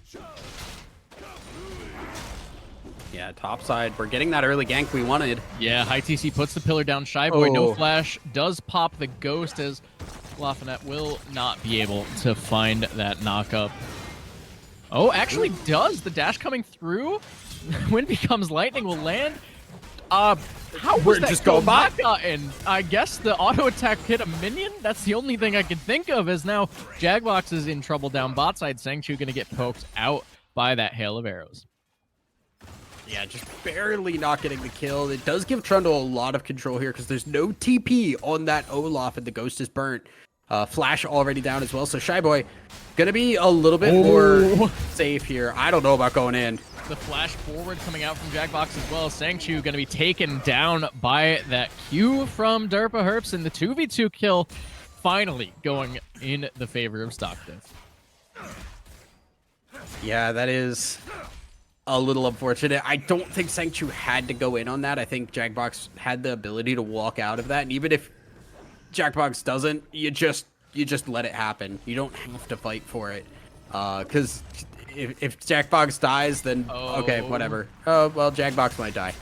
Yeah, top side. We're getting that early gank we wanted. Yeah, high TC puts the pillar down. Shyboy, no flash, does pop the ghost as Lafayette will not be able to find that knock-up. Oh, actually does. The dash coming through. When becomes lightning will land. How was that just go back gotten? I guess the auto attack hit a minion. That's the only thing I can think of. As now Jackbox is in trouble down bot side. Sangchu gonna get poked out by that hail of arrows. Yeah, just barely not getting the kill. It does give Trundle a lot of control here because there's no TP on that Olaf and the ghost is burnt. Flash already down as well. So Shyboy gonna be a little bit more safe here. I don't know about going in. The flash forward coming out from Jackbox as well. Sangchu gonna be taken down by that Q from Derpa Herps, and the 2v2 kill finally going in the favor of Stockton. Yeah, that is a little unfortunate. I don't think Sangchu had to go in on that. I think Jackbox had the ability to walk out of that, and even if Jackbox doesn't, you just let it happen. You don't have to fight for it, because if Jackbox dies, then okay, whatever. Well, Jackbox might die.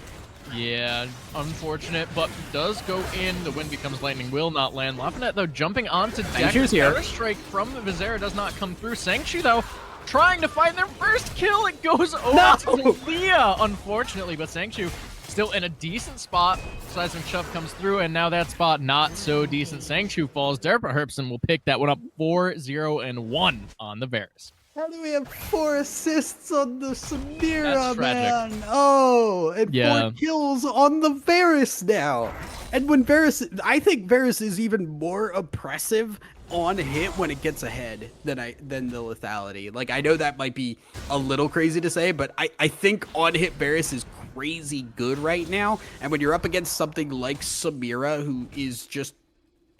Yeah, unfortunate, but does go in. The wind becomes lightning, will not land. Lafayette, though, jumping onto Jackbox. Counter strike from the Vizera does not come through. Sangchu, though, trying to find their first kill. It goes over to Leah, unfortunately, but Sangchu still in a decent spot. Seismic Shove comes through, and now that spot not so decent. Sangchu falls. Derpa Herpson will pick that one up 4-0-1 on the Varus. How do we have 4 assists on the Samira, man? Oh, and 4 kills on the Varus now. And when Varus, I think Varus is even more oppressive on hit when it gets ahead than the lethality. Like, I know that might be a little crazy to say, but I think on hit Varus is crazy good right now. And when you're up against something like Samira, who is just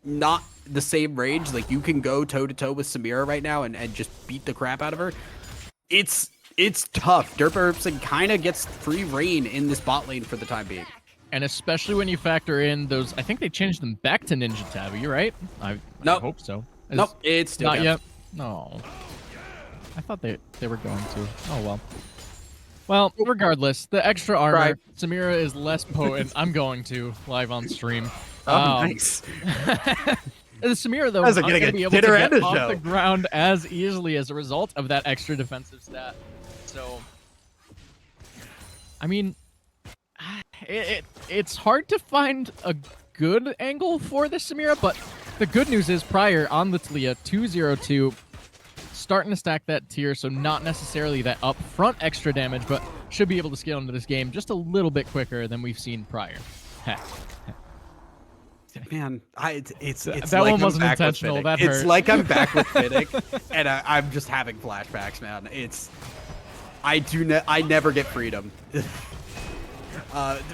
not the same range. Like, you can go toe-to-toe with Samira right now and just beat the crap out of her. It's tough. Derpa kind of gets free reign in this bot lane for the time being. And especially when you factor in those, I think they changed them back to Ninja Tabi, right? I hope so. Nope, it's still not yet. No. I thought they were going to. Oh, well. Well, regardless, the extra armor, Right. Samira is less potent. I'm going to live on stream. Nice. The Samira, though, How's is it not getting going to a be able dinner to and get a off show? the ground as easily as a result of that extra defensive stat. So, I mean, it's hard to find a good angle for the Samira, but the good news is prior on the Talia, 202, starting to stack that tier, so not necessarily that upfront extra damage, but should be able to scale into this game just a little bit quicker than we've seen prior. Man, it's that like one wasn't I'm back with intentional. Fiddick. That It's hurt. like I'm back with Fiddick, and I'm just having flashbacks, man. I never get freedom.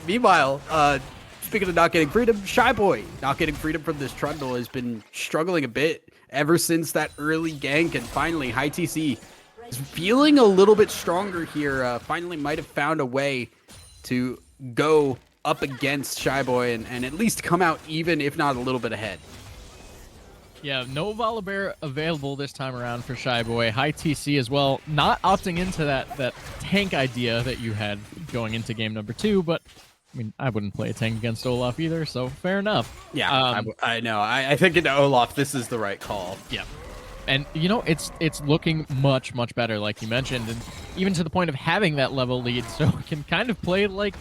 Meanwhile, speaking of not getting freedom, Shyboy not getting freedom from this Trundle has been struggling a bit ever since that early gank, and finally High TC is feeling a little bit stronger here. Finally might have found a way to go up against Shyboy and at least come out even, if not a little bit ahead. Yeah, no Volibear available this time around for Shyboy. High TC as well, not opting into that tank idea that you had going into game number 2, but I mean, I wouldn't play a tank against Olaf either, so fair enough. Yeah, I know. I think into Olaf, this is the right call. Yeah. And, you know, it's looking much, much better, like you mentioned, and even to the point of having that level lead, so it can kind of play like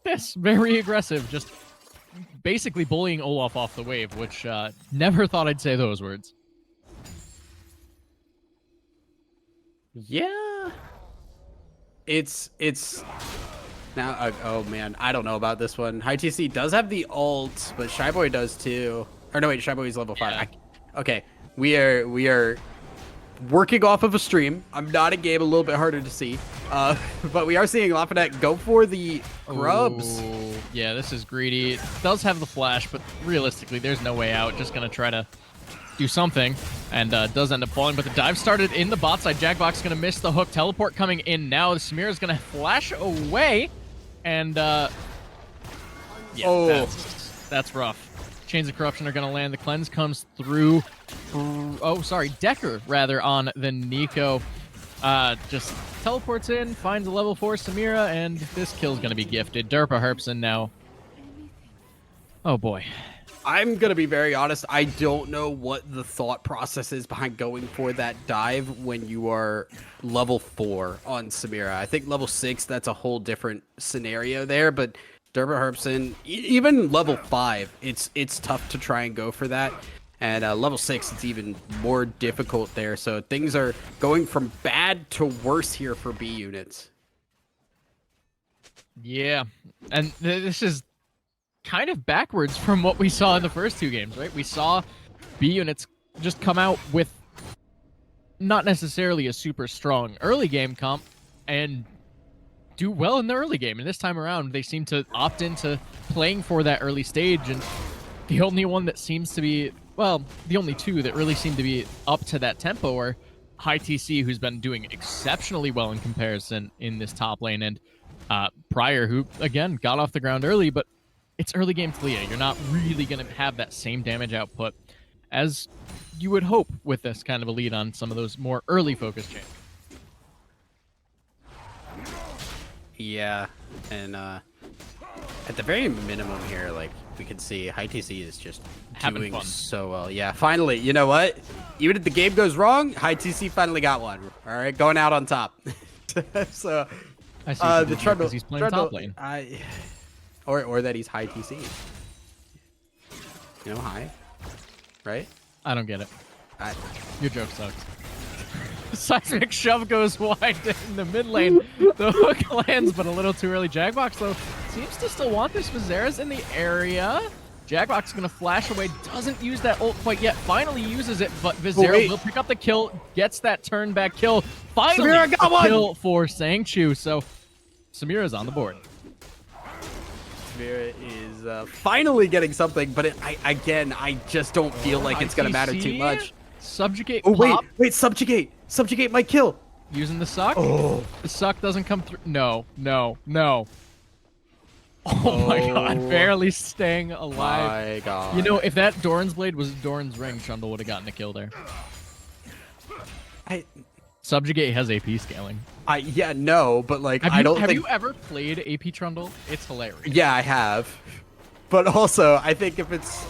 this, very aggressive, just basically bullying Olaf off the wave, which never thought I'd say those words. Yeah. It's now, oh man, I don't know about this one. High TC does have the ult, but Shyboy does too. Or no, wait, Shyboy is level 5. Okay, we are working off of a stream. I'm not in game, a little bit harder to see. But we are seeing Lafinet go for the grubs. Ooh, yeah, this is greedy. It does have the flash, but realistically, there's no way out. Just going to try to do something, and does end up falling. But the dive started in the bot side. Jackbox going to miss the hook. Teleport coming in now. Samira is going to flash away, and yeah, that's rough. Chains of Corruption are going to land. The cleanse comes through. Oh, sorry, Decker rather on the Nico. Just teleports in, finds a level 4 Samira, and this kill's going to be gifted. Derpa Herpson now. Oh boy. I'm going to be very honest. I don't know what the thought process is behind going for that dive when you are level 4 on Samira. I think level 6, that's a whole different scenario there, but Derpa Herpson, even level 5, it's tough to try and go for that. And level 6, it's even more difficult there. So things are going from bad to worse here for B units. Yeah, and this is kind of backwards from what we saw in the first 2 games, right? We saw B units just come out with not necessarily a super strong early game comp and do well in the early game. And this time around, they seem to opt into playing for that early stage. And the only one that seems to be, well, the only 2 that really seem to be up to that tempo are High TC, who's been doing exceptionally well in comparison in this top lane, and Prior, who, again, got off the ground early, but it's early game Talia. You're not really going to have that same damage output as you would hope with this kind of a lead on some of those more early focus champions. Yeah, and at the very minimum here, like, we can see High TC is just Having doing fun. so well. Yeah, finally, you know what? Even if the game goes wrong, High TC finally got one. All right, going out on top. So, I see the Trundle, he's playing top lane. or that he's High TC. You know, high, right? I don't get it. Your joke sucks. Seismic shove goes wide in the mid lane. The hook lands, but a little too early. Jackbox, though, seems to still want this. Vizera's in the area. Jackbox is going to flash away. Doesn't use that ult quite yet. Finally uses it, but Vizera will pick up the kill. Gets that turn back kill. Finally, Samira got one! Kill for Sangchu. So Samira's on the board. Samira is finally getting something, but I just don't feel like it's gonna matter too much. Subjugate. Oh pop. wait, subjugate might kill. Using the suck. Oh, The suck doesn't come through. No. Oh my god, barely staying alive. My god. You know, if that Doran's blade was Doran's ring, Trundle would have gotten a kill there. Subjugate has AP scaling. Yeah, no, but like Have have you ever played AP Trundle? It's hilarious. Yeah, I have. But also, I think if it's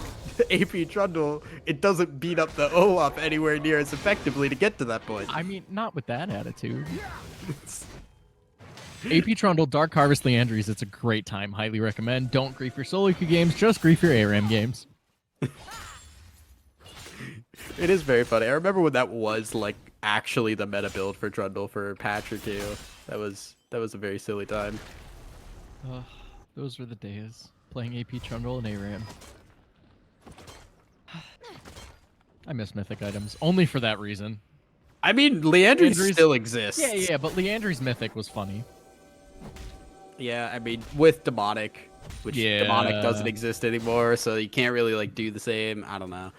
AP Trundle, it doesn't beat up the Olaf anywhere near as effectively to get to that point. I mean, not with that attitude. AP Trundle, Dark Harvest Leandries, it's a great time. Highly recommend. Don't grief your solo queue games, just grief your ARAM games. It is very funny. I remember when that was like actually the meta build for Trundle for a patch or two. That was a very silly time. Those were the days. Playing AP Trundle and ARAM. I miss mythic items. Only for that reason. I mean, Leandries still exists. Yeah, but Leandry's mythic was funny. Yeah, I mean, with Demonic, which Demonic doesn't exist anymore, so you can't really like do the same. I don't know.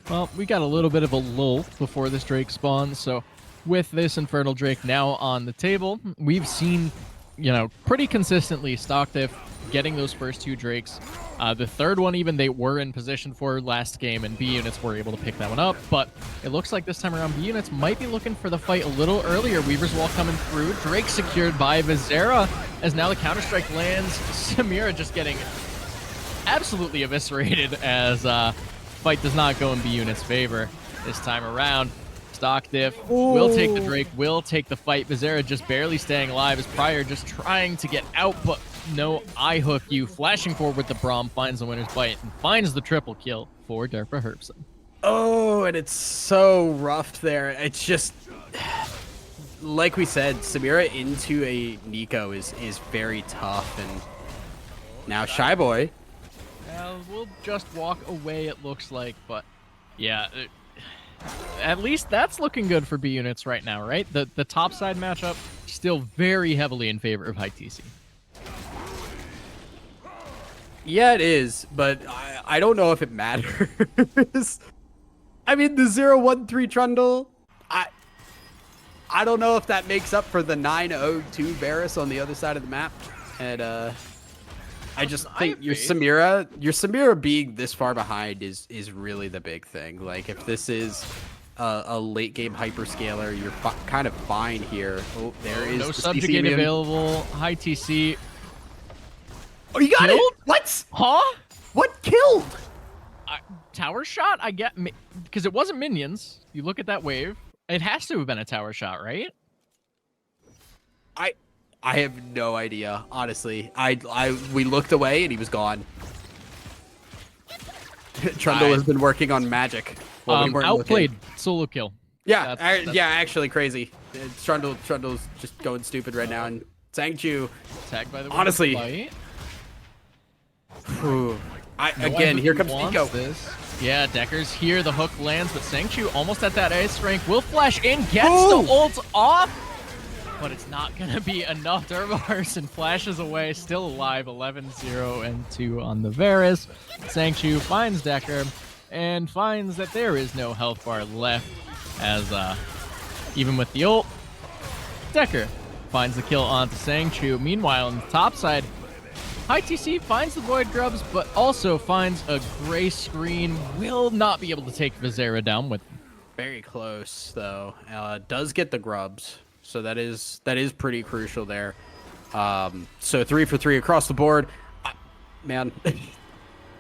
Well, we got a little bit of a lull before this Drake spawns, so with this Infernal Drake now on the table, we've seen, you know, pretty consistently stock Diff getting those first two Drakes. The third one even they were in position for last game, and B units were able to pick that one up, but it looks like this time around B units might be looking for the fight a little earlier. Weaver's Wall coming through, Drake secured by Vizera, as now the Counter-Strike lands. Samira just getting absolutely eviscerated as fight does not go in B unit's favor this time around. Stock Diff will take the Drake, will take the fight. Vizera just barely staying alive as Pryor just trying to get out, but no eye hook. You flashing forward with the Braum, finds the winner's bite and finds the triple kill for Derpa Herbson. Oh, and it's so rough there. It's just like we said, Samira into a Nico is very tough, and now Shy Boy. We'll just walk away, it looks like, but yeah, at least that's looking good for B units right now, right? The top side matchup still very heavily in favor of high TC. Yeah, it is, but I don't know if it matters. I mean, the 0-1-3 Trundle, I don't know if that makes up for the 9-0-2 Varus on the other side of the map, and I just think your Samira being this far behind is really the big thing. Like, if this is a late game hyperscaler, you're kind of fine here. Oh, there is no subjugate available. High TC. Oh, you got killed? it! What? Huh? What killed? Tower shot? I get, because it wasn't minions. You look at that wave. It has to have been a tower shot, right? I have no idea, honestly. We looked away and he was gone. Trundle has been working on magic. Outplayed. Solo kill. Yeah, yeah, actually crazy. Trundle's just going stupid right now, and Sangju. Tagged by the honestly. Again, here comes Nico. Yeah, Decker's here. The hook lands, but Sangchu almost at that ice rank. Will flash in, gets the ult off, but it's not going to be enough. Dervaharson flashes away, still alive. 11-0-2 on the Varus. Sangchu finds Decker and finds that there is no health bar left, as even with the ult, Decker finds the kill onto Sangchu. Meanwhile, on the top side, High TC finds the Void Grubs, but also finds a gray screen. Will not be able to take Vizera down with him. Very close, though. Does get the Grubs, so that is pretty crucial there. So 3 for 3 across the board. Man,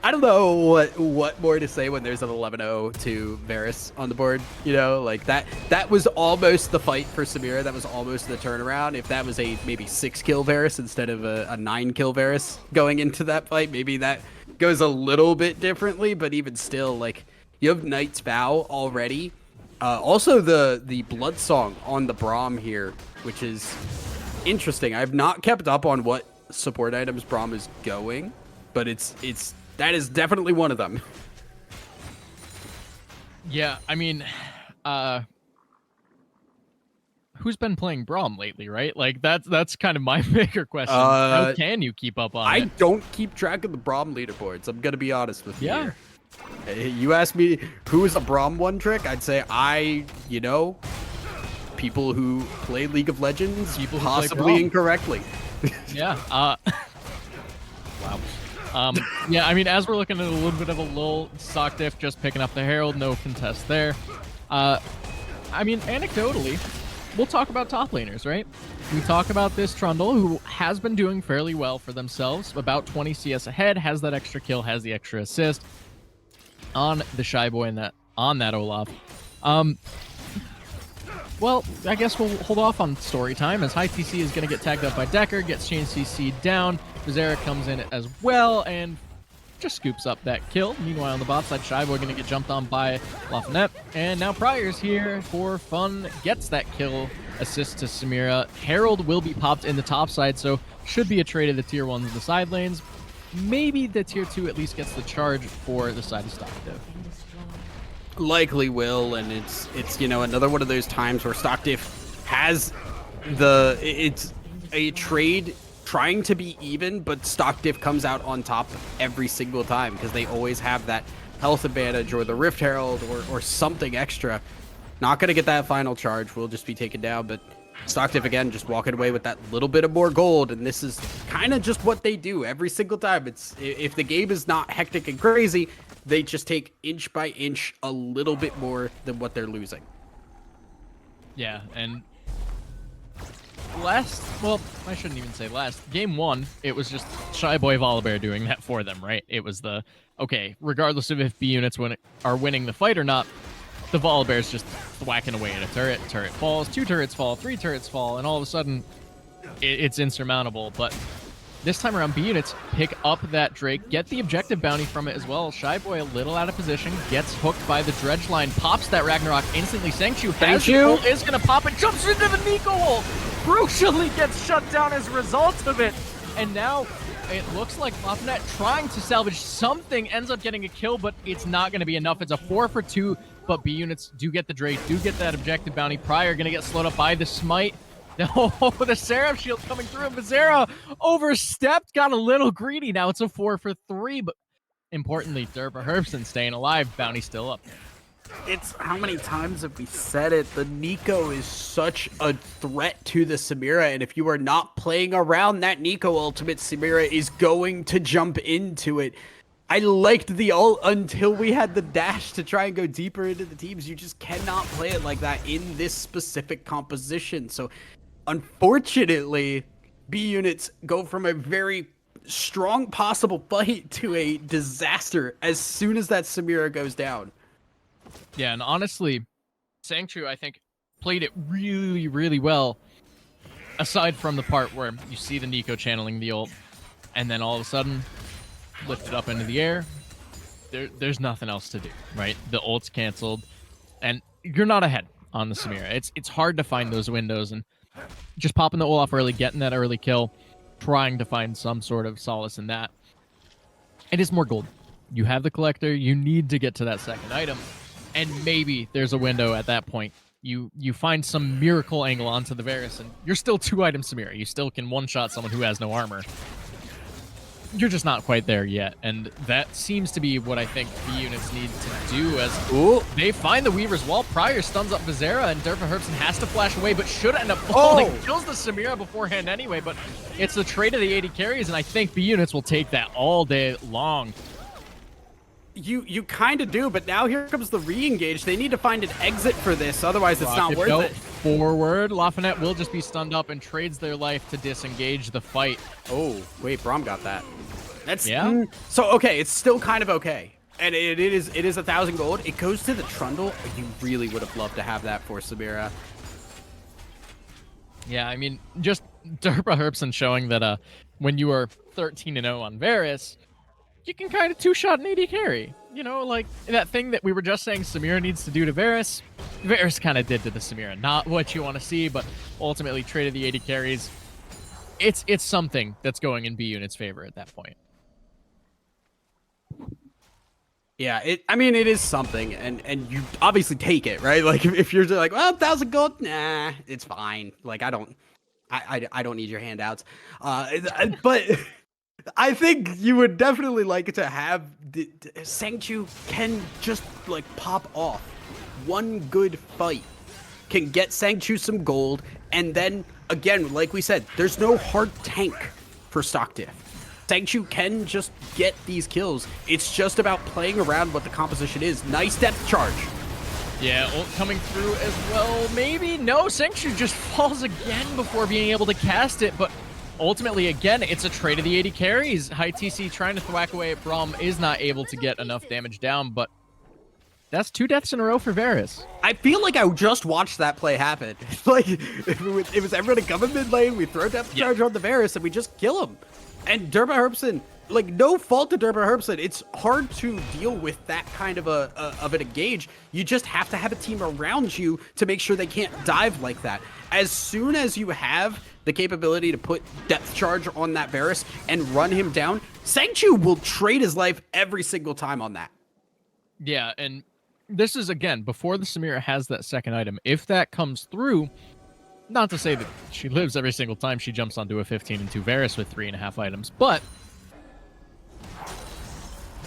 I don't know what more to say when there's an 11-0 to Varus on the board. You know, like that was almost the fight for Samira. That was almost the turnaround. If that was a maybe 6-kill Varus instead of a 9-kill Varus going into that fight, maybe that goes a little bit differently. But even still, like, you have Knight's Vow already. Also the Blood Song on the Braum here, which is interesting. I've not kept up on what support items Braum is going, but that is definitely one of them. Yeah, I mean, who's been playing Braum lately, right? Like that's kind of my bigger question. How can you keep up on it? I don't keep track of the Braum leaderboards. I'm gonna be honest with you Yeah. here. You asked me who is a Braum one trick, I'd say people who play League of Legends, People who possibly play Braum. incorrectly. Yeah. Wow. Yeah, I mean, as we're looking at a little bit of a lull, stock diff just picking up the Herald, no contest there. I mean, anecdotally, we'll talk about top laners, right? We talk about this Trundle, who has been doing fairly well for themselves, about 20 CS ahead, has that extra kill, has the extra assist on the Shy Boy and on that Olaf. Well, I guess we'll hold off on story time, as High TC is going to get tagged up by Decker, gets chain CC down. Bizarra comes in as well and just scoops up that kill. Meanwhile, on the bot side, Shy Boy going to get jumped on by Lafayette. And now Pryor's here for fun, gets that kill, assist to Samira. Herald will be popped in the top side, so should be a trade of the tier 1s in the side lanes. Maybe the tier 2 at least gets the charge for the side of stock diff. Likely will, and it's another one of those times where stock diff has it's a trade trying to be even, but stock diff comes out on top every single time because they always have that health advantage or the Rift Herald or something extra. Not gonna get that final charge, we'll just be taken down, but stock diff again just walking away with that little bit of more gold, and this is kind of just what they do every single time. It's if the game is not hectic and crazy, they just take inch by inch a little bit more than what they're losing. Yeah, and I shouldn't even say last. Game 1, it was just Shy Boy Volibear doing that for them, right? It was okay, regardless of if B units are winning the fight or not, the Volibear's just whacking away at a turret. Turret falls, 2 turrets fall, 3 turrets fall, and all of a sudden, it's insurmountable. But this time around, B units pick up that Drake, get the objective bounty from it as well. Shy Boy a little out of position, gets hooked by the dredge line, pops that Ragnarok instantly. Sangchu has the ult, is going to pop it, jumps into the Nico ult, crucially gets shut down as a result of it. And now it looks like Lafayette trying to salvage something, ends up getting a kill, but it's not going to be enough. It's a 4 for 2, but B units do get the Drake, do get that objective bounty. Pryor going to get slowed up by the Smite. Oh, the Seraph shield coming through, and Bizarra overstepped, got a little greedy. Now it's a 4 for 3, but importantly, Derpa Herbson staying alive, bounty still up. It's how many times have we said it? The Nico is such a threat to the Samira, and if you are not playing around that Nico ultimate, Samira is going to jump into it. I liked the ult until we had the dash to try and go deeper into the teams. You just cannot play it like that in this specific composition. So unfortunately, B units go from a very strong possible fight to a disaster as soon as that Samira goes down. Yeah, and honestly, Sangchu, I think, played it really, really well, aside from the part where you see the Nico channeling the ult, and then all of a sudden, lifted up into the air. There's nothing else to do, right? The ult's canceled, and you're not ahead on the Samira. It's hard to find those windows, and just popping the ult off early, getting that early kill, trying to find some sort of solace in that. It is more gold. You have the collector, you need to get to that second item, and maybe there's a window at that point. You find some miracle angle onto the Varus, and you're still 2-item Samira. You still can one-shot someone who has no armor. You're just not quite there yet, and that seems to be what I think B units need to do as they find the Weaver's Wall. Pryor stuns up Bizarra, and Derpa Herbson has to flash away, but should end up falling. Kills the Samira beforehand anyway, but it's the trade of the 80 carries, and I think B units will take that all day long. You kind of do, but now here comes the re-engage. They need to find an exit for this, otherwise it's not worth it. Forward, Lafayette will just be stunned up and trades their life to disengage the fight. Oh, wait, Braum got that. That's so okay, it's still kind of okay. And it is 1,000 gold. It goes to the Trundle. You really would have loved to have that for Samira. Yeah, I mean, just Derpa Herbson showing that when you are 13-0 on Varus, you can kind of two-shot an AD carry. You know, like that thing that we were just saying Samira needs to do to Varus. Varus kind of did to the Samira. Not what you want to see, but ultimately traded the 80 carries. It's something that's going in B unit's favor at that point. Yeah, I mean, it is something, and you obviously take it, right? Like, if you're just like, well, 1,000 gold, nah, it's fine. Like, I don't need your handouts. But I think you would definitely like to have Sangchu can just like pop off. One good fight can get Sangchu some gold, and then again, like we said, there's no hard tank for stock diff. Sangchu can just get these kills. It's just about playing around what the composition is. Nice depth charge. Yeah, ult coming through as well. Maybe no, Sangchu just falls again before being able to cast it, but ultimately, again, it's a trade of the 80 carries. High TC trying to thwack away at Braum is not able to get enough damage down, but that's 2 deaths in a row for Varus. I feel like I just watched that play happen. Like, it was everyone coming mid lane, we throw depth charge on the Varus, and we just kill him. And Derma Herbson, like, no fault to Derma Herbson. It's hard to deal with that kind of an engage. You just have to have a team around you to make sure they can't dive like that. As soon as you have the capability to put depth charge on that Varus and run him down, Sangchu will trade his life every single time on that. Yeah, and this is, again, before the Samira has that second item. If that comes through, not to say that she lives every single time she jumps onto a 15 and 2 Varus with 3.5 items, but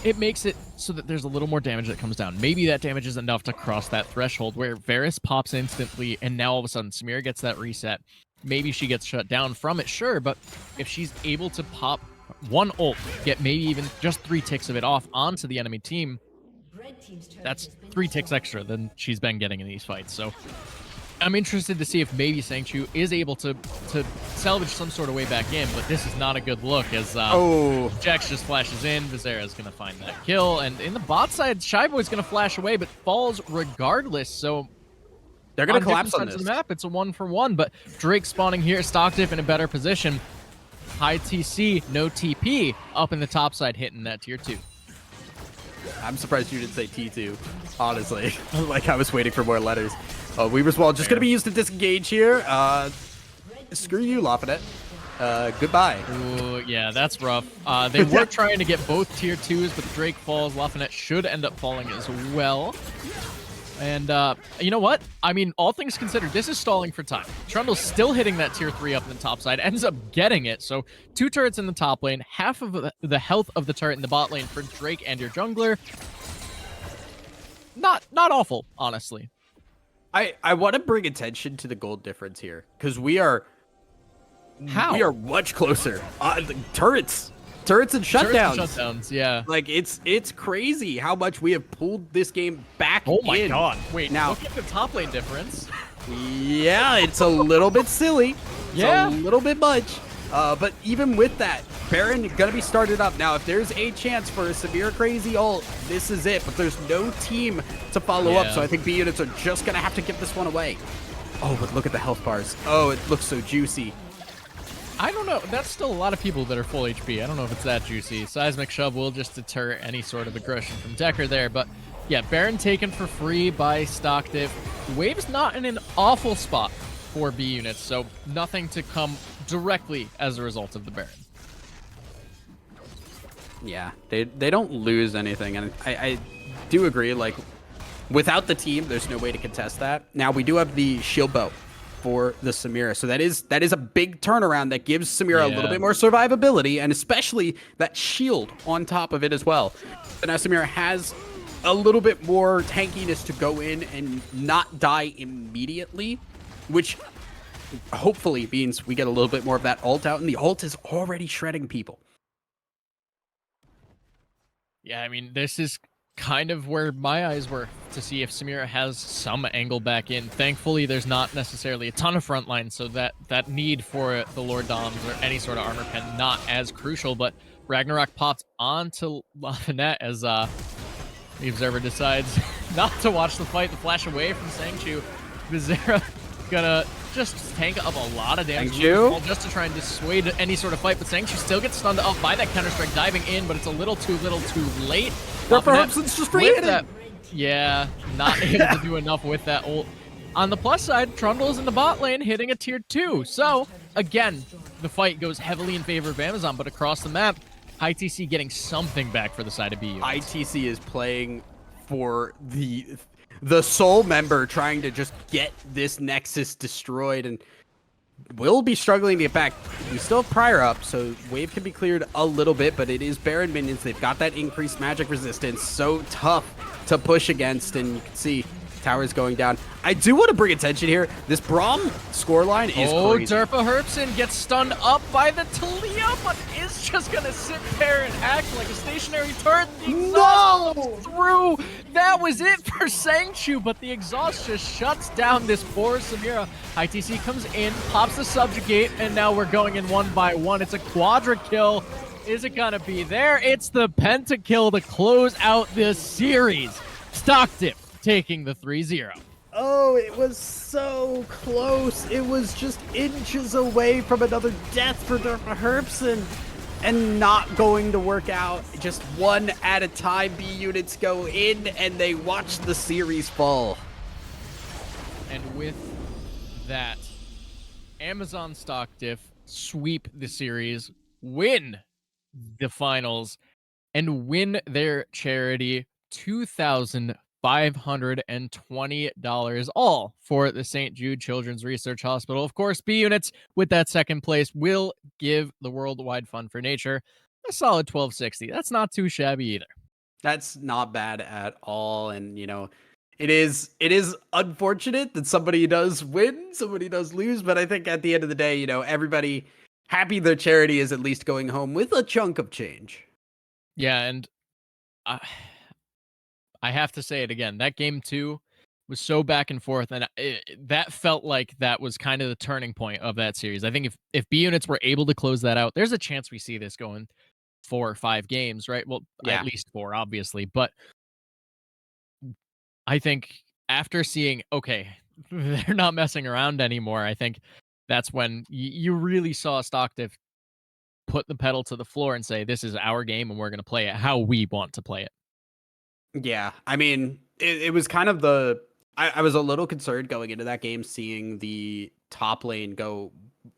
it makes it so that there's a little more damage that comes down. Maybe that damage is enough to cross that threshold where Varus pops instantly, and now all of a sudden Samira gets that reset. Maybe she gets shut down from it, sure, but if she's able to pop one ult, get maybe even just 3 ticks of it off onto the enemy team, that's 3 ticks extra than she's been getting in these fights. So I'm interested to see if maybe Sangchu is able to salvage some sort of way back in, but this is not a good look as Jax just flashes in. Vizera's going to find that kill, and in the bot side, Shy Boy's going to flash away, but falls regardless, so they're going to collapse on this. Of the map, it's a 1-for-1, but Drake spawning here, stock diff in a better position. High TC, no TP, up in the top side, hitting that tier 2. I'm surprised you didn't say T2, honestly. Like, I was waiting for more letters. Weaver's Wall just going to be used to disengage here. Screw you, Lafayette. Goodbye. Ooh, yeah, that's rough. They were trying to get both tier 2s, but Drake falls. Lafayette should end up falling as well. And you know what? I mean, all things considered, this is stalling for time. Trundle's still hitting that tier 3 up in the top side, ends up getting it. So 2 turrets in the top lane, half of the health of the turret in the bot lane for Drake and your jungler. Not awful, honestly. I want to bring attention to the gold difference here, because we are much closer. The turrets and shutdowns. Shutdowns, yeah. Like, it's crazy how much we have pulled this game back. Oh my god! Wait, now look at the top lane difference. Yeah, it's a little bit silly. Yeah, it's a little bit much. But even with that, Baron gonna be started up. Now, if there's a chance for a severe crazy ult, this is it. But there's no team to follow up, so I think B units are just gonna have to give this one away. Oh, but look at the health bars. Oh, it looks so juicy. I don't know. That's still a lot of people that are full HP. I don't know if it's that juicy. Seismic Shove will just deter any sort of aggression from Decker there. But yeah, Baron taken for free by stock diff. Wave's not in an awful spot for B units, so nothing to come directly as a result of the Baron. Yeah, they don't lose anything. And I do agree, like, without the team, there's no way to contest that. Now, we do have the shield bow for the Samira. So that is a big turnaround that gives Samira a little bit more survivability, and especially that shield on top of it as well. So now Samira has a little bit more tankiness to go in and not die immediately, which hopefully means we get a little bit more of that ult out, and the ult is already shredding people. Yeah, I mean, this is kind of where my eyes were to see if Samira has some angle back in. Thankfully, there's not necessarily a ton of frontline, so that need for the Lord Doms or any sort of armor pen not as crucial, but Ragnarok popped onto Lafayette as the Observer decides not to watch the fight, the flash away from Sangchu. Vizera gonna just tank up a lot of damage just to try and dissuade any sort of fight, but Sangchu still gets stunned up by that counter-strike diving in, but it's a little too late. Herbson's just free hitting. Yeah, not able to do enough with that ult. On the plus side, Trundle's in the bot lane hitting a tier 2. So, again, the fight goes heavily in favor of Amazon, but across the map, ITC getting something back for the side of B units. ITC is playing for the sole member trying to just get this Nexus destroyed, and will be struggling to get back. We still have Prior up, so wave can be cleared a little bit, but it is Baron minions. They've got that increased magic resistance, so tough to push against, and you can see towers going down. I do want to bring attention here. This Braum scoreline is crazy. Derpa Herbson gets stunned up by the Talia, but is just going to sit there and act like a stationary turret. The exhaust through. That was it for Sangchu, but the exhaust just shuts down this poor Samira. ITC comes in, pops the subjugate, and now we're going in one by one. It's a quadra kill. Is it going to be there? It's the pentakill to close out this series. Stock Diff taking the 3-0. Oh, it was so close. It was just inches away from another death for Derpa Herbson, and not going to work out. Just one at a time. B units go in, and they watch the series fall. And with that, Amazon Stock Diff sweep the series, win the finals, and win their charity $2,520, all for the St. Jude Children's Research Hospital. Of course, B units with that second place will give the Worldwide Fund for Nature a solid 1260. That's not too shabby either. That's not bad at all. And, you know, it is unfortunate that somebody does win, somebody does lose, but I think at the end of the day, you know, everybody happy their charity is at least going home with a chunk of change. Yeah, and I have to say it again. That game 2 was so back and forth, and that felt like that was kind of the turning point of that series. I think if B units were able to close that out, there's a chance we see this going 4 or 5 games, right? Well, Yeah. at least 4, obviously. But I think after seeing, okay, they're not messing around anymore, I think that's when you really saw Stock Diff put the pedal to the floor and say, this is our game, and we're going to play it how we want to play it. Yeah, I mean, it was kind of I was a little concerned going into that game, seeing the top lane go,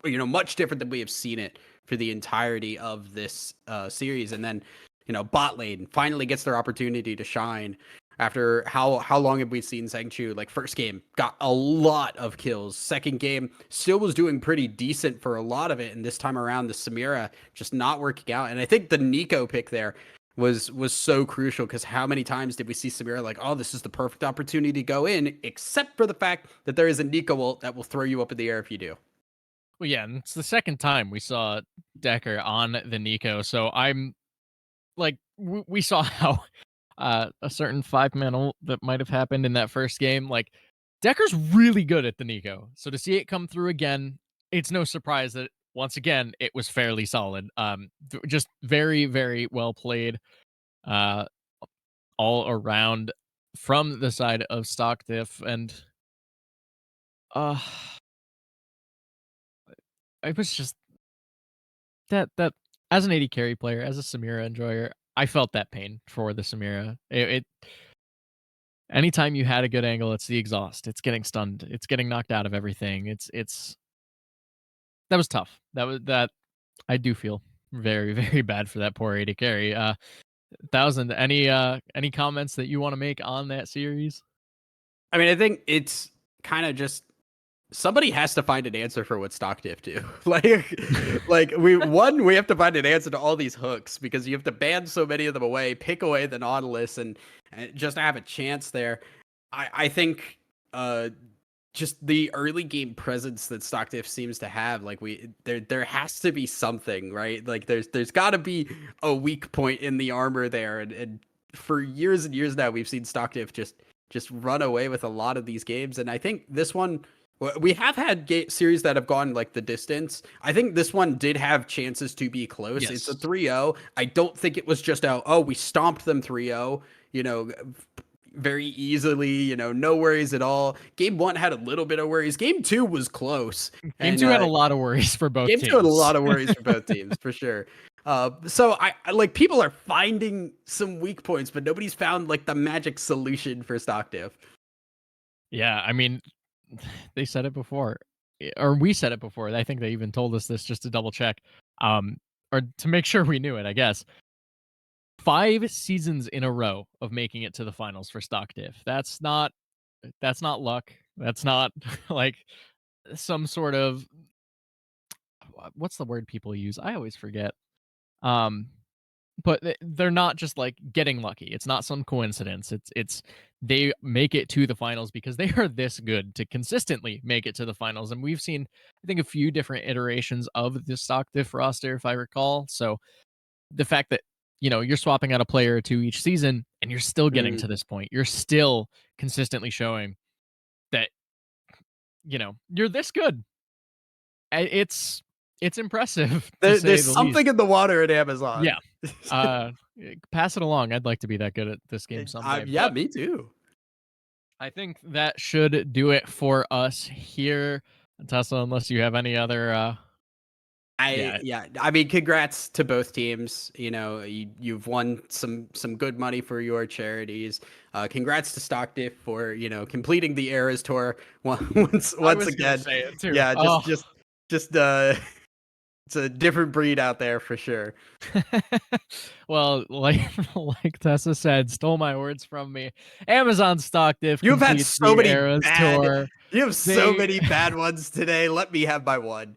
you know, much different than we have seen it for the entirety of this series. And then, you know, bot lane finally gets their opportunity to shine after how long have we seen Sangchu? Like, first game got a lot of kills. Second game still was doing pretty decent for a lot of it. And this time around, the Samira just not working out. And I think the Nico pick there was so crucial, because how many times did we see Samira like, oh, this is the perfect opportunity to go in, except for the fact that there is a Nico ult that will throw you up in the air if you do. Well, yeah, and it's the second time we saw Decker on the Nico, so I'm like, we saw how a certain 5-man ult that might have happened in that first game. Like, Decker's really good at the Nico, so to see it come through again, it's no surprise that once again it was fairly solid. Just very, very well played, all around from the side of Stock Diff, and it was just that as an AD carry player, as a Samira enjoyer, I felt that pain for the Samira. It anytime you had a good angle, it's the exhaust. It's getting stunned. It's getting knocked out of everything. It's that was tough. That I do feel very, very bad for that poor AD carry. 1000, any comments that you want to make on that series? I mean, I think it's kind of just somebody has to find an answer for what Stock Diff do. like we have to find an answer to all these hooks, because you have to ban so many of them away, pick away the Nautilus, and just have a chance there. I think just the early game presence that Stock Diff seems to have, like there has to be something, right? Like there's got to be a weak point in the armor there, and for years and years now we've seen Stock Diff just run away with a lot of these games, and I think this one. We have had series that have gone like the distance. I think this one did have chances to be close. Yes. It's a 3-0. I don't think it was just we stomped them 3-0, you know, very easily, you know, no worries at all. Game 1 had a little bit of worries. Game 2 was close. Game 2 had a lot of worries for both teams. Game 2 had a lot of worries for both teams, for sure. So I like, people are finding some weak points, but nobody's found like the magic solution for Stock Diff. Yeah, I mean, they said it before, or we said it before. I think they even told us this just to double check. or to make sure we knew it, I guess. 5 seasons in a row of making it to the finals for stock diff. That's not luck. That's not like some sort of what's the word people use? I always forget. Um, but they're not just like getting lucky. It's not some coincidence. It's they make it to the finals because they are this good to consistently make it to the finals. And we've seen, I think, a few different iterations of the stock diff roster, if I recall. So the fact that you're swapping out a player or two each season and you're still getting to this point, you're still consistently showing that you're this good. It's impressive to say There's the least. something in the water at Amazon. Yeah. Uh, Pass it along. I'd like to be that good at this game someday. Yeah, But me too. I think that should do it for us here, Tesla. Unless you have any other, yeah, I mean, congrats to both teams. You've won some good money for your charities. Congrats to Stockdiff for completing the Eras tour once I was gonna again. say it too. Yeah, Oh. just it's a different breed out there for sure. Well, like Tessa said, stole my words from me. Amazon stock diff You've had completes so the many Eras bad. tour. You have so many bad ones today. Let me have my one.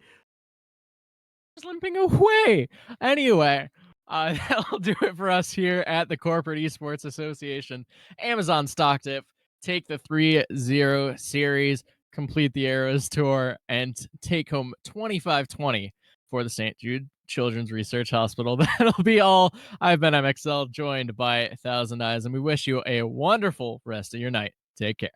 Limping away. Anyway, that'll do it for us here at the Corporate Esports Association. Amazon stock diff, take the 3-0 series, complete the Eras tour, and take home 2520 for the St. Jude Children's Research Hospital. That'll be all. I've been MXL, joined by Thousand Eyes, and we wish you a wonderful rest of your night. Take care.